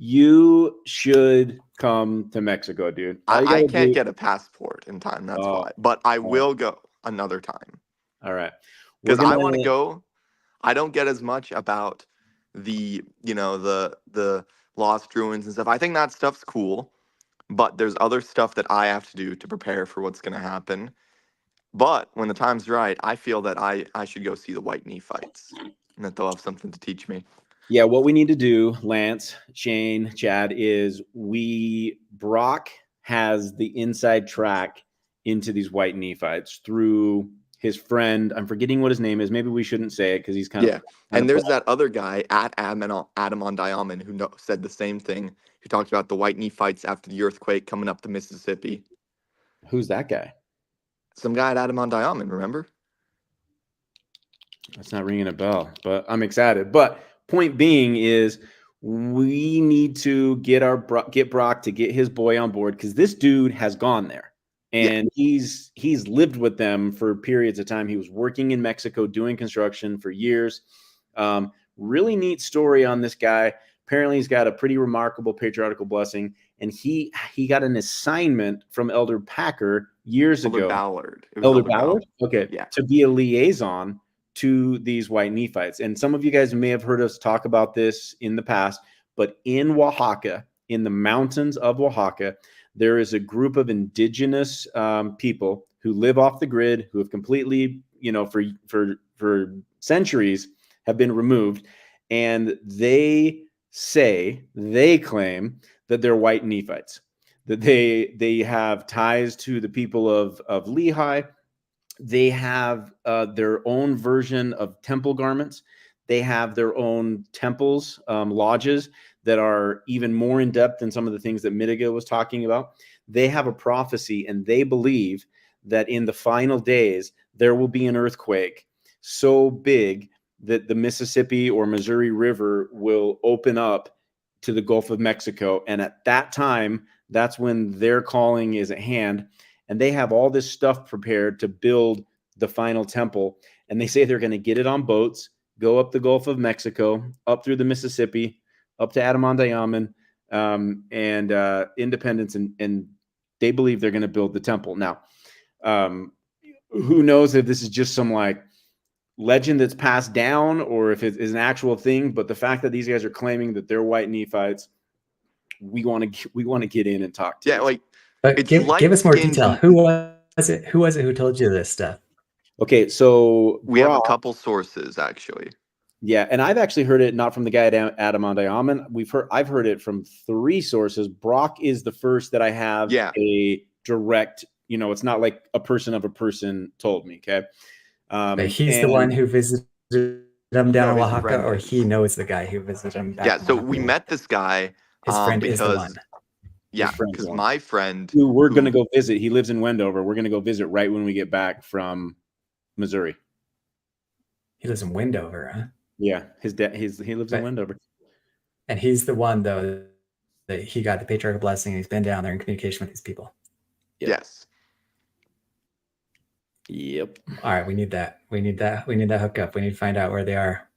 You should come to Mexico, dude. I can't get a passport in time. That's why. But I will go another time. All right. Because I want to go I don't get as much about the, the lost ruins and stuff. I think that stuff's cool, but there's other stuff that I have to do to prepare for what's going to happen. But when the time's right, I feel that I should go see the White Nephites and that they'll have something to teach me. Yeah, what we need to do, Lance, Shane, Chad, is Brock has the inside track into these White Nephites through his friend. I'm forgetting what his name is. Maybe we shouldn't say it because he's kind of. And there's that other guy at Adam on Diamond who said the same thing. Who talked about the White Nephites after the earthquake coming up the Mississippi. Who's that guy? Some guy at Adam on Diamond, remember? That's not ringing a bell, but I'm excited. But point being is we need to get Brock to get his boy on board because this dude has gone there and he's lived with them for periods of time. He was working in Mexico doing construction for years. Really neat story on this guy. Apparently he's got a pretty remarkable patriarchal blessing, and he got an assignment from Elder Packer years ago. Ballard. Elder Ballard? Okay. Yeah. To be a liaison to these White Nephites. And some of you guys may have heard us talk about this in the past, but in Oaxaca, in the mountains of Oaxaca, there is a group of indigenous people who live off the grid, who have completely, for centuries have been removed. And they claim that they're White Nephites, that they have ties to the people of Lehi. They have their own version of temple garments. They have their own temples, lodges that are even more in depth than some of the things that Midiga was talking about. They have a prophecy, and they believe that in the final days, there will be an earthquake so big that the Mississippi or Missouri River will open up to the Gulf of Mexico. And at that time, that's when their calling is at hand. And they have all this stuff prepared to build the final temple. And they say they're going to get it on boats, go up the Gulf of Mexico, up through the Mississippi, up to Adam on Diamond, and Independence. And they believe they're going to build the temple. Now, who knows if this is just some like legend that's passed down or if it is an actual thing. But the fact that these guys are claiming that they're White Nephites, we want to get in and talk to. Yeah, like. But give us more detail. Who was it? Who was it who told you this stuff? Okay, so we have a couple sources actually. Yeah, and I've actually heard it not from the guy at Adam on Diamond. I've heard it from 3 sources. Brock is the first that I have a direct. It's not like a person of a person told me. Okay, but he's the one who visited him down in Oaxaca, or he knows the guy who visited him. So we met this guy. His friend is the one. Yeah, because my friend who we're going to go visit, he lives in Wendover. We're going to go visit right when we get back from Missouri. He lives in Wendover, huh? Yeah, his dad. He lives in Wendover, and he's the one though that he got the patriarchal blessing. And he's been down there in communication with these people. Yep. Yes. Yep. All right, we need that. We need that hookup. We need to find out where they are.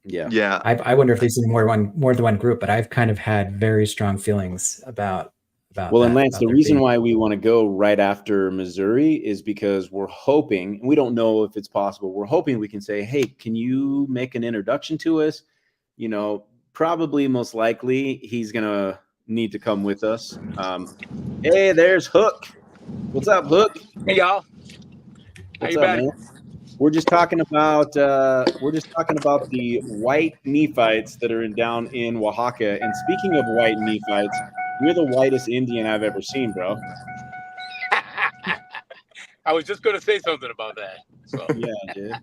Yeah. I wonder if there's more than one group, but I've kind of had very strong feelings about. Well, and Lance, the reason why we want to go right after Missouri is because we're hoping, and we don't know if it's possible, we're hoping we can say, hey, can you make an introduction to us? Probably most likely he's going to need to come with us. Hey, there's Hook. What's up, Hook? Hey, y'all. What's up, man? We're just talking about the White Nephites that are down in Oaxaca. And speaking of White Nephites, you're the whitest Indian I've ever seen, bro. I was just going to say something about that. So. Yeah, dude.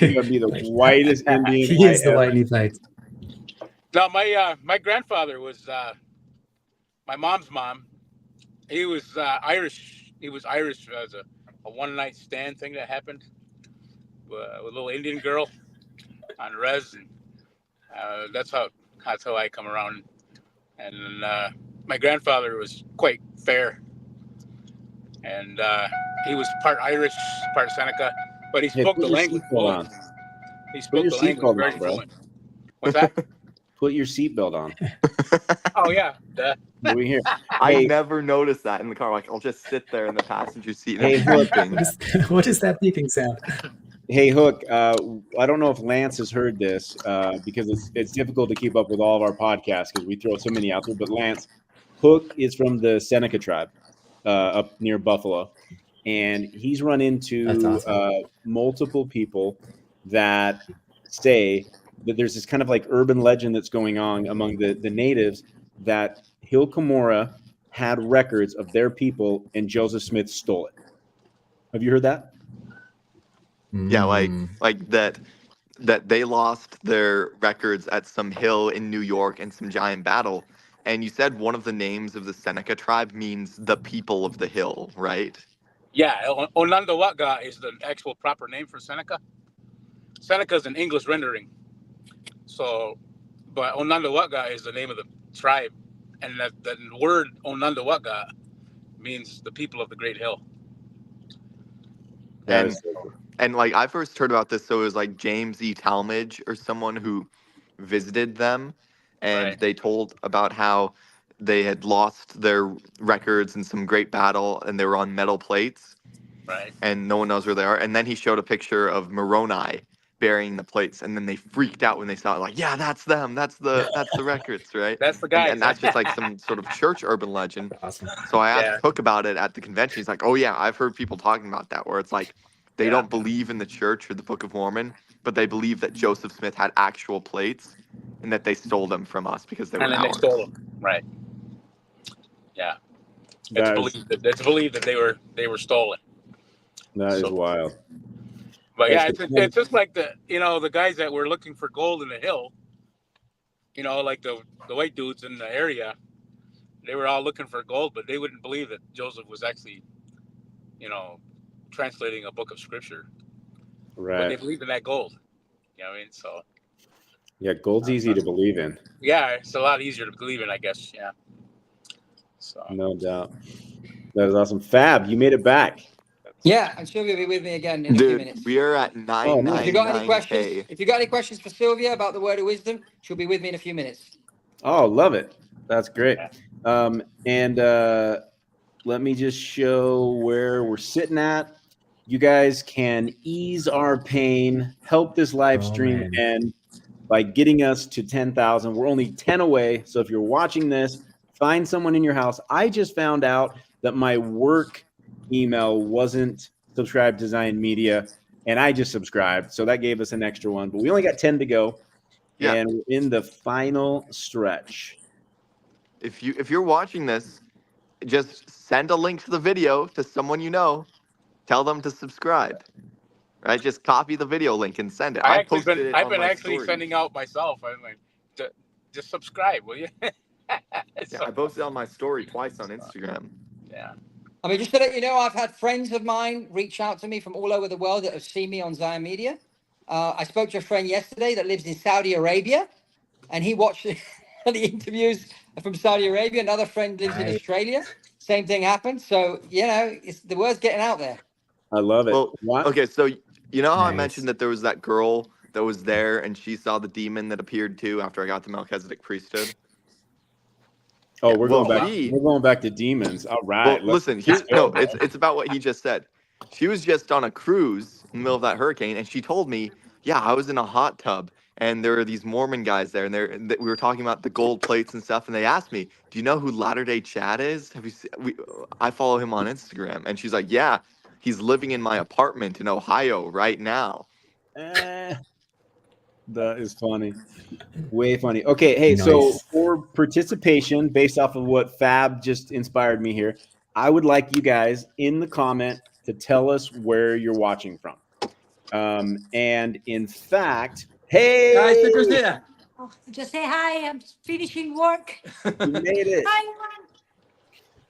You're going to be the whitest Indian. He is the White Nephites. No, my grandfather was my mom's mom. He was Irish. He was Irish as a one-night stand thing that happened with a little Indian girl on res. And that's how I come around. And my grandfather was quite fair, and he was part Irish, part Seneca, but he spoke the language fluent. He spoke the language very fluent. What's that? Put your seatbelt on. Oh yeah. Over here. I never noticed that in the car. Like I'll just sit there in the passenger seat. Hey, what is that beeping sound? Hey Hook, I don't know if Lance has heard this because it's difficult to keep up with all of our podcasts because we throw so many out there. But Lance, Hook is from the Seneca tribe up near Buffalo, and he's run into That's awesome. multiple people that say that there's this kind of like urban legend that's going on among the natives that Hill Cumorah had records of their people and Joseph Smith stole it. Have you heard that? Yeah, like that they lost their records at some hill in New York in some giant battle. And you said one of the names of the Seneca tribe means the people of the hill, right? Yeah, Onondaga is the actual proper name for Seneca. Seneca is an English rendering. So, but Onondaga is the name of the tribe. And that the word Onondaga means the people of the Great Hill. That And is so cool. and like I first heard about this, so it was like James E. Talmage or someone who visited them, and Right. they told about how they had lost their records in some great battle, and they were on metal plates, Right. and no one knows where they are. And then he showed a picture of Moroni burying the plates, and then they freaked out when they saw it. Like, yeah, that's them. That's the records, right? That's the And guys. and that's just like some sort of church urban legend. Awesome. So I asked Yeah. Hook about it at the convention. He's like, oh yeah, I've heard people talking about that, where it's like they Yeah. don't believe in the church or the Book of Mormon, but they believe that Joseph Smith had actual plates and that they stole them from us because they were And then they ours. stole them. Right. Yeah. That is It's believed that they were stolen. So, wild. but yeah, That's it's just like the guys that were looking for gold in the hill. Like the white dudes in the area, they were all looking for gold, but they wouldn't believe that Joseph was actually, translating a book of scripture. But they right. believed in that gold. You know what I mean? So Yeah, gold's easy to believe in. yeah, it's a lot easier to believe in, I guess. Yeah. So No doubt. That is awesome. Fab, you made it back. Yeah, and Sylvia will be with me again in a few Dude, minutes. we are at Oh, nice. If you got any questions, 999K. if you got any questions for Sylvia about the word of wisdom, she'll be with me in a few minutes. Oh, love it. That's great. And let me just show where we're sitting at. You guys can ease our pain, help this live stream man. end by getting us to 10,000. We're only 10 away. So if you're watching this, find someone in your house. I just found out that my work email wasn't subscribed to Zion Media, and I just subscribed. So that gave us an extra one. But we only got 10 to go. Yeah. And we're in the final stretch. If you're watching this, just send a link to the video to someone you know. Tell them to subscribe. Right? Just copy the video link and send it. I've posted it been on my actually story. sending out myself. I'm like, just subscribe, will you? Yeah, I posted on my story twice on Instagram. Yeah. I mean, just to let you know, I've had friends of mine reach out to me from all over the world that have seen me on Zion Media. I spoke to a friend yesterday that lives in Saudi Arabia, and he watched the interviews from Saudi Arabia. Another friend lives in Australia. Same thing happened. So, the word's getting out there. I love it. Well, okay, so you know how I mentioned that there was that girl that was there and she saw the demon that appeared too after I got the Melchizedek priesthood? Oh, Yeah, we're well, going back. she- We're going back to demons. All right. Well, listen, it's about what he just said. She was just on a cruise in the middle of that hurricane, and she told me, "Yeah, I was in a hot tub, and there are these Mormon guys there, and we were talking about the gold plates and stuff, and they asked me, do you know who Latter Day Chad is? Have you seen? I follow him on Instagram, and she's like, yeah, he's living in my apartment in Ohio right now." That is funny. Way funny. Okay, hey, so for participation, based off of what Fab just inspired me here, I would like you guys in the comment to tell us where you're watching from. And in fact, hey, Guys, look who's here. Oh, just say hi. I'm finishing work. You made it. Hi,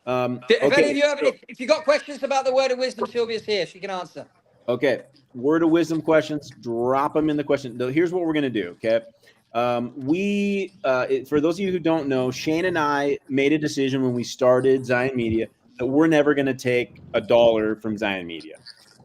everyone. If any of you if you got questions about the word of wisdom, Sylvia's here. She can answer. Okay, word of wisdom questions, drop them in the question. Here's what we're going to do, okay? For those of you who don't know, Shane and I made a decision when we started Zion Media that we're never going to take $1 from Zion Media.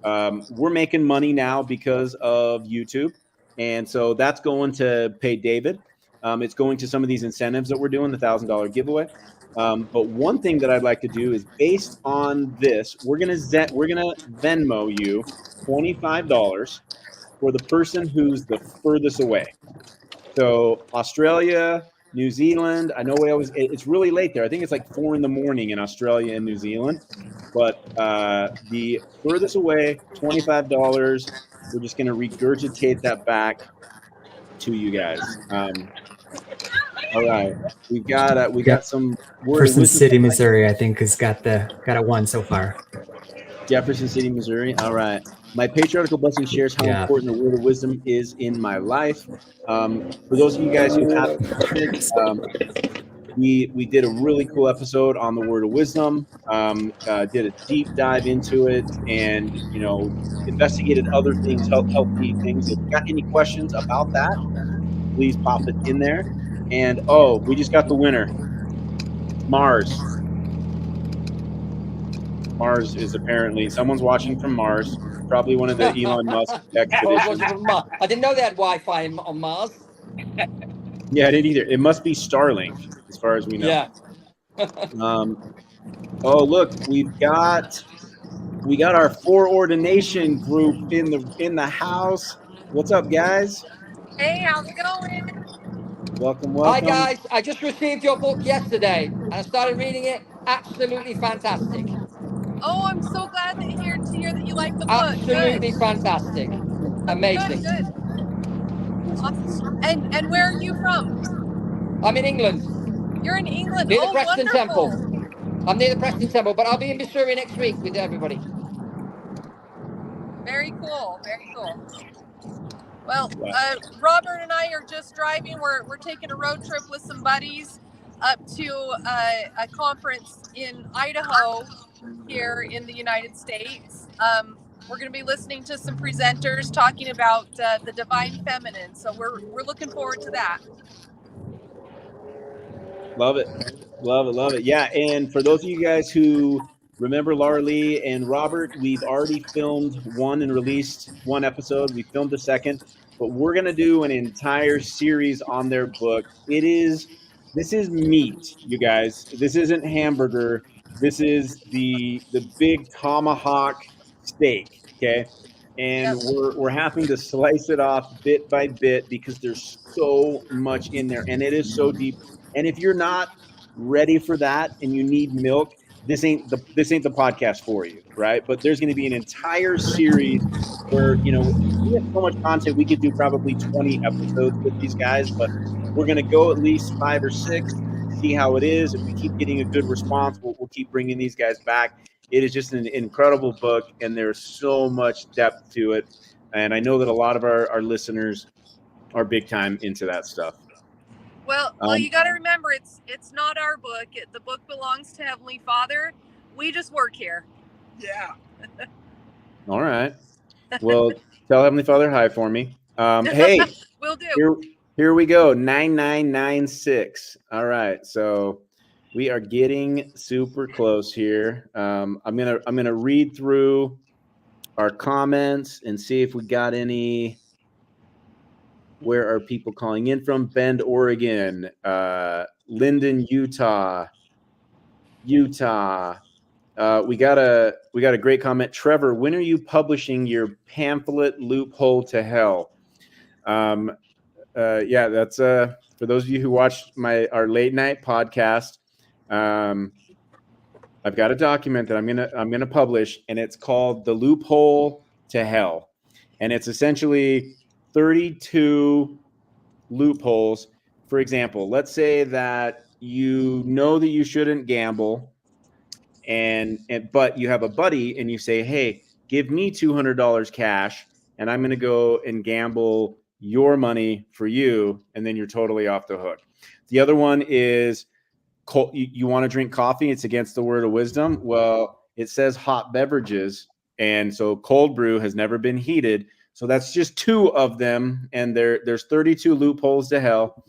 We're making money now because of YouTube, and so that's going to pay David. It's going to some of these incentives that we're doing, the $1,000 giveaway. But one thing that I'd like to do is, based on this, we're gonna Venmo you $25 for the person who's the furthest away. So Australia, New Zealand. I know it's really late there. I think it's like 4 a.m. in Australia and New Zealand. But the furthest away, $25. We're just gonna regurgitate that back to you guys. All right, we got some word of Jefferson wisdom. City, Missouri, I think has got a one so far. Jefferson City, Missouri. All right. My patriarchal blessing shares how Yeah. important the word of wisdom is in my life. For those of you guys who haven't heard it, we did a really cool episode on the word of wisdom. Did a deep dive into it, and investigated other things, healthy things. If you got any questions about that, please pop it in there. And we just got the winner. Mars. Mars is apparently someone's watching from Mars. Probably one of the Elon Musk expeditions. I didn't know they had Wi-Fi on Mars. Yeah, I didn't either. It must be Starlink, as far as we know. Yeah. Oh, look, we got our foreordination group in the house. What's up, guys? Hey, how's it going? Welcome. Hi guys, I just received your book yesterday and I started reading it. Absolutely fantastic. Oh, I'm so glad to hear that you like the book. Absolutely fantastic. Amazing. Good. Awesome. And where are you from? I'm in England. You're in England. Near the Preston wonderful. Temple. I'm near the Preston Temple, but I'll be in Missouri next week with everybody. Very cool. Very cool. Well, Robert and I are just driving. We're taking a road trip with some buddies up to a conference in Idaho here in the United States. We're going to be listening to some presenters talking about the divine feminine. So we're looking forward to that. Love it. Love it. Yeah, and for those of you guys who remember Laura Lee and Robert, we've already filmed one and released one episode. We filmed the second, but we're going to do an entire series on their book. This is meat, you guys. This isn't hamburger. This is the big tomahawk steak, okay? And we're having to slice it off bit by bit because there's so much in there, and it is so deep. And if you're not ready for that and you need milk, this ain't the podcast for you, right? But there's going to be an entire series where we have so much content. We could do probably 20 episodes with these guys, but we're going to go at least 5 or 6, see how it is. If we keep getting a good response, we'll keep bringing these guys back. It is just an incredible book, and there's so much depth to it. And I know that a lot of our listeners are big time into that stuff. Well, you got to remember, it's not our book. The book belongs to Heavenly Father. We just work here. Yeah. All right. Well, tell Heavenly Father hi for me. Hey, will do. Here we go. 9996. All right. So we are getting super close here. I'm gonna read through our comments and see if we got any. Where are people calling in from? Bend, Oregon, Linden, Utah. We got a great comment. Trevor, when are you publishing your pamphlet Loophole to Hell? Yeah, that's for those of you who watched our late night podcast. I've got a document that I'm gonna publish, and it's called The Loophole to Hell, and it's essentially 32 loopholes. For example, let's say that you know that you shouldn't gamble, but you have a buddy and you say, hey, give me $200 cash and I'm going to go and gamble your money for you, and then you're totally off the hook. The other one is you want to drink coffee. It's against the word of wisdom. Well, it says hot beverages, and so cold brew has never been heated. So that's just 2 of them, and there's 32 loopholes to hell,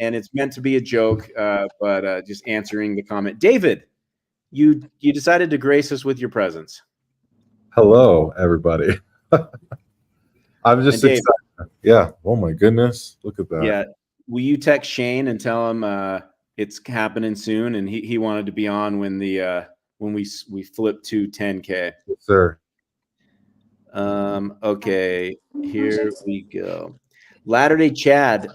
and it's meant to be a joke, but just answering the comment. David, you decided to grace us with your presence. Hello, everybody. I'm just Dave, excited. Yeah. Oh my goodness. Look at that. Yeah. Will you text Shane and tell him it's happening soon, and he wanted to be on when we flip to 10K. Yes, sir. Okay, here we go. Latter-day Chad,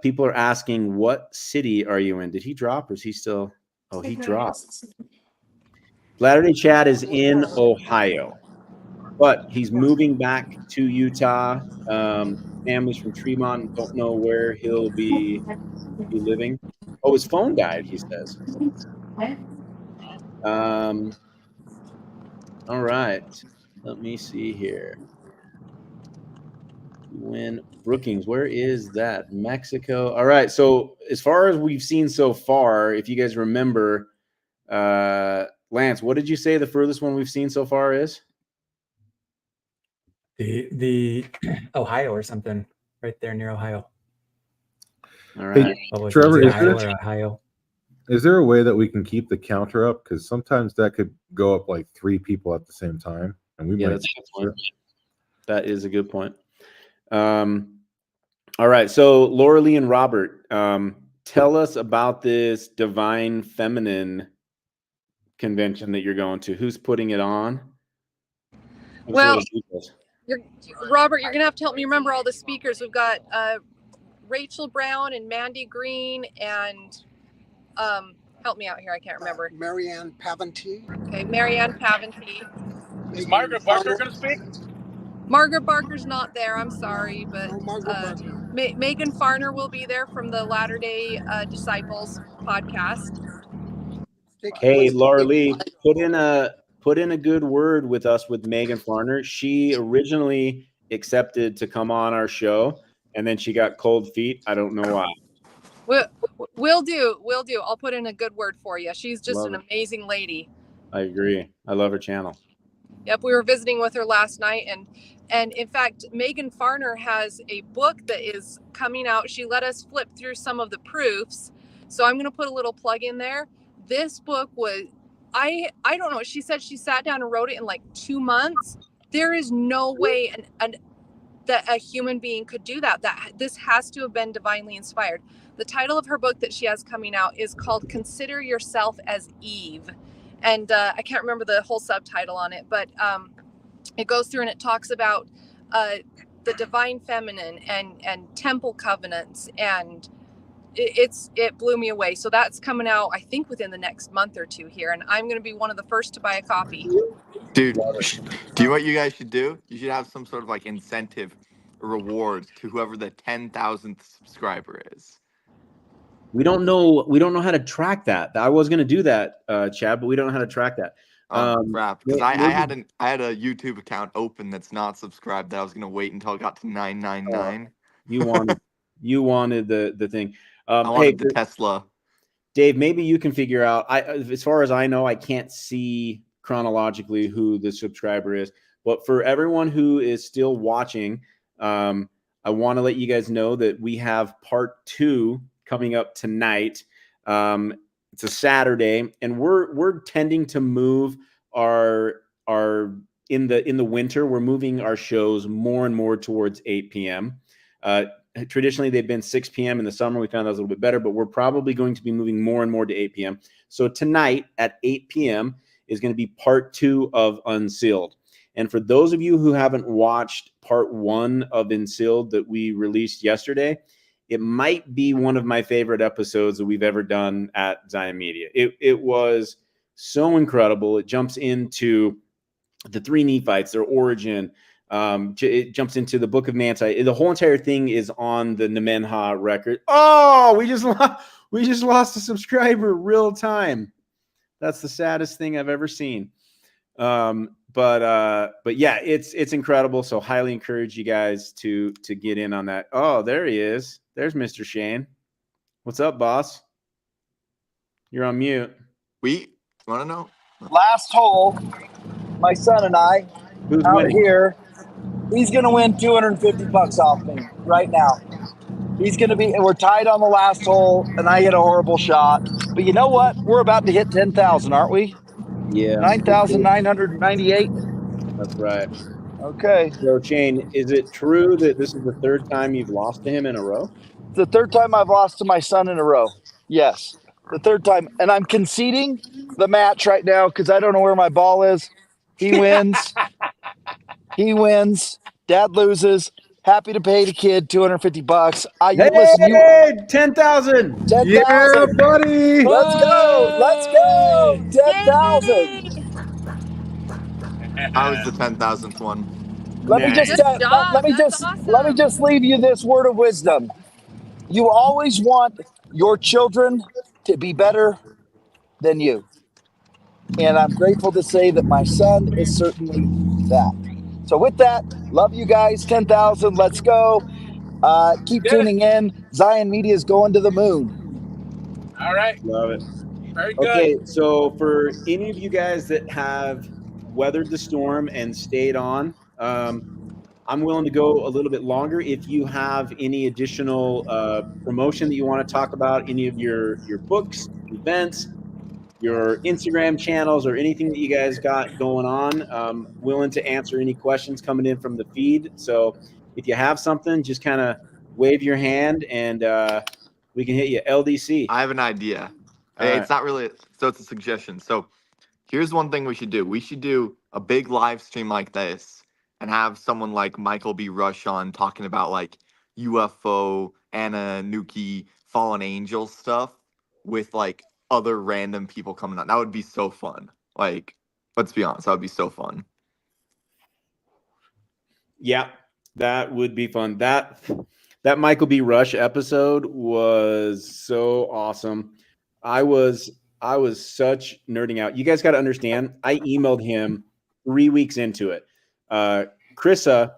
people are asking, what city are you in? Did he drop, or is he still? Oh, he dropped. Latter-day Chad is in Ohio, but he's moving back to Utah. Families from Tremont and don't know where he'll be living. Oh, his phone died, he says. All right, let me see here. When Brookings, where is that? Mexico. All right. So as far as we've seen so far, if you guys remember, Lance, what did you say the furthest one we've seen so far is? The Ohio or something, right there near Ohio. All right. Hey, Trevor, Ohio. Is there a way that we can keep the counter up? Because sometimes that could go up like 3 people at the same time, and we might. That's a good point. That is a good point. All right. So Laura Lee and Robert, tell us about this Divine Feminine convention that you're going to. Who's putting it on? Well, Robert, you're gonna have to help me remember all the speakers. We've got Rachel Brown and Mandy Green and help me out here. I can't remember. Marianne Paventi. Okay, Marianne Paventi. Is Margaret Barker going to speak? Margaret Barker's not there. I'm sorry, but Megan Farner will be there from the Latter Day Disciples podcast. Hey, Laura Lee, put in a good word with us with Megan Farner. She originally accepted to come on our show, and then she got cold feet. I don't know why. We'll do. I'll put in a good word for you. She's just an amazing lady. I agree. I love her channel. Yep, we were visiting with her last night, and in fact, Megan Farner has a book that is coming out. She let us flip through some of the proofs, so I'm going to put a little plug in there. This book was, I don't know. She said she sat down and wrote it in like 2 months. There is no way that a human being could do that. This has to have been divinely inspired. The title of her book that she has coming out is called "Consider Yourself as Eve," and I can't remember the whole subtitle on it, but it goes through and it talks about the divine feminine and temple covenants, and it blew me away. So that's coming out, I think, within the next month or two here, and I'm going to be one of the first to buy a copy. Dude, do you know what you guys should do? You should have some sort of like incentive reward to whoever the 10,000th subscriber is. We don't know how to track that. I was going to do that, Chad, but we don't know how to track that. Crap, because I had a YouTube account open that's not subscribed that I was going to wait until it got to 999. You wanted the thing. I wanted the Tesla. Dave, maybe you can figure out. As far as I know, I can't see chronologically who the subscriber is, but for everyone who is still watching, I want to let you guys know that we have part 2 coming up tonight. It's a Saturday, and we're tending to move our in the winter. We're moving our shows more and more towards 8 p.m. Traditionally, they've been 6 p.m. in the summer. We found that was a little bit better, but we're probably going to be moving more and more to 8 p.m. So tonight at 8 p.m. is going to be part 2 of Unsealed. And for those of you who haven't watched part 1 of Unsealed that we released yesterday, it might be one of my favorite episodes that we've ever done at Zion Media. It was so incredible. It jumps into the 3 Nephites, their origin. It jumps into the Book of Mormon. The whole entire thing is on the Nemenha record. Oh, we just lost a subscriber real time. That's the saddest thing I've ever seen. But yeah, it's incredible. So highly encourage you guys to get in on that. Oh, there he is. There's Mr. Shane. What's up, boss? You're on mute. You want to know? Last hole, my son and I out winning? Here. He's going to win $250 off me right now. He's going to be, and we're tied on the last hole, and I hit a horrible shot. But you know what? We're about to hit 10,000, aren't we? Yeah. 9,998. That's right. Okay. So, Shane, is it true that this is the 3rd time you've lost to him in a row? It's the 3rd time I've lost to my son in a row. Yes. The third time. And I'm conceding the match right now because I don't know where my ball is. He wins. He wins. Dad loses. Happy to pay the kid $250. Listen, you 10,000. 10,000. buddy. Let's go. Let's go. 10,000. I was the 10,000th one. Let me just Good job. That's let me awesome. just leave you this word of wisdom. You always want your children to be better than you. And I'm grateful to say that my son is certainly that. So with that, love you guys. 10,000. Let's go. Keep tuning in. Zion Media is going to the moon. All right. Love it. Very good. Okay, so for any of you guys that have weathered the storm and stayed on, I'm willing to go a little bit longer. If you have any additional promotion that you want to talk about, any of your books, events, your Instagram channels, or anything that you guys got going on, willing to answer any questions coming in from the feed. So if you have something, just kind of wave your hand and we can hit you. LDC. I have an idea. All It's right. not really, so it's a suggestion. So here's one thing we should do. We should do a big live stream like this and have someone like Michael B. Rush on talking about like UFO, Anunnaki, fallen angel stuff with like other random people coming on. That would be so fun. Like, let's be honest, that would be so fun. Yeah, that would be fun. That Michael B. Rush episode was so awesome. I was such nerding out. You guys got to understand, I emailed him 3 weeks into it. Chrissa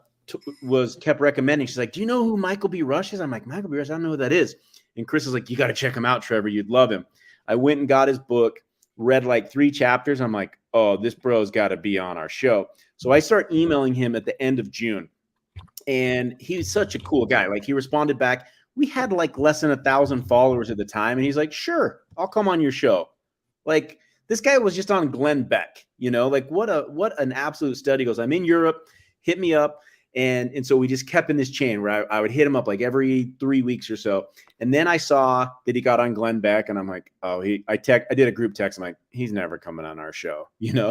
kept recommending. She's like, "Do you know who Michael B. Rush is?" I'm like, "Michael B. Rush, I don't know who that is." And Chris was like, "You got to check him out, Trevor. You'd love him." I went and got his book, read like 3 chapters. I'm like, "Oh, this bro's got to be on our show." So I start emailing him at the end of June. And he's such a cool guy. Like, he responded back. We had like less than 1,000 followers at the time. And he's like, "Sure, I'll come on your show." Like, this guy was just on Glenn Beck, like what an absolute stud. He goes, "I'm in Europe, hit me up." And so we just kept in this chain where I would hit him up like every 3 weeks or so. And then I saw that he got on Glenn Beck, and I'm like, oh, I did a group text. I'm like, he's never coming on our show.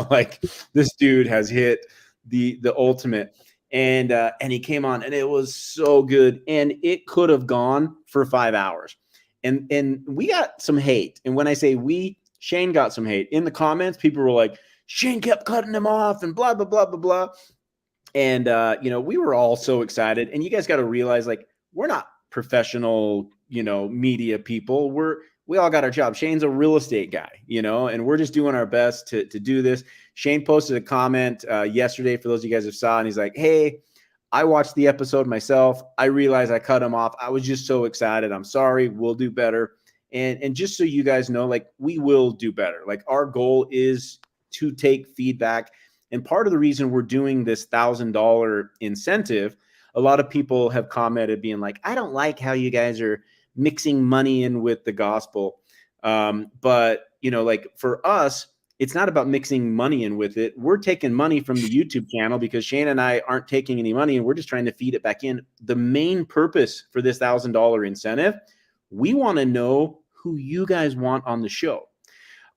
Like, this dude has hit the ultimate. And he came on, and it was so good. And it could have gone for 5 hours. And we got some hate. And when I say we, Shane got some hate. In the comments, people were like, Shane kept cutting him off and blah, blah, blah, blah, blah. And, we were all so excited. And you guys got to realize, like, we're not professional, media people. We all got our job. Shane's a real estate guy, and we're just doing our best to do this. Shane posted a comment yesterday, for those of you guys who saw, and he's like, "Hey, I watched the episode myself. I realized I cut him off. I was just so excited. I'm sorry. We'll do better." And just so you guys know, like, we will do better. Like, our goal is to take feedback. And part of the reason we're doing this $1,000 incentive, a lot of people have commented being like, "I don't like how you guys are mixing money in with the gospel." But, like, for us, it's not about mixing money in with it. We're taking money from the YouTube channel because Shane and I aren't taking any money, and we're just trying to feed it back in. The main purpose for this $1,000 incentive, we want to know who you guys want on the show.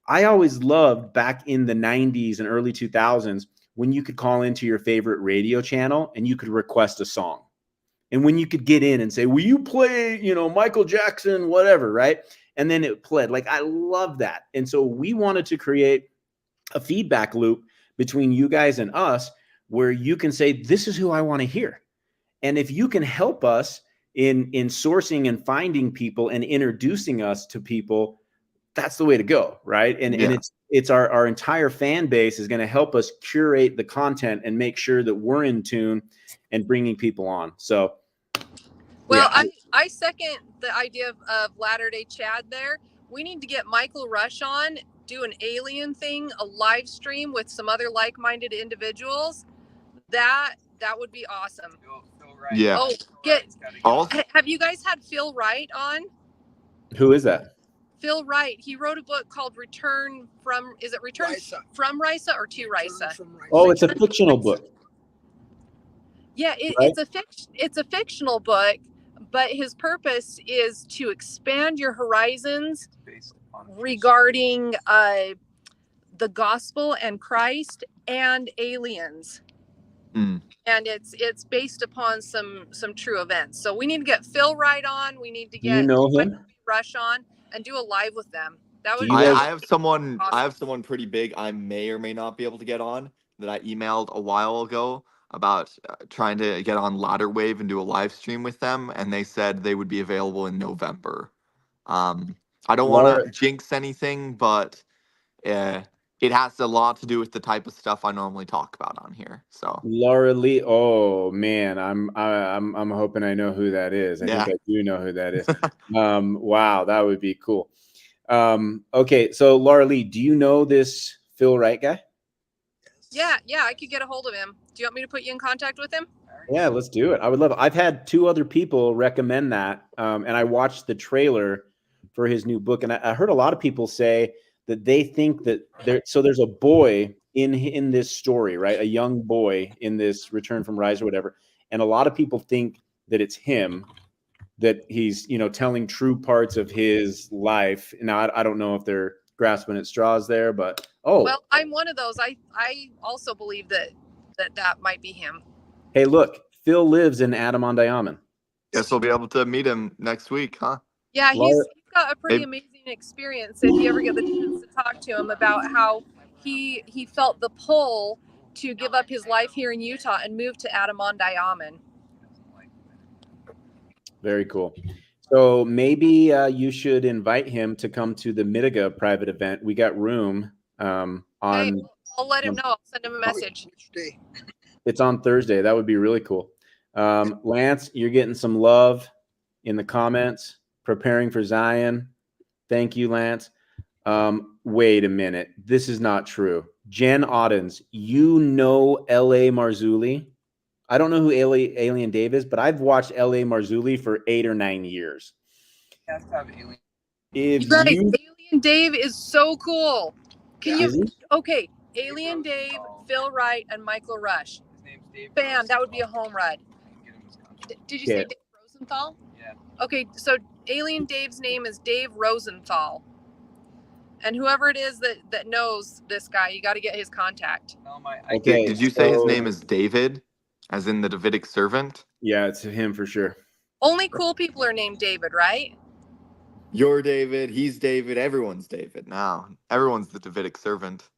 I always loved back in the 90s and early 2000s when you could call into your favorite radio channel and you could request a song. And when you could get in and say, "Will you play, Michael Jackson, whatever," right? And then it played. Like, I love that. And so we wanted to create a feedback loop between you guys and us where you can say, "This is who I want to hear." And if you can help us in sourcing and finding people and introducing us to people, that's the way to go, right? And it's our entire fan base is going to help us curate the content and make sure that we're in tune and bringing people on. So, well, yeah. I second the idea of Latter-day Chad there. We need to get Michael Rush on, do an alien thing, a live stream with some other like-minded individuals. That would be awesome. Yeah. Have you guys had Phil Wright on? Who is that? Phil Wright. He wrote a book called Return from Risa. From Risa or to Risa? Oh, it's a fictional book. Yeah, it's a fictional book, but his purpose is to expand your horizons regarding the gospel and Christ and aliens. Mm. And it's based upon some true events. So we need to get Phil right on. We need to Do you get know him? Rush on and do a live with them. That Do would you be guys? I have someone. I have someone pretty big. I may or may not be able to get on that I emailed a while ago about trying to get on Ladder Wave and do a live stream with them, and they said they would be available in November. I don't want Laura, to jinx anything, but it has a lot to do with the type of stuff I normally talk about on here. So Laura Lee. Oh man, I'm hoping I know who that is. I think yeah. I do know who that is. Wow, that would be cool. Okay, so Laura Lee, do you know this Phil Wright guy? Yeah, I could get a hold of him. Do you want me to put you in contact with him? Yeah, let's do it. I would love it. I've had 2 other people recommend that, and I watched the trailer for his new book, and I heard a lot of people say that they think that there's a boy in this story, right? A young boy in this Return from Rise or whatever, and a lot of people think that it's him, that he's telling true parts of his life. Now I don't know if they're grasping at straws there, but Well, I'm one of those. I also believe that might be him. Hey, look, Phil lives in Adam-on-Diamond. Guess we'll be able to meet him next week, huh? Yeah, Laura, he's got a pretty amazing experience. If you ever get the chance to talk to him about how he felt the pull to give up his life here in Utah and move to Adam-on-Diamond. very cool. So maybe you should invite him to come to the Mitiga private event. We got room on. Okay, I'll let him know. I'll send him a message. It's on Thursday. That would be really cool. Lance, you're getting some love in the comments. Preparing for Zion. Thank you, Lance. Wait a minute. This is not true. Jen Oddens, you know L.A. Marzulli? I don't know who Alien Dave is, but I've watched L.A. Marzulli for 8 or 9 years. You guys, Alien Dave is so cool. Can you? Okay, Alien Dave, Phil Wright, and Michael Rush. Bam, that would be a home run. Did you say Dave Rosenthal? Yeah. Okay, so Alien Dave's name is Dave Rosenthal. And whoever it is that knows this guy, you got to get his contact. Okay. Did you say his name is David, as in the Davidic servant? Yeah, it's him for sure. Only cool people are named David, right? You're David. He's David. Everyone's David now. Everyone's the Davidic servant.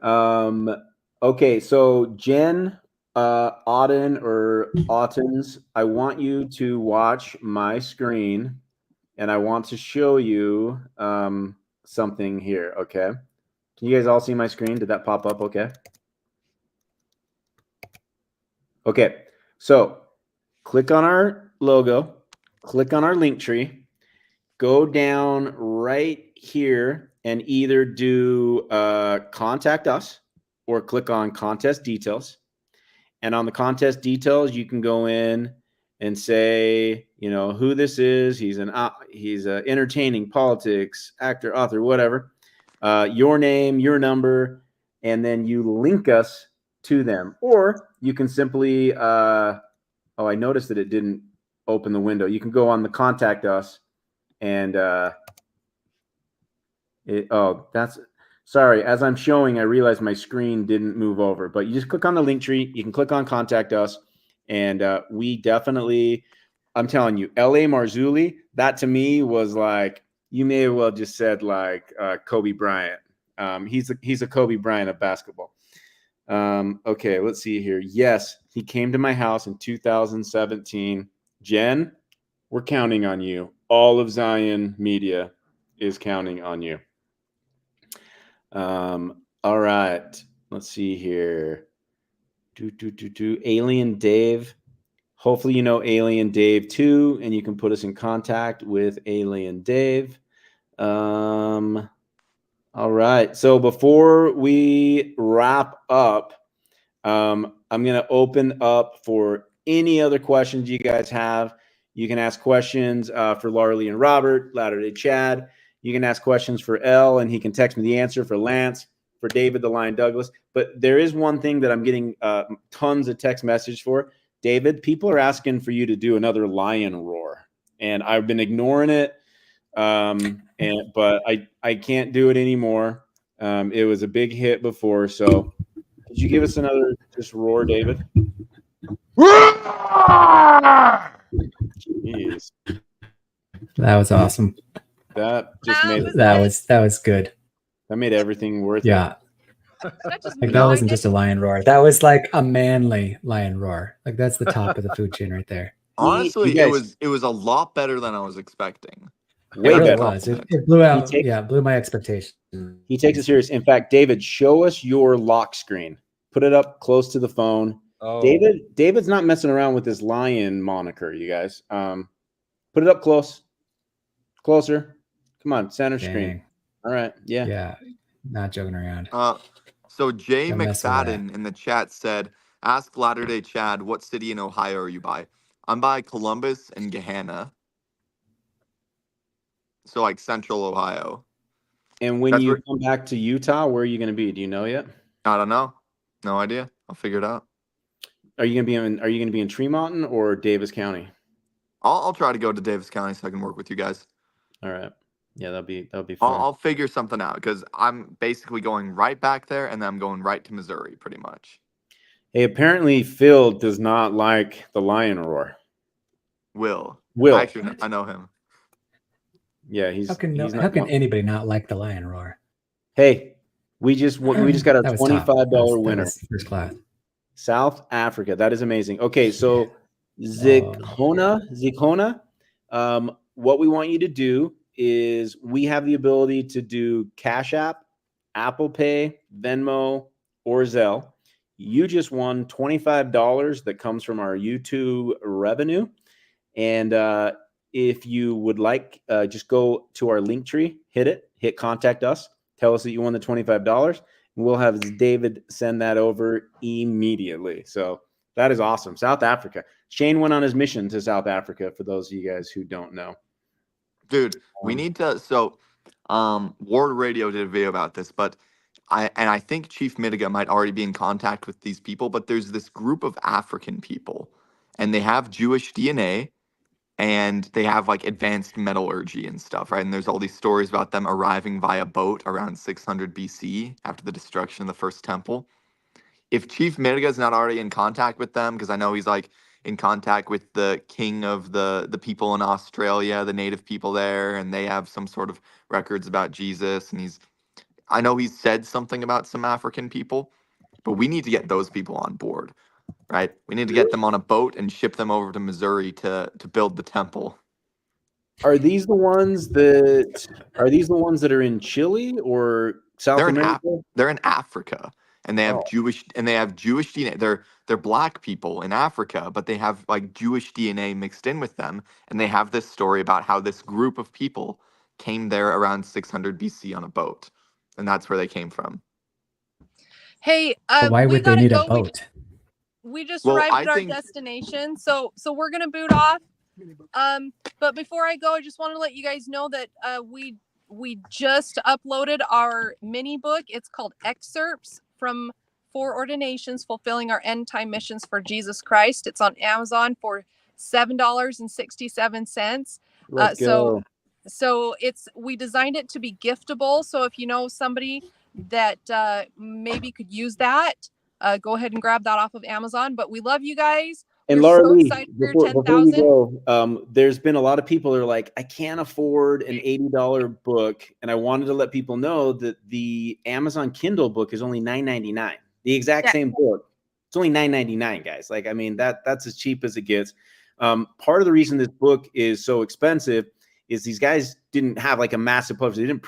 Okay, so Jen Auden or Autens, I want you to watch my screen, and I want to show you something here. Okay, can you guys all see my screen? Did that pop up? Okay. Okay, so click on our logo, click on our link tree, go down right here and either do contact us or click on contest details. And on the contest details, you can go in and say, who this is. He's entertaining, politics, actor, author, whatever. Your name, your number, and then you link us to them. Or you can simply, I noticed that it didn't open the window. You can go on the contact us and that's sorry. As I'm showing, I realized my screen didn't move over, but you just click on the link tree. You can click on contact us, and we definitely, I'm telling you, L.A. Marzulli, that to me was like, you may have well just said like Kobe Bryant. He's a Kobe Bryant of basketball. Okay, let's see here. Yes, he came to my house in 2017. Jen, we're counting on you. All of Zion Media is counting on you. All right, let's see here. Alien Dave. Hopefully you know Alien Dave too, and you can put us in contact with Alien Dave. All right, so before we wrap up, I'm going to open up for any other questions you guys have. You can ask questions for Laura Lee and Robert, Latter-day Chad. You can ask questions for L, and he can text me the answer, for Lance, for David the Lion Douglas. But there is one thing that I'm getting tons of text message for. David, people are asking for you to do another lion roar, and I've been ignoring it. But I can't do it anymore. It was a big hit before. So could you give us another just roar, David? Jeez. That was awesome. That just made that was good. That made everything worth Yeah. it. Like that wasn't just a lion roar. That was like a manly lion roar. Like that's the top of the food chain right there. Honestly, you guys- it was a lot better than I was expecting. Way it really better. was. It blew out. Blew my expectations. He takes it serious. In fact, David, show us your lock screen. Put it up close to the phone. Oh. David's not messing around with this lion moniker, you guys. Put it up closer. Come on, center screen. All right, yeah. Yeah, not joking around. So Jay Don't mess with McFadden in the chat said, "Ask Latter-day Chad, what city in Ohio are you by?" I'm by Columbus and Gahanna. So like central Ohio. And when you come back to Utah, where are you going to be? Do you know yet? I don't know. No idea. I'll figure it out. Are you going to be in Tremonton or Davis County? I'll try to go to Davis County so I can work with you guys. All right. Yeah, that'll be fun. I'll figure something out because I'm basically going right back there and then I'm going right to Missouri pretty much. Hey, apparently Phil does not like the lion roar. Will. Actually, I know him. Yeah, he's. How can anybody not like the lion roar? Hey, we just got a $25 winner. That was first class. South Africa. That is amazing. Okay, so Zikhona. What we want you to do is we have the ability to do Cash App, Apple Pay, Venmo, or Zelle. You just won $25 that comes from our YouTube revenue. And if you would like, just go to our link tree, hit contact us, tell us that you won the $25. And we'll have David send that over immediately. So that is awesome. South Africa. Shane went on his mission to South Africa, for those of you guys who don't know. Dude, we need to. So, Ward Radio did a video about this, but I think Chief Mitiga might already be in contact with these people. But there's this group of African people, and they have Jewish DNA, and they have like advanced metallurgy and stuff, right? And there's all these stories about them arriving via boat around 600 BC after the destruction of the first temple. If Chief Mitiga is not already in contact with them, because I know he's like in contact with the king of the people in Australia, the native people there, and they have some sort of records about Jesus. And I know he's said something about some African people, but we need to get those people on board, right? We need to get them on a boat and ship them over to Missouri to build the temple. Are these the ones that are in Chile or South America? They're in Africa. And they have Jewish DNA. They're black people in Africa, but they have like Jewish DNA mixed in with them. And they have this story about how this group of people came there around 600 BC on a boat. And that's where they came from. Hey, why would they need a boat? We just arrived at our destination, so we're gonna boot off. But before I go, I just want to let you guys know that we just uploaded our mini book. It's called Excerpts from 4 Ordinations Fulfilling Our End Time Missions for Jesus Christ. It's on Amazon for $7.67. Let's go. So we designed it to be giftable. So if you know somebody that maybe could use that, go ahead and grab that off of Amazon. But we love you guys. And We're Laura so Lee, excited for before you 10,000. go, there's been a lot of people that are like, I can't afford an $80 book. And I wanted to let people know that the Amazon Kindle book is only $9.99. The exact same book. It's only $9.99, guys. Like, I mean, that's as cheap as it gets. Part of the reason this book is so expensive is these guys didn't have like a massive publish. They didn't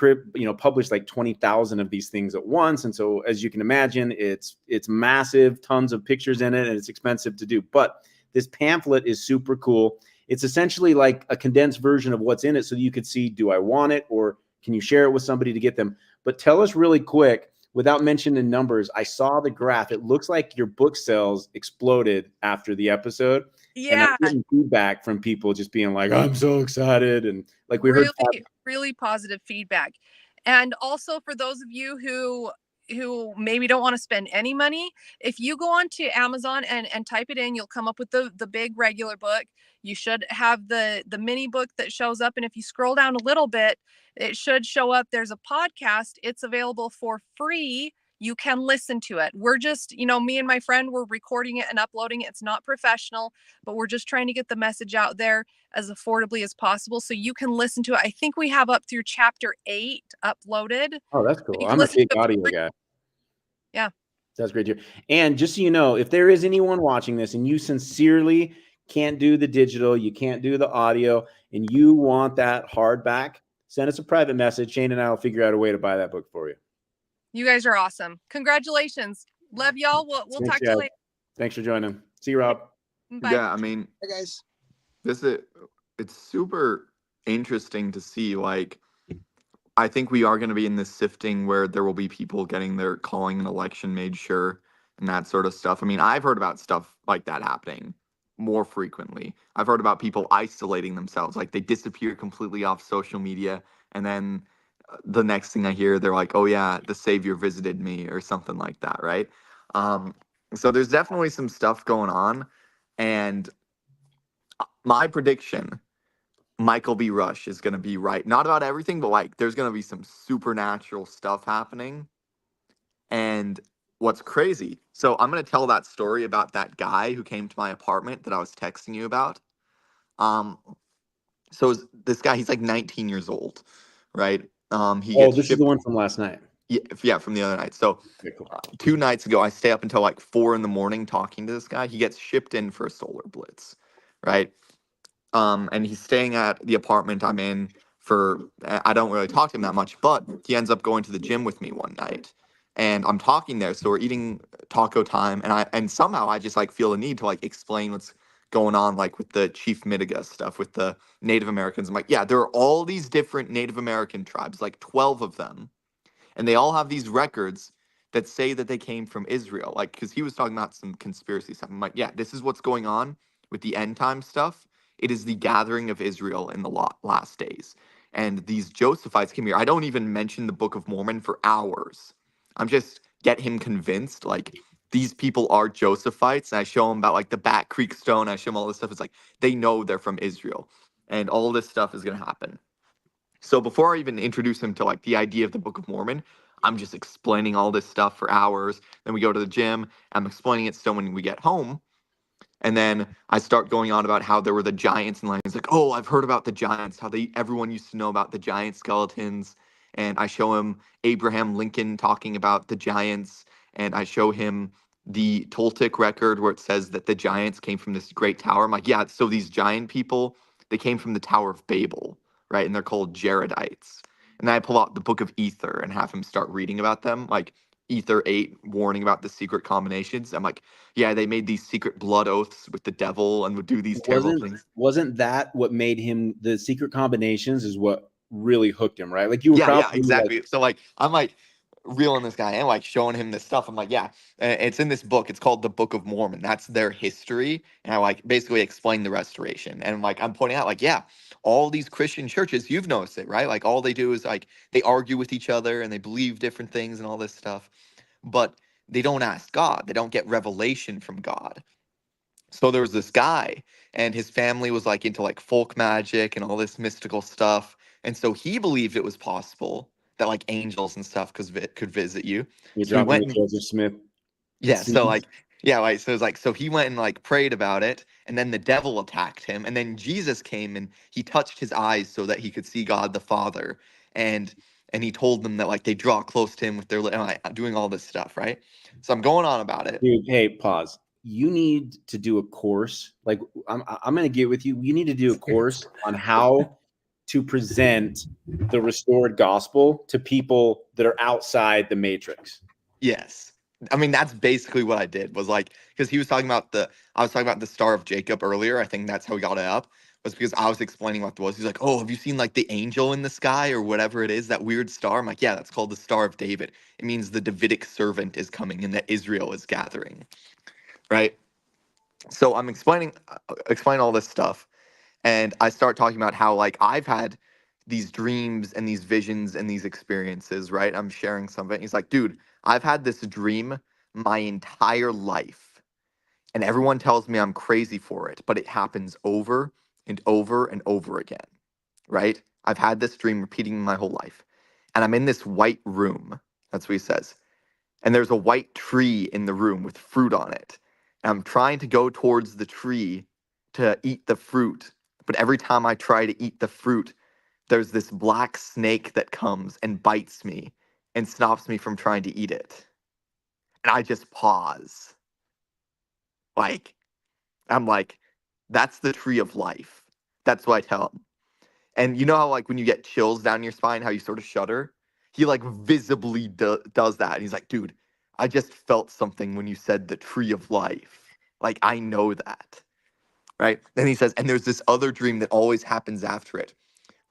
publish like 20,000 of these things at once. And so as you can imagine, it's massive, tons of pictures in it, and it's expensive to do. But this pamphlet is super cool. It's essentially like a condensed version of what's in it. So you could see, do I want it? Or can you share it with somebody to get them? But tell us really quick, without mentioning numbers, I saw the graph. It looks like your book sales exploded after the episode. Yeah. And I'm getting feedback from people just being like, I'm so excited. And like we really, heard. really positive feedback. And also for those of you who maybe don't want to spend any money, if you go onto Amazon and type it in, you'll come up with the big regular book. You should have the mini book that shows up. And if you scroll down a little bit, it should show up. There's a podcast. It's available for free. You can listen to it. We're just, me and my friend, we're recording it and uploading it. It's not professional, but we're just trying to get the message out there as affordably as possible. So you can listen to it. I think we have up through chapter 8 uploaded. Oh, that's cool. You can I'm a listen big to it for audio free. guy. Yeah. That's great to hear. And just so you know, if there is anyone watching this and you sincerely can't do the digital, you can't do the audio, and you want that hardback, send us a private message. Shane and I will figure out a way to buy that book for you. You guys are awesome. Congratulations. Love y'all. We'll Thanks, talk to you guys. later. Thanks for joining. See you, Rob. Bye. Yeah, I mean, Hey guys. it's super interesting to see. Like, I think we are going to be in this sifting where there will be people getting their calling an election made sure and that sort of stuff. I mean, I've heard about stuff like that happening more frequently. I've heard about people isolating themselves, like they disappear completely off social media, and then the next thing I hear, they're like, "Oh yeah, the Savior visited me," or something like that, right? So there's definitely some stuff going on, and my prediction, Michael B. Rush is going to be right. Not about everything, but like there's going to be some supernatural stuff happening. And what's crazy, so I'm going to tell that story about that guy who came to my apartment that I was texting you about. So this guy, he's like 19 years old, right? He Oh, gets this is shipped. the one from last night. Yeah, from the other night. So Okay, cool. 2 nights ago, I stay up until like 4 in the morning talking to this guy. He gets shipped in for a solar blitz, right? And he's staying at the apartment I'm in for, I don't really talk to him that much, but he ends up going to the gym with me one night. And I'm talking there, so we're eating taco time, and somehow I just like feel a need to like explain what's going on, like with the Chief Mitiga stuff with the Native Americans. I'm like, yeah, there are all these different Native American tribes, like 12 of them, and they all have these records that say that they came from Israel. Like, because he was talking about some conspiracy stuff. I'm like, yeah, this is what's going on with the end time stuff. It is the gathering of Israel in the last days. And these Josephites came here. I don't even mention the Book of Mormon for hours. I'm just get him convinced, like, these people are Josephites. And I show him about like the Bat Creek Stone. I show him all this stuff. It's like they know they're from Israel. And all this stuff is going to happen. So before I even introduce him to like the idea of the Book of Mormon, I'm just explaining all this stuff for hours. Then we go to the gym. I'm explaining it. So when we get home, and then I start going on about how there were the giants and like it's like, oh, I've heard about the giants, how everyone used to know about the giant skeletons. And I show him Abraham Lincoln talking about the giants, and I show him the Toltec record where it says that the giants came from this great tower. I'm like, yeah, so these giant people, they came from the Tower of Babel, right? And they're called Jaredites. And then I pull out the Book of Ether and have him start reading about them, like Ether 8 warning about the secret combinations. I'm like, yeah, they made these secret blood oaths with the devil and would do these terrible things. Wasn't that what made him, the secret combinations is what really hooked him, right? Like you were probably exactly. like, so like I'm like reeling this guy and like showing him this stuff. I'm like, yeah, it's in this book. It's called the Book of Mormon. That's their history. And I like basically explain the restoration. And like I'm pointing out, like, yeah, all these Christian churches, you've noticed it, right? Like all they do is like they argue with each other and they believe different things and all this stuff. But they don't ask God. They don't get revelation from God. So there was this guy, and his family was like into like folk magic and all this mystical stuff. And so he believed it was possible that like angels and stuff could visit you. You're So he dropping went the and, Joseph Smith. yeah, so like, yeah, like, so it was like, so he went and like prayed about it, and then the devil attacked him, and then Jesus came and he touched his eyes so that he could see God the Father, and he told them that like they draw close to him with their like, doing all this stuff, right? So I'm going on about it. Dude, hey, pause. You need to do a course. Like I'm going to get with you. You need to do a course on how to present the restored gospel to people that are outside the matrix. Yes. I mean, that's basically what I did was like, because he was talking about I was talking about the Star of Jacob earlier. I think that's how we got it up, was because I was explaining what it was. He's like, oh, have you seen like the angel in the sky or whatever it is, that weird star? I'm like, yeah, that's called the Star of David. It means the Davidic servant is coming and that Israel is gathering, right? So I'm explaining all this stuff. And I start talking about how like I've had these dreams and these visions and these experiences, right? I'm sharing some of it. He's like, dude, I've had this dream my entire life, and everyone tells me I'm crazy for it, but it happens over and over and over again, right? I've had this dream repeating my whole life, and I'm in this white room. That's what he says. And there's a white tree in the room with fruit on it. And I'm trying to go towards the tree to eat the fruit, but every time I try to eat the fruit, there's this black snake that comes and bites me and stops me from trying to eat it. And I just pause. Like, I'm like, that's the tree of life. That's what I tell him. And you know how, like, when you get chills down your spine, how you sort of shudder? He, like, visibly does that. And he's like, dude, I just felt something when you said the tree of life. Like, I know that. Right? Then he says, and there's this other dream that always happens after it,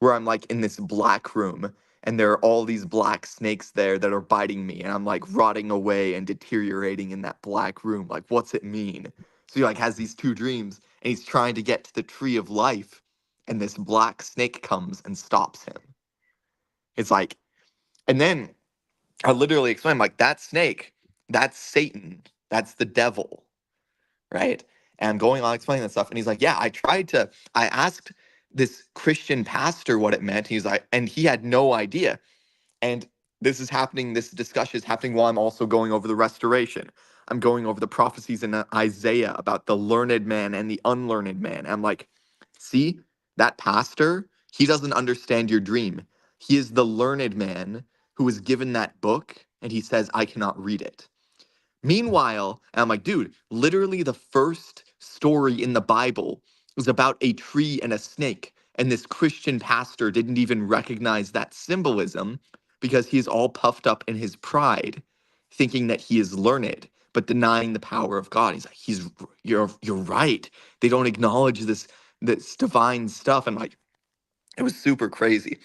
where I'm, like, in this black room, and there are all these black snakes there that are biting me, and I'm, like, rotting away and deteriorating in that black room. Like, what's it mean? So he, like, has these two dreams, and he's trying to get to the tree of life, and this black snake comes and stops him. It's like, and then I literally explain, like, that snake, that's Satan, that's the devil, right? And I'm going on explaining that stuff, and he's like, yeah, I asked this Christian pastor what it meant. He's like, and he had no idea. And this discussion is happening while I'm also going over the restoration. I'm going over the prophecies in Isaiah about the learned man and the unlearned man. I'm like, see, that pastor, he doesn't understand your dream. He is the learned man who was given that book, and he says, I cannot read it. Meanwhile, and I'm like, dude, literally the first story in the Bible was about a tree and a snake. And this Christian pastor didn't even recognize that symbolism because he's all puffed up in his pride, thinking that he is learned, but denying the power of God. He's like, you're right. They don't acknowledge this divine stuff. And like, it was super crazy.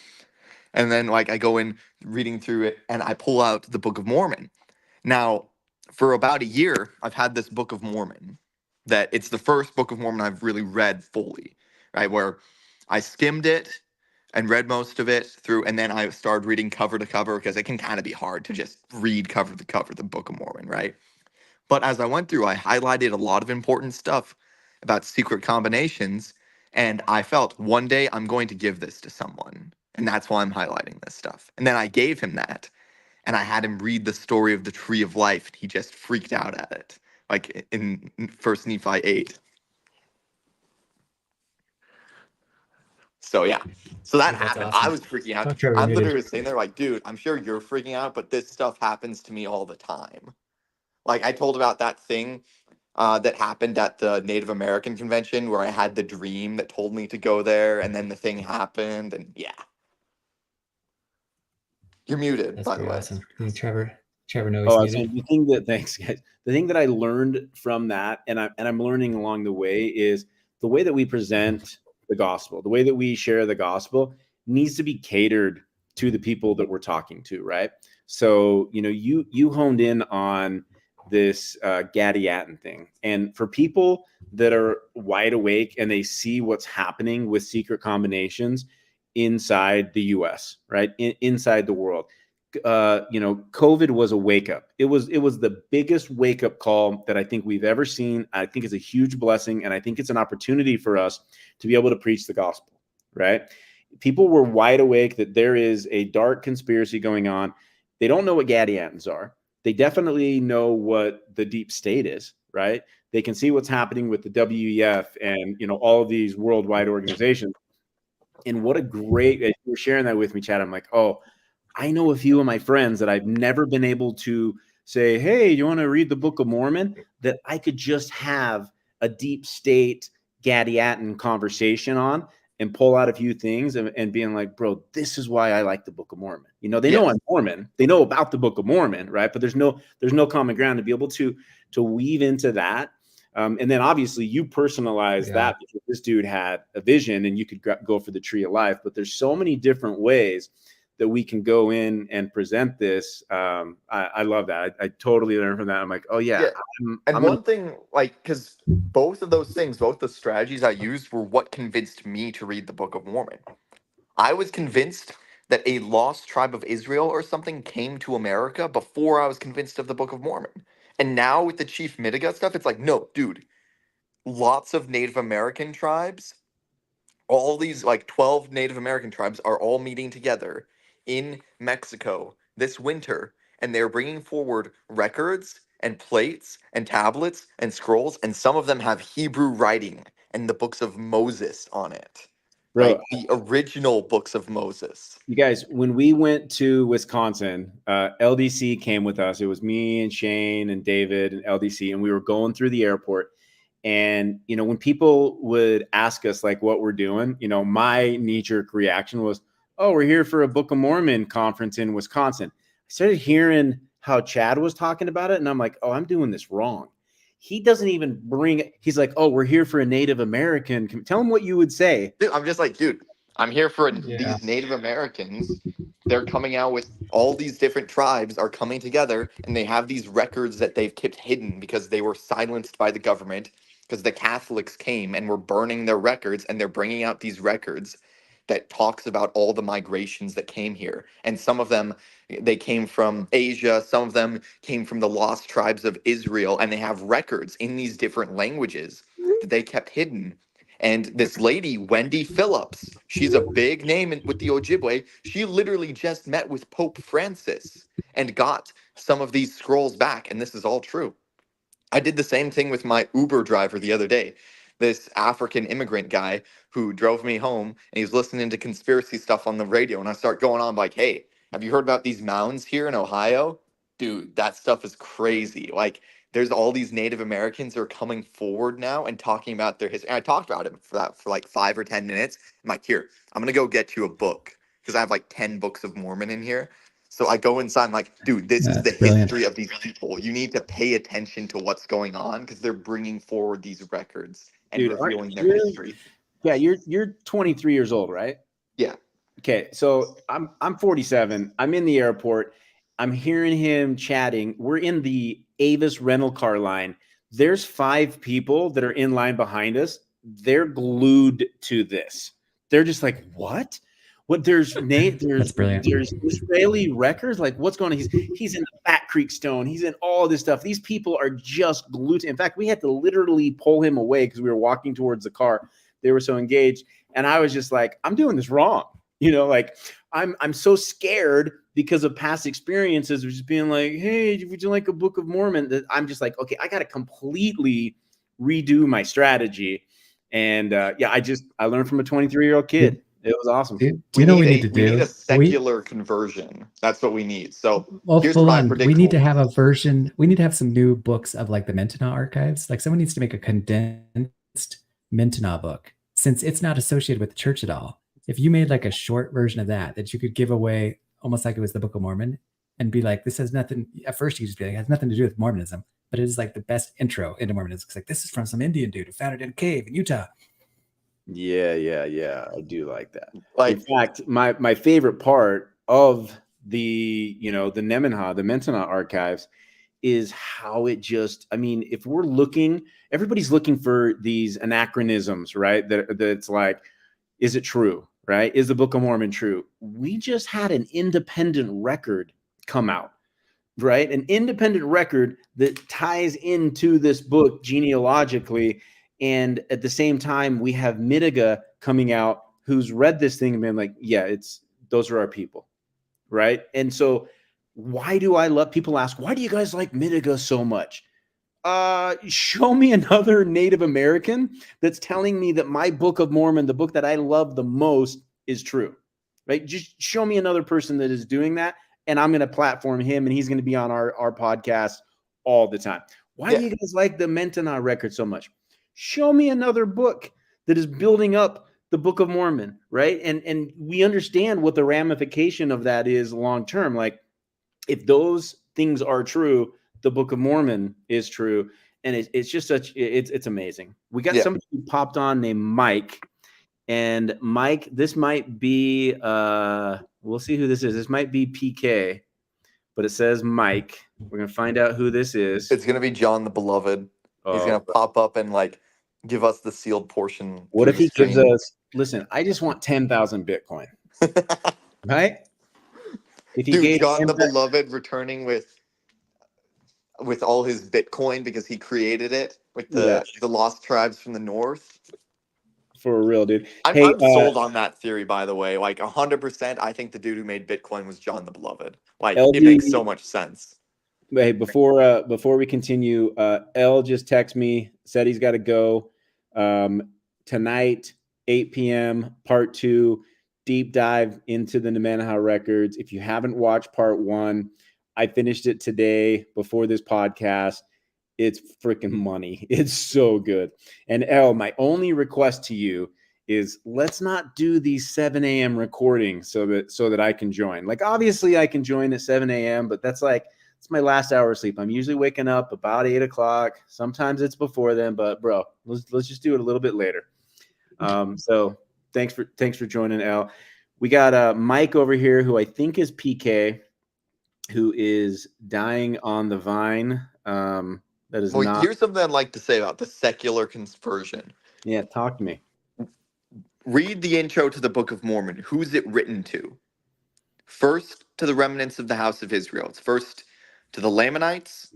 And then like I go in reading through it and I pull out the Book of Mormon. Now, for about a year, I've had this Book of Mormon that it's the first Book of Mormon I've really read fully, right? Where I skimmed it and read most of it through, and then I started reading cover to cover because it can kind of be hard to just read cover to cover the Book of Mormon, right? But as I went through, I highlighted a lot of important stuff about secret combinations, and I felt one day I'm going to give this to someone, and that's why I'm highlighting this stuff. And then I gave him that, and I had him read the story of the Tree of Life, and he just freaked out at it, like in First Nephi 8. So yeah, so that Dude, that's happened. I awesome. was freaking out. Oh, Trevor I'm muted. literally sitting there like, dude, I'm sure you're freaking out, but this stuff happens to me all the time. Like I told about that thing that happened at the Native American convention where I had the dream that told me to go there, and then the thing happened, and yeah. You're muted, That's by the pretty way. awesome. I think Trevor knows Oh, he's so muted. thanks, guys. The thing that I learned from that, and I'm learning along the way, is the way that we present the gospel, the way that we share the gospel needs to be catered to the people that we're talking to, right? So, you know, you honed in on this Gadiaton thing, and for people that are wide awake and they see what's happening with secret combinations inside the U.S., right, inside the world. You know, COVID was a wake up. It was the biggest wake up call that I think we've ever seen. I think it's a huge blessing, and I think it's an opportunity for us to be able to preach the gospel, right? People were wide awake that there is a dark conspiracy going on. They don't know what Gadiantons are. They definitely know what the deep state is, right? They can see what's happening with the WEF and, you know, all of these worldwide organizations. And what a great, as you were sharing that with me, Chad, I'm like, oh, I know a few of my friends that I've never been able to say, hey, you want to read the Book of Mormon? That I could just have a deep state Gadiaton conversation on and pull out a few things and being like, bro, this is why I like the Book of Mormon. You know, they know I'm Mormon. They know about the Book of Mormon, right? But there's no common ground to be able to weave into that. And then obviously you personalize that because this dude had a vision and you could go for the tree of life. But there's so many different ways that we can go in and present this. I love that. I totally learned from that. I'm like, oh yeah. One thing, like, because both of those things, both the strategies I used were what convinced me to read the Book of Mormon. I was convinced that a lost tribe of Israel or something came to America before I was convinced of the Book of Mormon. And now with the Chief Mitiga stuff, it's like, no, dude, lots of Native American tribes, all these like 12 Native American tribes are all meeting together in Mexico this winter, and they're bringing forward records and plates and tablets and scrolls, and some of them have Hebrew writing and the books of Moses on it. Bro, Right? The original books of Moses. You guys, when we went to Wisconsin, LDC came with us. It was me and Shane and David and LDC, and we were going through the airport. And, you know, when people would ask us like what we're doing, you know, my knee-jerk reaction was, oh, we're here for a Book of Mormon conference in Wisconsin. I started hearing how Chad was talking about it, and I'm like, oh, I'm doing this wrong. He doesn't even bring it. He's like, oh, we're here for a Native American. Tell him what you would say. Dude, I'm just like, dude, I'm here for these Native Americans. They're coming out with all these different tribes are coming together, and they have these records that they've kept hidden because they were silenced by the government, because the Catholics came and were burning their records, and they're bringing out these records that talks about all the migrations that came here. And some of them, they came from Asia, some of them came from the lost tribes of Israel, and they have records in these different languages that they kept hidden. And this lady, Wendy Phillips, she's a big name with the Ojibwe. She literally just met with Pope Francis and got some of these scrolls back. And this is all true. I did the same thing with my Uber driver the other day. This African immigrant guy who drove me home, and he was listening to conspiracy stuff on the radio. And I start going on like, hey, have you heard about these mounds here in Ohio? Dude, that stuff is crazy. Like, there's all these Native Americans that are coming forward now and talking about their history. And I talked about it for like 5 or 10 minutes. I'm like, here, I'm going to go get you a book, because I have like 10 books of Mormon in here. So I go inside, I'm like, dude, this is the history of these people. You need to pay attention to what's going on, because they're bringing forward these records and revealing their history. Yeah, you're 23 years old, right? Yeah. Okay, so I'm 47. I'm in the airport. I'm hearing him chatting. We're in the Avis rental car line. There's 5 people that are in line behind us. They're glued to this. They're just like, what? What? There's Israeli records. Like, what's going on? He's in the Fat Creek Stone. He's in all this stuff. These people are just glued to. In fact, we had to literally pull him away because we were walking towards the car. They were so engaged, and I was just like, I'm doing this wrong. You know, like I'm so scared because of past experiences of just being like, hey, would you like a Book of Mormon? That I'm just like, okay, I got to completely redo my strategy. And yeah, I learned from a 23-year-old kid. It was awesome. Do you know what we need to do? We need a secular conversion. That's what we need. So here's full my on. prediction. We need to have a version. We need to have some new books of like the Mentana archives. Like someone needs to make a condensed Mentana book, since it's not associated with the church at all. If you made like a short version of that you could give away almost like it was the Book of Mormon and be like, this has nothing, at first you just be like, it has nothing to do with Mormonism, but it is like the best intro into Mormonism. It's like, this is from some Indian dude who found it in a cave in Utah. Yeah. I do like that. Like, in fact, my favorite part of the Mentana archives is how it just, I mean, if we're looking, everybody's looking for these anachronisms, right? That's like, is it true, right? Is the Book of Mormon true? We just had an independent record come out, right? An independent record that ties into this book genealogically. And at the same time, we have Mitiga coming out who's read this thing and been like, yeah, those are our people, right? And so why do I love, people ask, why do you guys like Mitiga so much? Show me another Native American that's telling me that my Book of Mormon, the book that I love the most, is true, right? Just show me another person that is doing that, and I'm going to platform him, and he's going to be on our podcast all the time. Why do you guys like the Mentana record so much? Show me another book that is building up the Book of Mormon, right? And we understand what the ramification of that is long term. Like, if those things are true, the Book of Mormon is true, and it's just it's amazing. We got somebody who popped on named Mike, and Mike, this might be we'll see who this is. This might be PK, but it says Mike. We're gonna find out who this is. It's gonna be John the Beloved. He's gonna pop up and like give us the sealed portion. What if he gives us? Listen, I just want 10,000 Bitcoin. Right? If you Dude, gave John him the Beloved returning with all his Bitcoin because he created it with yeah, the lost tribes from the north. for real, dude. I'm Hey, I'm sold on that theory, by the way. Like 100%. I think the dude who made Bitcoin was John the Beloved. Like it makes so LD, much sense. hey, before we continue, L just texted me, said he's got to go. Tonight, 8 p.m., part 2, deep dive into the Namanaha records. If you haven't watched part 1, I finished it today before this podcast. It's freaking money. It's so good. And L, my only request to you is let's not do these 7 a.m. recordings so that I can join. Like, obviously I can join at 7 a.m., but that's like, it's my last hour of sleep. I'm usually waking up about 8 o'clock. Sometimes it's before then, but bro, let's just do it a little bit later. So thanks for joining, L. We got Mike over here, who I think is PK, who is dying on the vine. That is Well, not. here's something I'd like to say about the secular conversion. Yeah, talk to me. Read the intro to the Book of Mormon. Who's it written to? First to the remnants of the house of Israel. It's first to the Lamanites,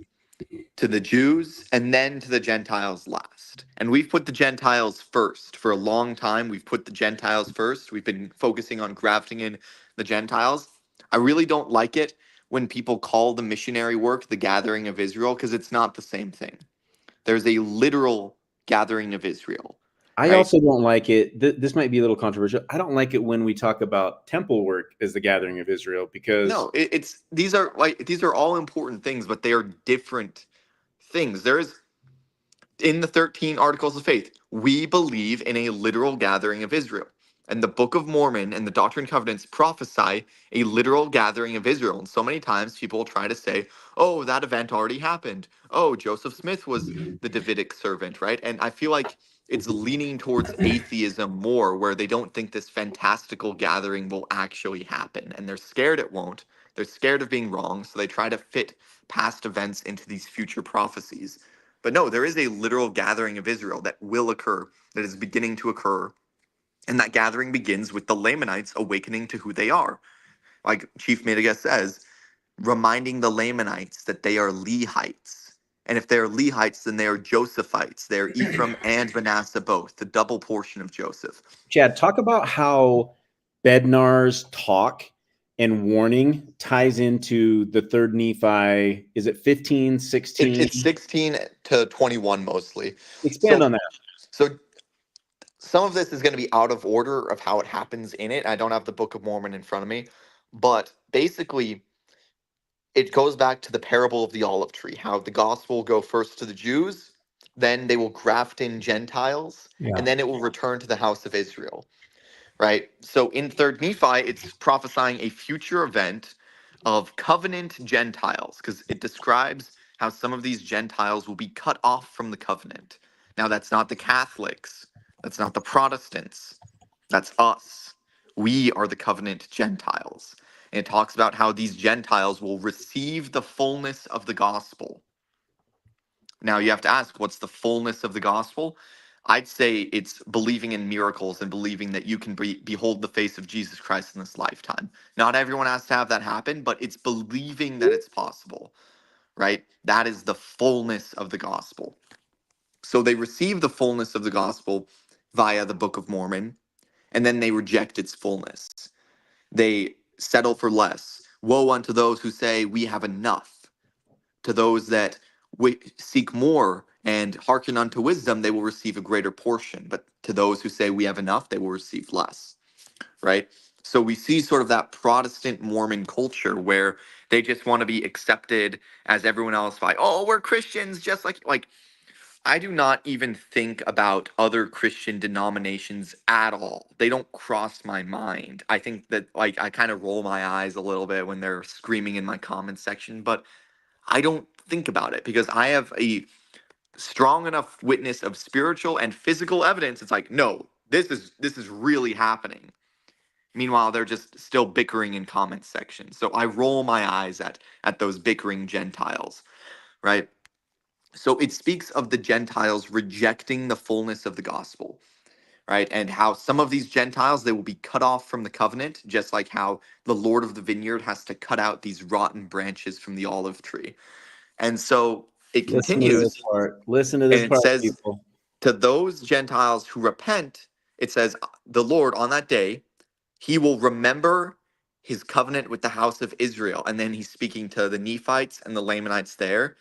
to the Jews, and then to the Gentiles last. And we've put the Gentiles first. For a long time, we've put the Gentiles first. We've been focusing on grafting in the Gentiles. I really don't like it when people call the missionary work the gathering of Israel, because it's not the same thing. There's a literal gathering of Israel. I right? also don't like it. This might be a little controversial. I don't like it when we talk about temple work as the gathering of Israel, because No, it's these are all important things, but they are different things. There's in the 13 articles of faith, we believe in a literal gathering of Israel. And the Book of Mormon and the Doctrine and Covenants prophesy a literal gathering of Israel. And so many times people try to say, oh, that event already happened. Oh, Joseph Smith was the Davidic servant, right? And I feel like it's leaning towards atheism more, where they don't think this fantastical gathering will actually happen. And they're scared it won't. They're scared of being wrong. So they try to fit past events into these future prophecies. But no, there is a literal gathering of Israel that will occur, that is beginning to occur. And that gathering begins with the Lamanites awakening to who they are. Like Chief Midas says, reminding the Lamanites that they are Lehites. And if they're Lehites, then they are Josephites. They're Ephraim and Manasseh both, the double portion of Joseph. Chad, talk about how Bednar's talk and warning ties into the third Nephi. Is it 15, 16? It's 16 to 21 mostly. Expand on that. So some of this is going to be out of order of how it happens in it. I don't have the Book of Mormon in front of me, but basically it goes back to the parable of the olive tree, how the gospel will go first to the Jews, then they will graft in Gentiles, and then it will return to the house of Israel. Right? So in 3rd Nephi, it's prophesying a future event of covenant Gentiles, because it describes how some of these Gentiles will be cut off from the covenant. Now, that's not the Catholics, that's not the Protestants, that's us. We are the covenant Gentiles. And it talks about how these Gentiles will receive the fullness of the gospel. Now, you have to ask, what's the fullness of the gospel? I'd say it's believing in miracles and believing that you can behold the face of Jesus Christ in this lifetime. Not everyone has to have that happen, but it's believing that it's possible, right? That is the fullness of the gospel. So they receive the fullness of the gospel via the Book of Mormon, and then they reject its fullness. They settle for less. Woe unto those who say, we have enough. To those that seek more and hearken unto wisdom, they will receive a greater portion. But to those who say we have enough, they will receive less. Right? So we see sort of that Protestant Mormon culture where they just want to be accepted as everyone else by, oh, we're Christians, just like I do not even think about other Christian denominations at all. They don't cross my mind. I think that I kind of roll my eyes a little bit when they're screaming in my comment section, but I don't think about it because I have a strong enough witness of spiritual and physical evidence. It's like, no, this is really happening. Meanwhile, they're just still bickering in comment sections. So I roll my eyes at those bickering Gentiles, right? So it speaks of the Gentiles rejecting the fullness of the gospel, right? And how some of these Gentiles, they will be cut off from the covenant, just like how the Lord of the vineyard has to cut out these rotten branches from the olive tree. And so it Listen to this continues, part. Listen to this and it part, says, people. to those Gentiles who repent, it says, the Lord on that day, he will remember his covenant with the house of Israel. And then he's speaking to the Nephites and the Lamanites there.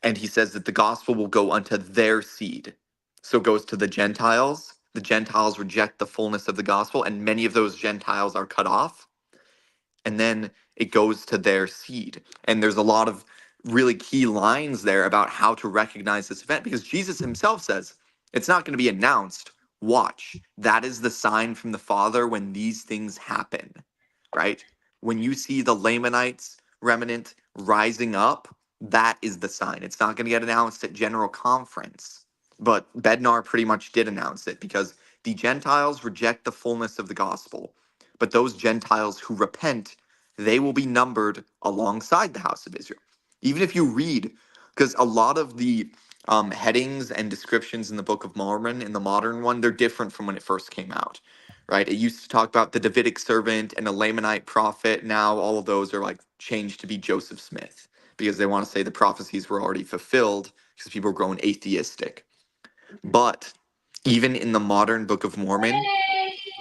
And he says that the gospel will go unto their seed. So it goes to the Gentiles. The Gentiles reject the fullness of the gospel, and many of those Gentiles are cut off. And then it goes to their seed. And there's a lot of really key lines there about how to recognize this event, because Jesus himself says it's not going to be announced. Watch, that is the sign from the Father when these things happen, right? When you see the Lamanites remnant rising up, that is the sign. It's not going to get announced at General Conference, but Bednar pretty much did announce it, because the Gentiles reject the fullness of the gospel. But those Gentiles who repent, they will be numbered alongside the house of Israel. Even if you read, because a lot of the headings and descriptions in the Book of Mormon, in the modern one, they're different from when it first came out, right? It used to talk about the Davidic servant and a Lamanite prophet. Now all of those are like changed to be Joseph Smith, because they want to say the prophecies were already fulfilled because people are growing atheistic. But even in the modern Book of Mormon,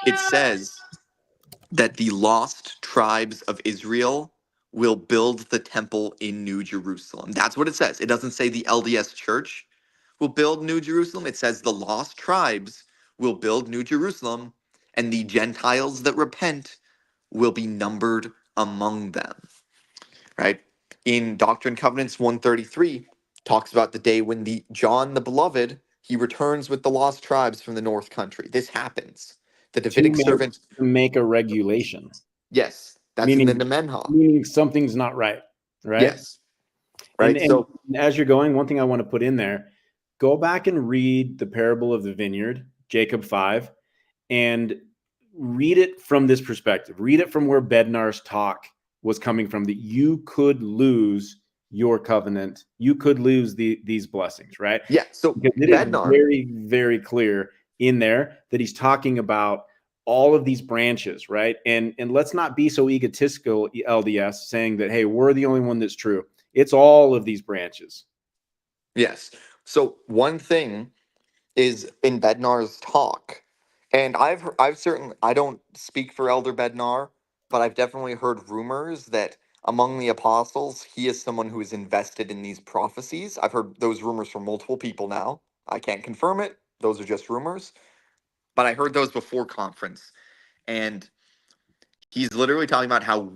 it says that the lost tribes of Israel will build the temple in New Jerusalem. That's what it says. It doesn't say the LDS church will build New Jerusalem. It says the lost tribes will build New Jerusalem, and the Gentiles that repent will be numbered among them. Right? In Doctrine and Covenants 133 talks about the day when the John the Beloved, he returns with the lost tribes from the North Country. This happens. The Davidic servant To make a regulation. Yes, that's in the Nemenha. Meaning something's not right, right? Yes. Right. And as you're going, one thing I want to put in there, go back and read the parable of the vineyard, Jacob 5, and read it from this perspective. Read it from where Bednar's talk was coming from, that you could lose your covenant. You could lose these blessings, right? Yeah. So because it Bednar, is very, very clear in there that he's talking about all of these branches, right? And let's not be so egotistical, LDS, saying that, hey, we're the only one that's true. It's all of these branches. Yes. So one thing is in Bednar's talk, and I've certainly, I don't speak for Elder Bednar, but I've definitely heard rumors that among the apostles, he is someone who is invested in these prophecies. I've heard those rumors from multiple people now. I can't confirm it. Those are just rumors. But I heard those before conference. And he's literally talking about how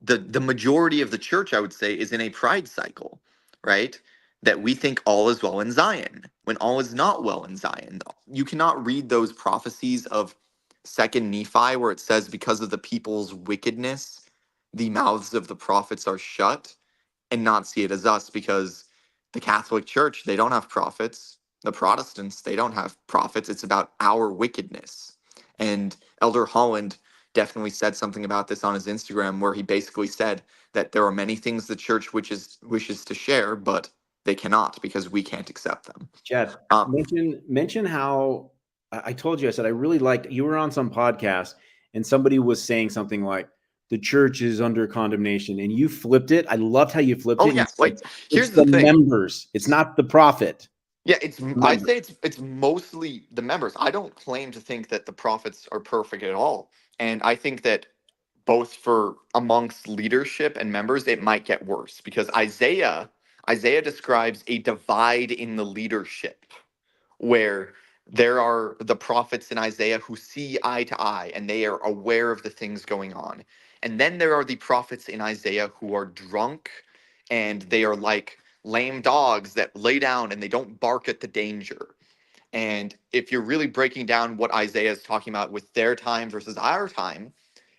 the majority of the church, I would say, is in a pride cycle, right? That we think all is well in Zion, when all is not well in Zion. You cannot read those prophecies of Second Nephi, where it says, because of the people's wickedness, the mouths of the prophets are shut, and not see it as us, because the Catholic Church, they don't have prophets. The Protestants, they don't have prophets. It's about our wickedness. And Elder Holland definitely said something about this on his Instagram, where he basically said that there are many things the church wishes to share, but they cannot because we can't accept them. Chad, mention how I told you, I said, I really liked, you were on some podcast and somebody was saying something like, the church is under condemnation, and you flipped it. I loved how you flipped it. Oh, yeah. Like, here's the thing. Members. It's not the prophet. Yeah, I'd say it's mostly the members. I don't claim to think that the prophets are perfect at all. And I think that both for amongst leadership and members, it might get worse, because Isaiah describes a divide in the leadership, where there are the prophets in Isaiah who see eye to eye and they are aware of the things going on. And then there are the prophets in Isaiah who are drunk and they are like lame dogs that lay down and they don't bark at the danger. And if you're really breaking down what Isaiah is talking about with their time versus our time,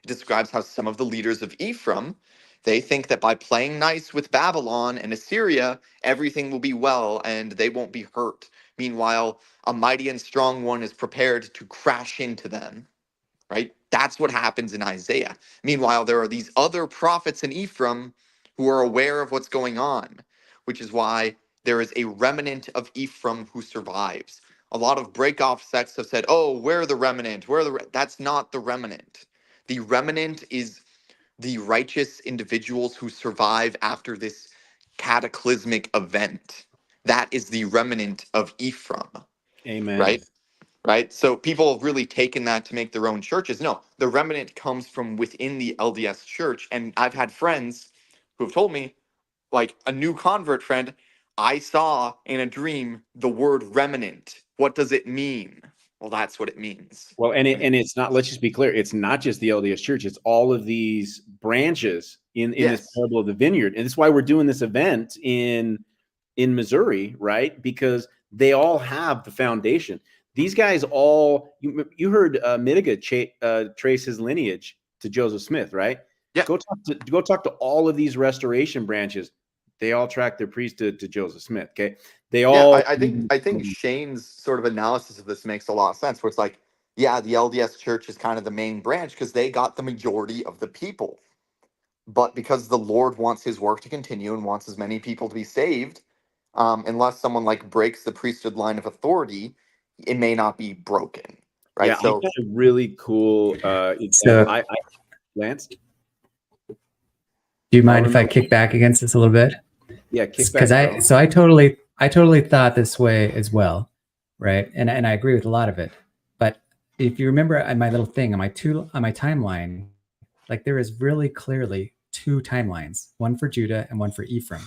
it describes how some of the leaders of Ephraim, they think that by playing nice with Babylon and Assyria, everything will be well and they won't be hurt. Meanwhile, a mighty and strong one is prepared to crash into them, right? That's what happens in Isaiah. Meanwhile, there are these other prophets in Ephraim who are aware of what's going on, which is why there is a remnant of Ephraim who survives. a lot of break-off sects have said, oh, we're the remnant, that's not the remnant. The remnant is the righteous individuals who survive after this cataclysmic event. That is the remnant of Ephraim, Amen. right? Right? So people have really taken that to make their own churches. No, the remnant comes from within the LDS church. And I've had friends who have told me, like a new convert friend, I saw in a dream the word remnant. What does it mean? Well, that's what it means. Well, and it's not, let's just be clear, it's not just the LDS church, it's all of these branches in this parable of the vineyard. And that's why we're doing this event in Missouri, right? Because they all have the foundation. These guys all, you heard Midiga trace his lineage to Joseph Smith, right? Yeah. Go talk to all of these restoration branches. They all track their priesthood to Joseph Smith. Okay. They all. Yeah, I think Shane's sort of analysis of this makes a lot of sense. Where it's like, yeah, the LDS Church is kind of the main branch because they got the majority of the people. But because the Lord wants His work to continue and wants as many people to be saved, unless someone like breaks the priesthood line of authority, it may not be broken, right? Yeah, so I've got a really cool example. Lance, do you mind if I kick back against this a little bit? Yeah, kick back. Because I totally thought this way as well, right? And I agree with a lot of it. But if you remember on my little thing on my timeline, like there is really clearly two timelines, one for Judah and one for Ephraim,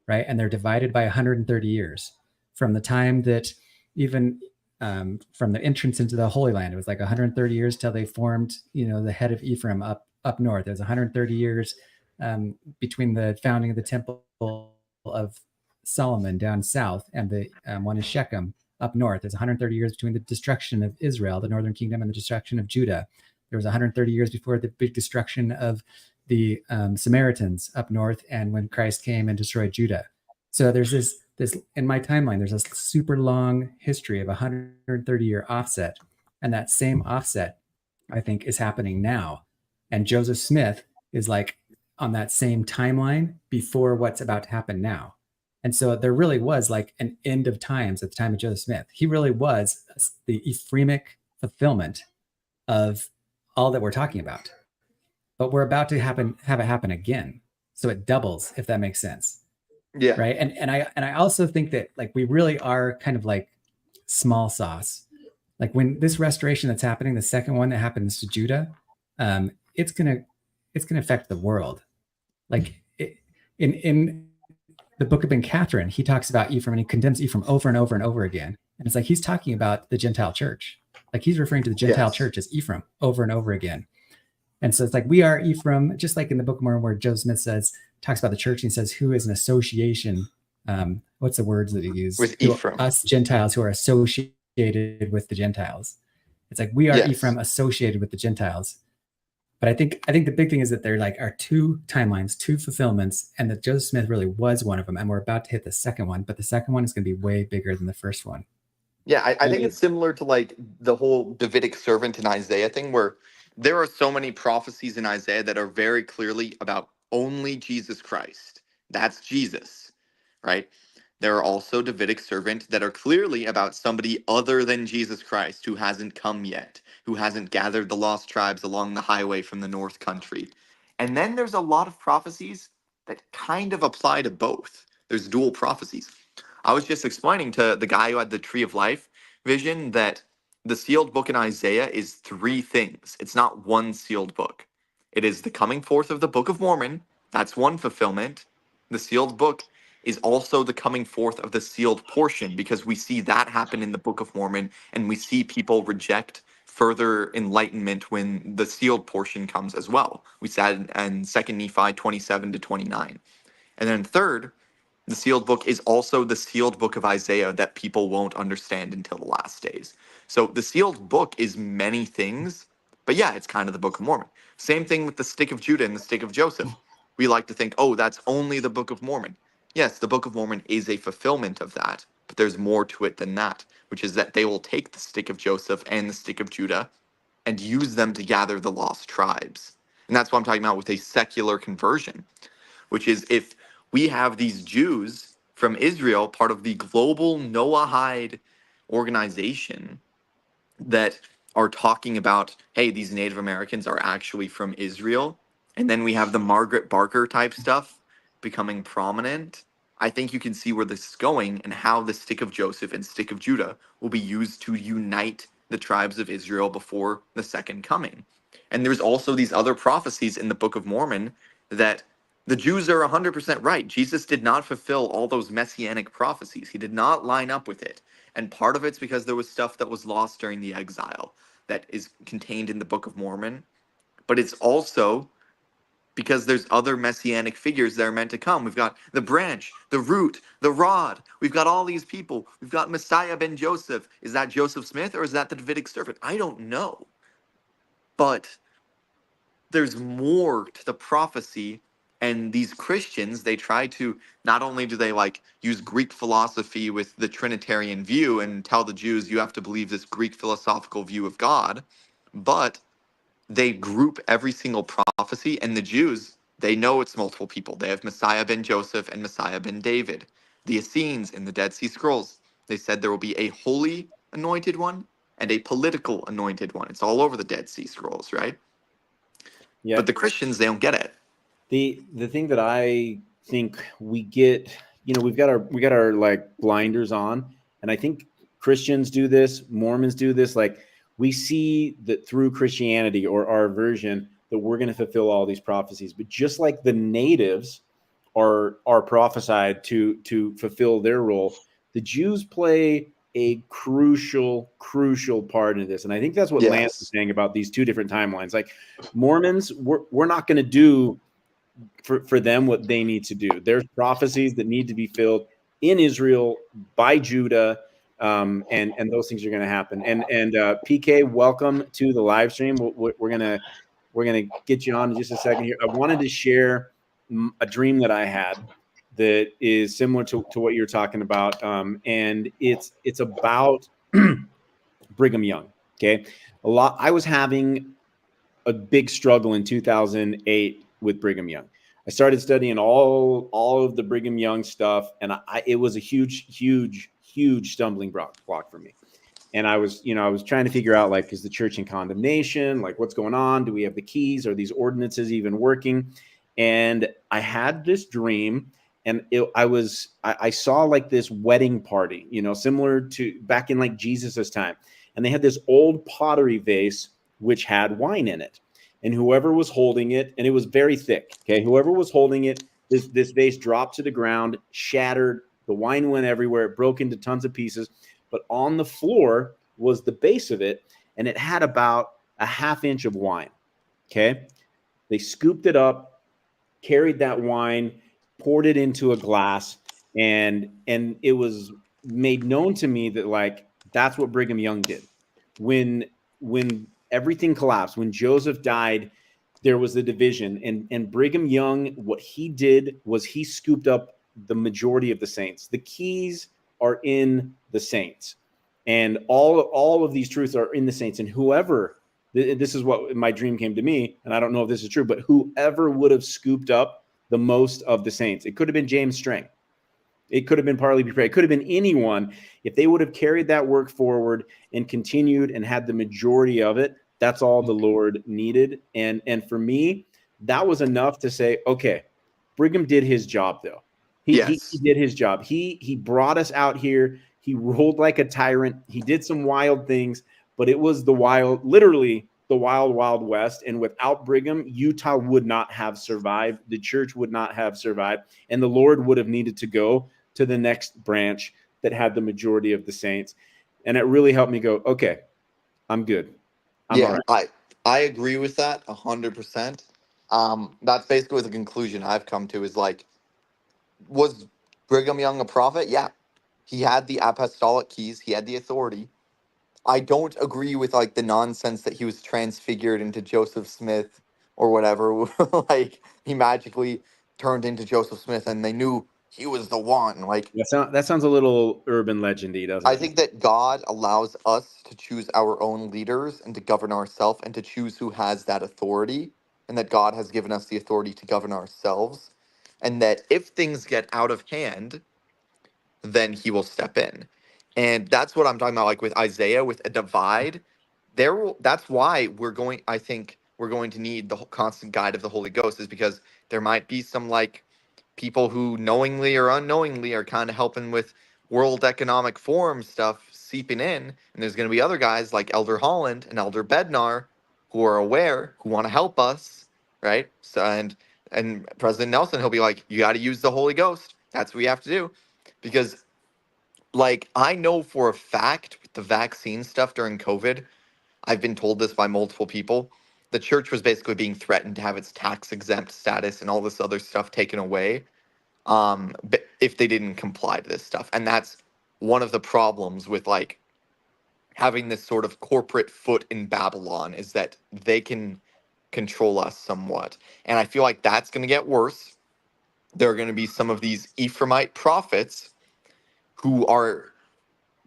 right? And they're divided by 130 years from the time that even from the entrance into the Holy Land. It was like 130 years till they formed, the head of Ephraim up north. There's 130 years between the founding of the Temple of Solomon down south and the one in Shechem up north. There's 130 years between the destruction of Israel, the northern kingdom, and the destruction of Judah. There was 130 years before the big destruction of the Samaritans up north, and when Christ came and destroyed Judah. So there's this in my timeline, there's a super long history of 130-year offset, and that same offset, I think, is happening now. And Joseph Smith is like on that same timeline before what's about to happen now. And so there really was like an end of times at the time of Joseph Smith. He really was the Ephraimic fulfillment of all that we're talking about. But we're about to have it happen again. So it doubles, if that makes sense. Yeah. Right. And I also think that like we really are kind of like small sauce. Like when this restoration that's happening, the second one that happens to Judah, it's gonna affect the world. Like in the Book of Ben Catherine, he talks about Ephraim and he condemns Ephraim over and over and over again. And it's like he's talking about the Gentile church. Like he's referring to the Gentile church as Ephraim over and over again. And so it's like we are Ephraim, just like in the Book of Mormon where Joseph Smith talks about the church and he says, who is an association? What's the words that he used? With Ephraim. Us Gentiles who are associated with the Gentiles. It's like we are Ephraim associated with the Gentiles. But I think the big thing is that there are two timelines, two fulfillments, and that Joseph Smith really was one of them. And we're about to hit the second one, but the second one is going to be way bigger than the first one. Yeah, I think it's similar to like the whole Davidic servant in Isaiah thing, where there are so many prophecies in Isaiah that are very clearly about only Jesus Christ. That's Jesus, right? There are also Davidic servant that are clearly about somebody other than Jesus Christ who hasn't come yet, who hasn't gathered the lost tribes along the highway from the north country. And then there's a lot of prophecies that kind of apply to both. There's dual prophecies. I was just explaining to the guy who had the Tree of Life vision that the sealed book in Isaiah is three things. It's not one sealed book. It is the coming forth of the Book of Mormon. That's one fulfillment. The sealed book is also the coming forth of the sealed portion, because we see that happen in the Book of Mormon, and we see people reject further enlightenment when the sealed portion comes as well. We said in 2 Nephi 27 to 29. And then third, the sealed book is also the sealed book of Isaiah that people won't understand until the last days. So the sealed book is many things, but yeah, it's kind of the Book of Mormon. Same thing with the stick of Judah and the stick of Joseph. We like to think, oh, that's only the Book of Mormon. Yes, the Book of Mormon is a fulfillment of that, but there's more to it than that, which is that they will take the stick of Joseph and the stick of Judah and use them to gather the lost tribes. And that's what I'm talking about with a secular conversion, which is if we have these Jews from Israel, part of the global Noahide organization that are talking about, hey, these Native Americans are actually from Israel. And then we have the Margaret Barker type stuff becoming prominent. I think you can see where this is going and how the stick of Joseph and stick of Judah will be used to unite the tribes of Israel before the second coming. And there's also these other prophecies in the Book of Mormon that the Jews are 100% right. Jesus did not fulfill all those messianic prophecies. He did not line up with it. And part of it's because there was stuff that was lost during the exile that is contained in the Book of Mormon. But it's also because there's other messianic figures that are meant to come. We've got the branch, the root, the rod. We've got all these people. We've got Messiah ben Joseph. Is that Joseph Smith or is that the Davidic servant? I don't know. But there's more to the prophecy. And these Christians, they try to, not only do they like use Greek philosophy with the Trinitarian view and tell the Jews you have to believe this Greek philosophical view of God, but they group every single prophecy, and the Jews, they know it's multiple people. They have Messiah ben Joseph and Messiah ben David. The Essenes in the Dead Sea Scrolls, they said there will be a holy anointed one and a political anointed one. It's all over the Dead Sea Scrolls, right? Yeah. But the Christians, they don't get it. The thing that I think we get, we've got our like blinders on, and I think Christians do this, Mormons do this. Like, we see that through Christianity or our version that we're going to fulfill all these prophecies, but just like the natives are prophesied to fulfill their role, the Jews play a crucial part in this. And I think that's what Lance was saying about these two different timelines. Like, Mormons, we're not going to do for them what they need to do. There's prophecies that need to be filled in Israel by Judah, and those things are going to happen. And PK, welcome to the live stream. We're gonna get you on in just a second here. I wanted to share a dream that I had that is similar to what you're talking about, and it's about Brigham Young. Okay, I was having a big struggle in 2008 with Brigham Young. I started studying all of the Brigham Young stuff, and it was a huge stumbling block for me. And I was trying to figure out, like, is the church in condemnation? Like, what's going on? Do we have the keys? Are these ordinances even working? And I had this dream, and I saw like this wedding party, similar to back in like Jesus's time. And they had this old pottery vase which had wine in it. And whoever was holding it, and it was very thick, okay? Whoever was holding it, this vase dropped to the ground, shattered, the wine went everywhere, it broke into tons of pieces. But on the floor was the base of it, and it had about a ½ inch of wine, okay? They scooped it up, carried that wine, poured it into a glass, and it was made known to me that, like, that's what Brigham Young did. When everything collapsed, when Joseph died, there was the division, and Brigham Young, what he did was he scooped up the majority of the saints. The keys are in the saints, and all of these truths are in the saints. And whoever, this is what my dream came to me, and I don't know if this is true, but whoever would have scooped up the most of the saints, it could have been James Strang, it could have been Parley B. Pray, it could have been anyone. If they would have carried that work forward and continued and had the majority of it, that's all the Lord needed. And for me, that was enough to say, okay, Brigham did his job, though. He did his job. He brought us out here. He ruled like a tyrant. He did some wild things, but it was literally the wild, wild west. And without Brigham, Utah would not have survived. The church would not have survived. And the Lord would have needed to go to the next branch that had the majority of the saints. And it really helped me go, okay, I'm good. I'm all right. I agree with that 100%. That's basically the conclusion I've come to is, like, was Brigham Young a prophet? Yeah. He had the apostolic keys. He had the authority. I don't agree with, like, the nonsense that he was transfigured into Joseph Smith or whatever. Like, he magically turned into Joseph Smith and they knew he was the one. Like, that sounds a little urban legendy, doesn't it? I think that God allows us to choose our own leaders and to govern ourselves and to choose who has that authority, and that God has given us the authority to govern ourselves, and that if things get out of hand, then he will step in. And that's what I'm talking about, like with Isaiah, with a divide. That's why I think we're going to need the constant guide of the Holy Ghost, is because there might be some like people who knowingly or unknowingly are kind of helping with World Economic Forum stuff seeping in. And there's going to be other guys like Elder Holland and Elder Bednar who are aware, who want to help us, right? So, and President Nelson, he'll be like, you got to use the Holy Ghost. That's what you have to do. Because like, I know for a fact with the vaccine stuff during COVID, I've been told this by multiple people, the church was basically being threatened to have its tax exempt status and all this other stuff taken away if they didn't comply to this stuff. And that's one of the problems with like having this sort of corporate foot in Babylon, is that they can control us somewhat. And I feel like that's going to get worse. There are going to be some of these Ephraimite prophets who are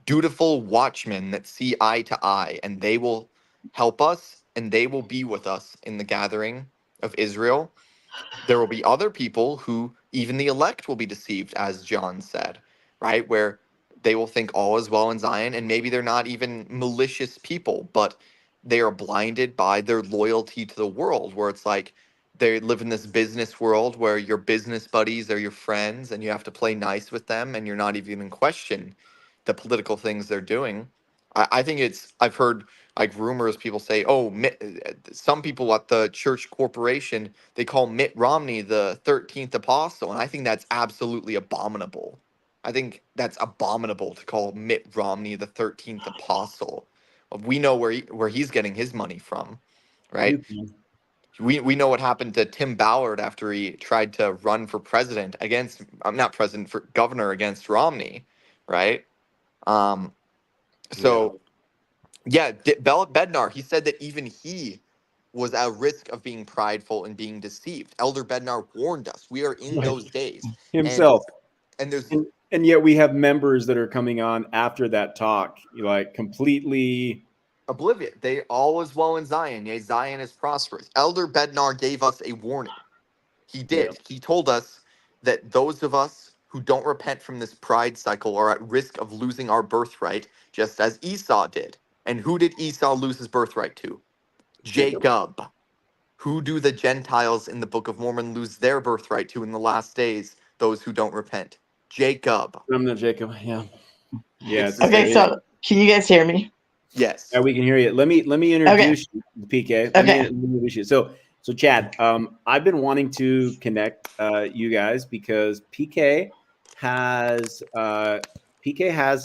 dutiful watchmen that see eye to eye, and they will help us and they will be with us in the gathering of Israel. There will be other people who even the elect will be deceived, as John said, right? Where they will think all is well in Zion, and maybe they're not even malicious people, but they are blinded by their loyalty to the world, where it's like they live in this business world where your business buddies are your friends and you have to play nice with them and you're not even in question the political things they're doing. I think I've heard like rumors, people say, oh, some people at the church corporation, they call Mitt Romney the 13th apostle. And I think that's absolutely abominable. I think that's abominable to call Mitt Romney the 13th apostle. We know where he's getting his money from, right? We know what happened to Tim Ballard after he tried to run for president against, not president, for governor against Romney, right? So yeah, Bednar, he said that even he was at risk of being prideful and being deceived. Elder Bednar warned us. We are in those days. Himself. And there's and yet we have members that are coming on after that talk, like completely oblivious. They all is well in Zion. Yea, Zion is prosperous. Elder Bednar gave us a warning. He did. He told us that those of us who don't repent from this pride cycle are at risk of losing our birthright, just as Esau did. And who did Esau lose his birthright to? Jacob. Who do the Gentiles in the Book of Mormon lose their birthright to in the last days? Those who don't repent. Jacob. I'm the Jacob. Yeah. Yeah. Okay, so can you guys hear me? Yes. Yeah, we can hear you. Let me introduce you, PK. Let me introduce you. So Chad, I've been wanting to connect you guys because PK has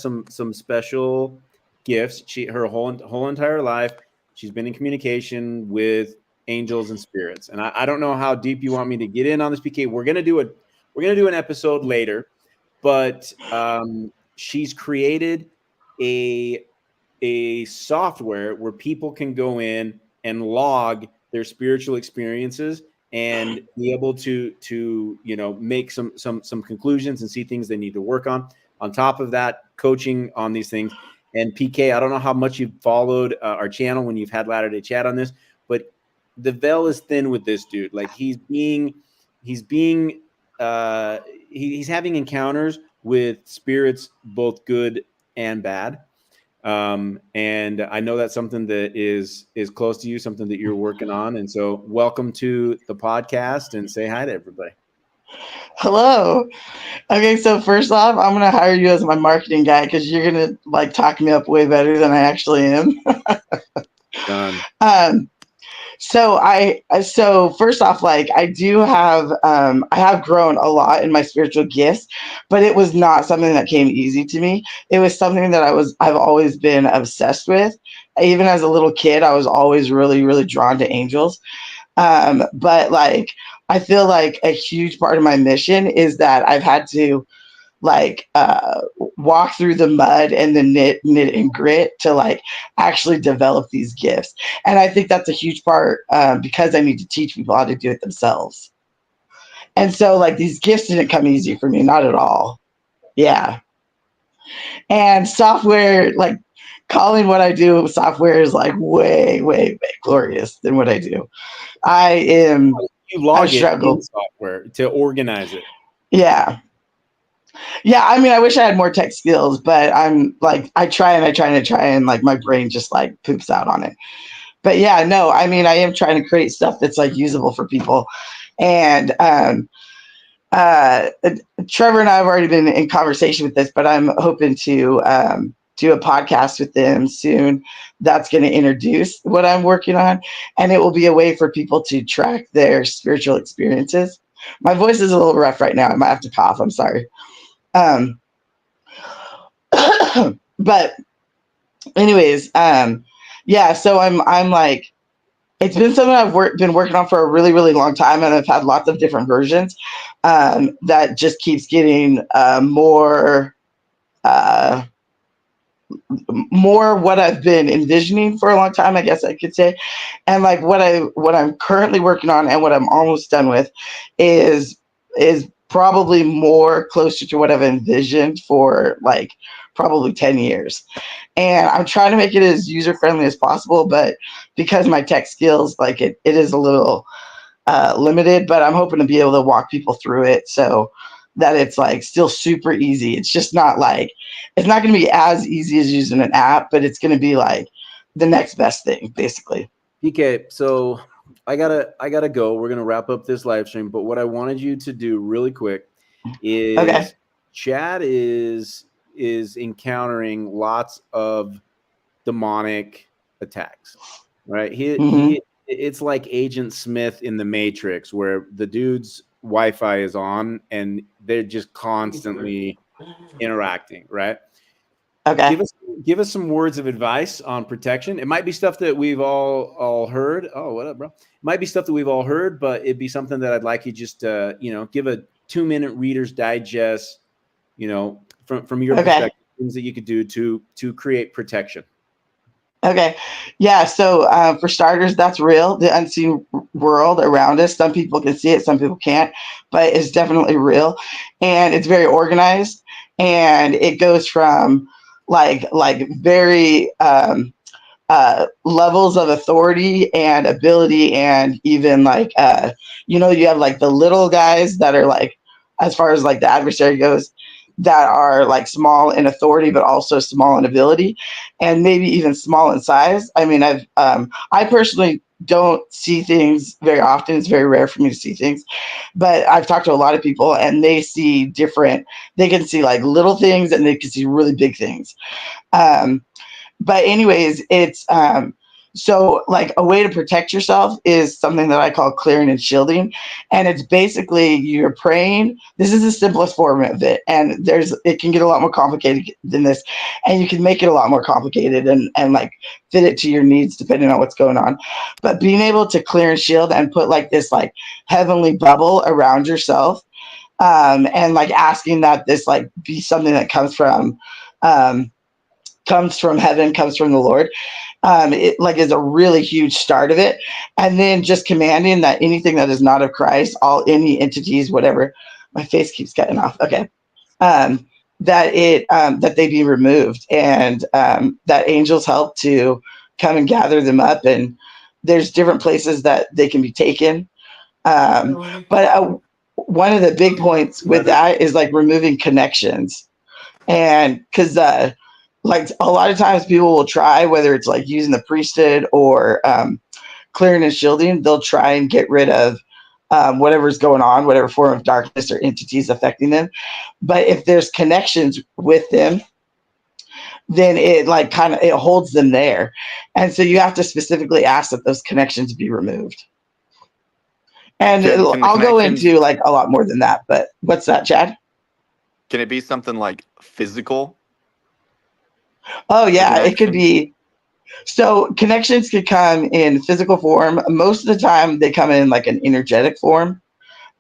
some special gifts. Her whole entire life, she's been in communication with angels and spirits. And I don't know how deep you want me to get in on this, PK. We're gonna do an episode later, but she's created a software where people can go in and log their spiritual experiences and be able to make some conclusions and see things they need to work on. On top of that, coaching on these things. And PK, I don't know how much you've followed our channel when you've had Latter-day Chat on this, but the veil is thin with this dude. Like he's having encounters with spirits, both good and bad. And I know that's something that is close to you, something that you're working on. And so welcome to the podcast and say hi to everybody. Hello. Okay, so first off, I'm gonna hire you as my marketing guy because you're gonna like talk me up way better than I actually am. Done. So first off, like I do have I have grown a lot in my spiritual gifts, but it was not something that came easy to me. It was something that I've always been obsessed with. Even as a little kid, I was always really, really drawn to angels. But like I feel like a huge part of my mission is that I've had to like walk through the mud and the knit and grit to like actually develop these gifts. And I think that's a huge part because I need to teach people how to do it themselves. And so like these gifts didn't come easy for me, not at all. Yeah. And software, like calling what I do software is like way, way, way glorious than what I do. I log struggle in software to organize it. Yeah. Yeah, I mean, I wish I had more tech skills, but I'm like, I try and like my brain just like poops out on it. But yeah, no, I mean, I am trying to create stuff that's like usable for people. And uh, Trevor and I have already been in conversation with this, but I'm hoping to do a podcast with them soon. That's going to introduce what I'm working on, and it will be a way for people to track their spiritual experiences. My voice is a little rough right now. I might have to cough. I'm sorry. Um, but anyways, yeah. So I'm like, it's been something been working on for a really, really long time, and I've had lots of different versions that just keeps getting uh, more what I've been envisioning for a long time, I guess I could say. And like what I'm currently working on and what I'm almost done with is probably more closer to what I've envisioned for like probably 10 years. And I'm trying to make it as user friendly as possible, but because my tech skills, like it is a little limited, but I'm hoping to be able to walk people through it so that it's like still super easy. It's just not like, it's not going to be as easy as using an app, but it's going to be like the next best thing, basically. PK, so I gotta go. We're gonna wrap up this live stream, but what I wanted you to do really quick is Okay. Chad is encountering lots of demonic attacks, right? He it's like Agent Smith in the Matrix, where the dude's Wi-Fi is on and they're just constantly interacting, right? Okay. Give us some words of advice on protection. It might be stuff that we've all heard. Oh, what up, bro? It might be stuff that we've all heard, but it'd be something that I'd like you just to, give a 2-minute Reader's Digest, from your perspective, things that you could do to create protection. Okay. Yeah. So for starters, that's real. The unseen world around us. Some people can see it, some people can't, but it's definitely real. And it's very organized. And it goes from like very levels of authority and ability, and even like you have like the little guys that are like, as far as like the adversary goes, that are like small in authority but also small in ability, and maybe even small in size. I mean, I personally don't see things very often. It's very rare for me to see things, but I've talked to a lot of people and they see different, they can see like little things and they can see really big things. But anyways, it's so like a way to protect yourself is something that I call clearing and shielding. And it's basically you're praying. This is the simplest form of it. And it can get a lot more complicated than this. And you can make it a lot more complicated and like fit it to your needs depending on what's going on. But being able to clear and shield and put like this like heavenly bubble around yourself, and like asking that this like be something that comes from heaven, comes from the Lord. It like is a really huge start of it. And then just commanding that anything that is not of Christ, any entities, whatever, my face keeps cutting off. Okay. That they be removed, and that angels help to come and gather them up. And there's different places that they can be taken. But one of the big points with that is like removing connections. And because like a lot of times people will try, whether it's like using the priesthood or clearing and shielding, they'll try and get rid of whatever's going on, whatever form of darkness or entities affecting them. But if there's connections with them, then it like kind of, it holds them there. And so you have to specifically ask that those connections be removed. And I'll go into like a lot more than that, but what's that, Chad? Can it be something like physical? Oh yeah, it could be. So connections could come in physical form. Most of the time they come in like an energetic form.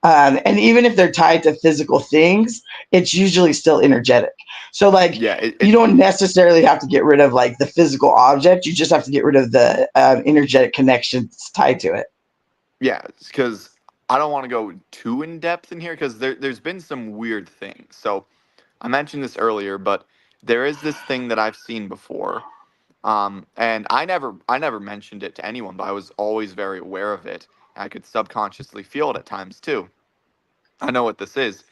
And even if they're tied to physical things, it's usually still energetic. So like, you don't necessarily have to get rid of like the physical object. You just have to get rid of the energetic connections tied to it. Yeah, because I don't want to go too in depth in here because there's been some weird things. So I mentioned this earlier, but there is this thing that I've seen before. And I never mentioned it to anyone, but I was always very aware of it. I could subconsciously feel it at times too. I know what this is.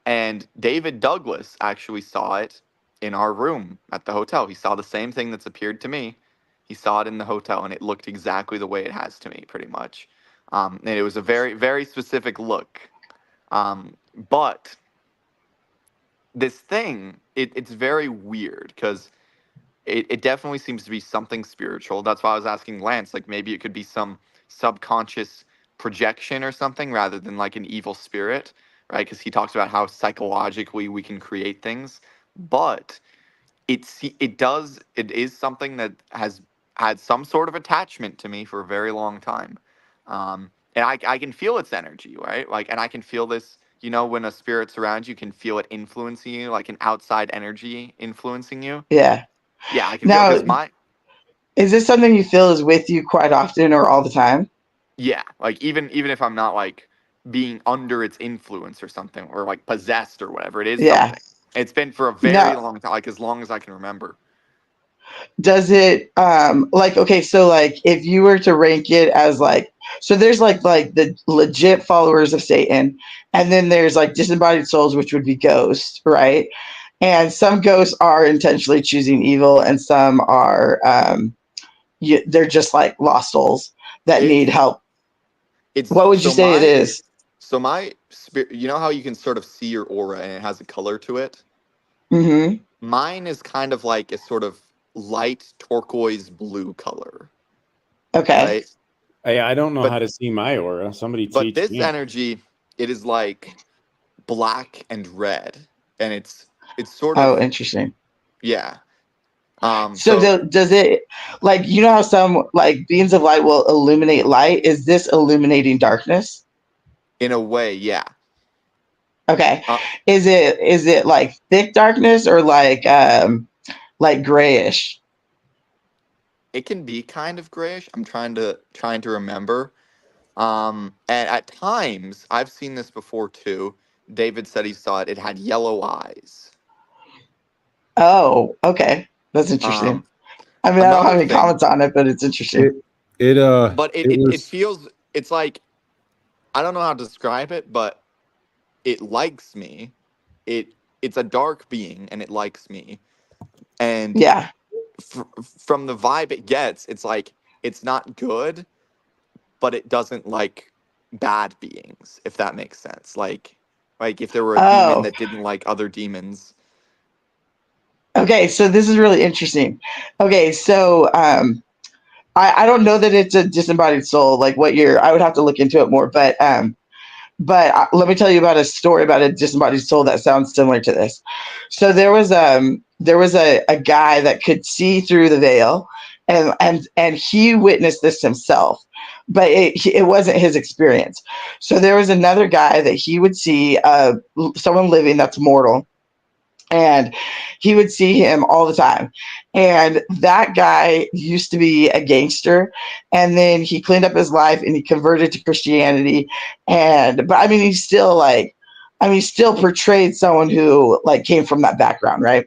And David Douglas actually saw it in our room at the hotel. He saw the same thing that's appeared to me. He saw it in the hotel, and it looked exactly the way it has to me, pretty much. And it was a very, very specific look. But this thing, it's very weird because it definitely seems to be something spiritual. That's why I was asking Lance, like maybe it could be some subconscious projection or something rather than like an evil spirit, right? Because he talks about how psychologically we can create things, but it is something that has had some sort of attachment to me for a very long time, and I can feel its energy, right? Like, and I can feel this. You know, when a spirit's around, you can feel it influencing you, like an outside energy influencing you. Yeah. Yeah, I can feel Now, because is this something you feel is with you quite often or all the time? yeah, like even if I'm not like being under its influence or something, or like possessed or whatever, it is Yeah. something. It's been for a very Now, long time, like as long as I can remember. does it like, okay, so like if you were to rank it as like, so there's like the legit followers of Satan, and then there's like disembodied souls, which would be ghosts, right? And some ghosts are intentionally choosing evil, and some are they're just like lost souls that need help. What would you say it is? So my spirit, you know how you can sort of see your aura and it has a color to it? Mm-hmm. Mine is kind of like a sort of light turquoise blue color. Okay. Right? I don't know But- how to see my aura. Somebody But teach this me. energy, it is like black and red. And it's sort of, Oh, interesting. yeah. So does it, like, you know how some like beams of light will illuminate light? Is this illuminating darkness? In a way, yeah. Okay. Is it like thick darkness or like grayish? It can be kind of grayish. I'm trying to remember. And at times, I've seen this before too. David said he saw it. It had yellow eyes. Oh, okay. That's interesting. I mean, I don't have any comments on it, but it's interesting. But it was feels, it's like, I don't know how to describe it, but it likes me. It's a dark being and it likes me. And yeah, from the vibe it gets, it's like it's not good, but it doesn't like bad beings, if that makes sense. Like if there were a demon that didn't like other demons. Okay, so this is really interesting. Okay, so I don't know that it's a disembodied soul, like what you're, I would have to look into it more, but let me tell you about a story about a disembodied soul that sounds similar to this. So there was a guy that could see through the veil, and he witnessed this himself, but it wasn't his experience. So there was another guy that he would see someone living that's mortal, and he would see him all the time. And that guy used to be a gangster, and then he cleaned up his life and he converted to Christianity. But I mean, he still still portrayed someone who like came from that background, right?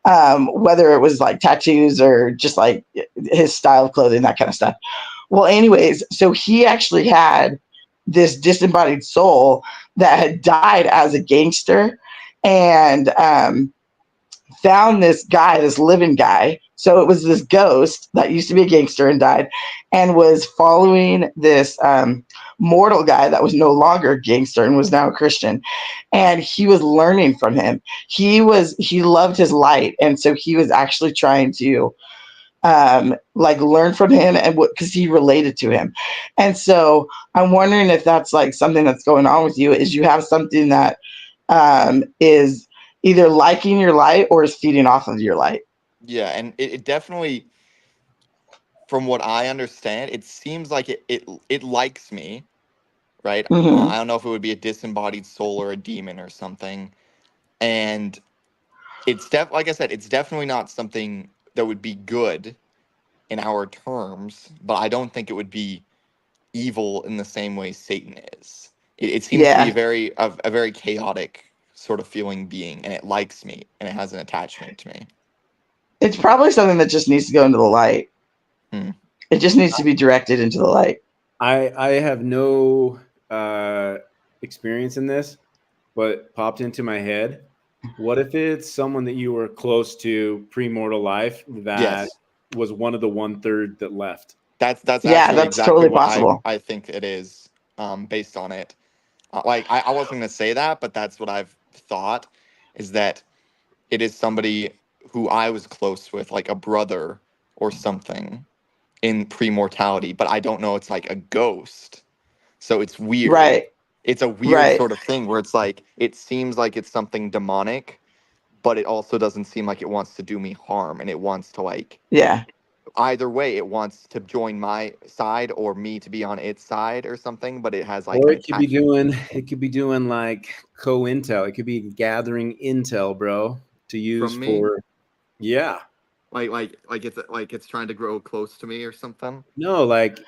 Whether it was like tattoos or just like his style of clothing, that kind of stuff. Well, anyways, so he actually had this disembodied soul that had died as a gangster, and found this guy, this living guy. So it was this ghost that used to be a gangster and died, and was following this mortal guy that was no longer a gangster and was now a Christian. And he was learning from him. He loved his light, and so he was actually trying to like learn from him, and because he related to him. And so I'm wondering if that's like something that's going on with you, is you have something that is either liking your light or is feeding off of your light. Yeah, and it definitely, from what I understand, it seems like it likes me, right? Mhm. I don't know if it would be a disembodied soul or a demon or something. And it's like I said, it's definitely not something that would be good in our terms, but I don't think it would be evil in the same way Satan is. It seems to be a very chaotic sort of feeling being, and it likes me, and it has an attachment to me. It's probably something that just needs to go into the light. Hmm. It just needs to be directed into the light. I have no experience in this, but popped into my head. What if it's someone that you were close to pre-mortal life that was one of the 1/3 that left? That's Yeah, actually that's exactly totally what possible. I think it is, based on it. Like I wasn't gonna say that, but that's what I've thought, is that it is somebody who I was close with, like a brother or something in pre-mortality, but I don't know, it's like a ghost. So it's weird. Right. It's a weird Right. sort of thing where it's like it seems like it's something demonic, but it also doesn't seem like it wants to do me harm, and it wants to like Yeah. either way, it wants to join my side or me to be on its side or something, but it has like Or an it could be attachment doing like co-intel. It could be gathering intel, bro, to use from me. for Like it's trying to grow close to me or something. No, like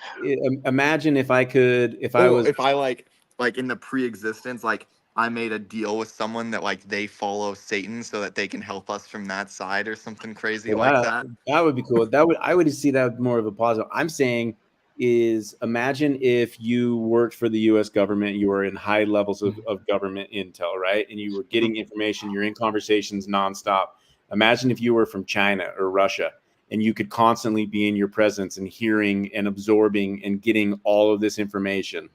imagine if I was If I like in the pre-existence, like I made a deal with someone that like they follow Satan so that they can help us from that side or something crazy like that. that would be cool. I would see that more of a positive. I'm saying is imagine if you worked for the US government, you were in high levels of government intel, right? And you were getting information, you're in conversations nonstop. Imagine if you were from China or Russia and you could constantly be in your presence and hearing and absorbing and getting all of this information.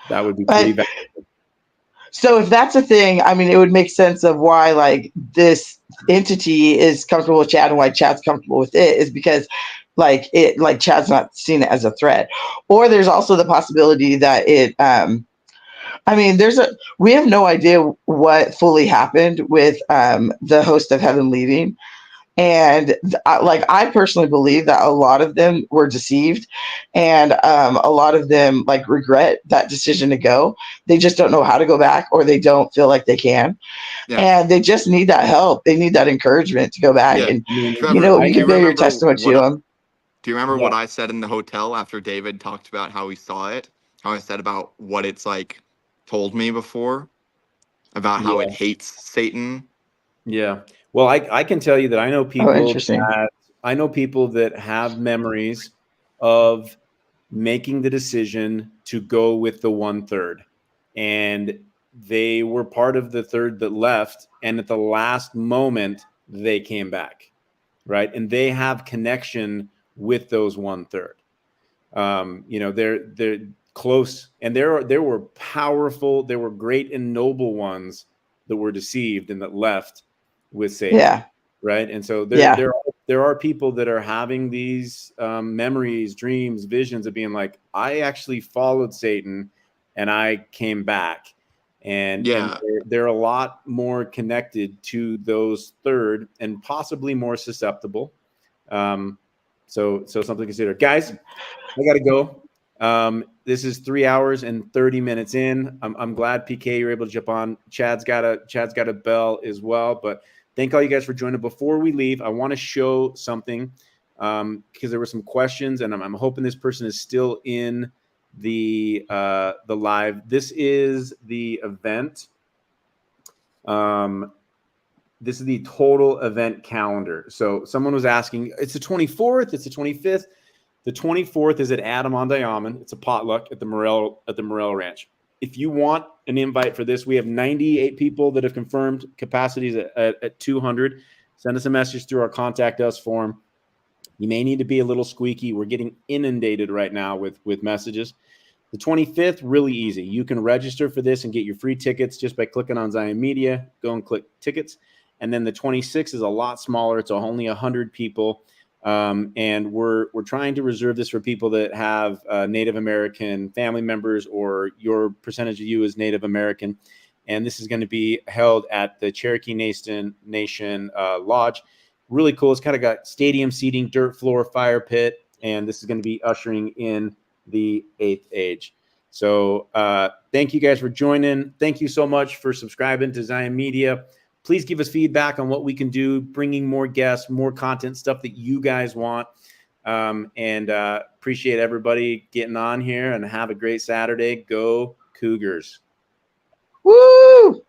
That would be pretty bad. So if that's a thing, I mean, it would make sense of why like this entity is comfortable with Chad and why Chad's comfortable with it is because like Chad's not seen it as a threat. Or there's also the possibility that it I mean, we have no idea what fully happened with the host of heaven leaving. And I personally believe that a lot of them were deceived, and a lot of them like regret that decision to go. They just don't know how to go back, or they don't feel like they can, and they just need that help. They need that encouragement to go back. And Trevor, you can bear your testament to them. Do you remember what I said in the hotel after David talked about how he saw it? How I said about what it's like told me before about how it hates Satan. Yeah. Well, I can tell you that I know interesting. people that have memories of making the decision to go with the 1/3, and they were part of the third that left, and at the last moment they came back, right? And they have connection with those 1/3. You know, they're close, and there were powerful, there were great and noble ones that were deceived and that left with Satan. Yeah. Right. And so there are people that are having these memories, dreams, visions of being like, I actually followed Satan and I came back. And they're a lot more connected to those third and possibly more susceptible. So something to consider. Guys, I got to go. This is 3 hours and 30 minutes in. I'm glad PK you're able to jump on. Chad's got a bell as well, but thank all you guys for joining. Before we leave, I want to show something because there were some questions, and I'm hoping this person is still in the live. This is the event. This is the total event calendar. So someone was asking, it's the 24th, it's the 25th. The 24th is at Adam on Diamond. It's a potluck at the Morel Ranch. If you want an invite for this, we have 98 people that have confirmed, capacities at 200. Send us a message through our contact us form. You may need to be a little squeaky. We're getting inundated right now with messages. The 25th, really easy. You can register for this and get your free tickets just by clicking on Zion Media. Go and click tickets. And then the 26th is a lot smaller. It's only 100 people. And we're trying to reserve this for people that have Native American family members, or your percentage of you is Native American. And this is going to be held at the Cherokee Nation Lodge. Really cool. It's kind of got stadium seating, dirt floor, fire pit, and this is going to be ushering in the 8th age. So thank you guys for joining. Thank you so much for subscribing to Zion Media. Please give us feedback on what we can do, bringing more guests, more content, stuff that you guys want. And appreciate everybody getting on here, and have a great Saturday. Go Cougars. Woo!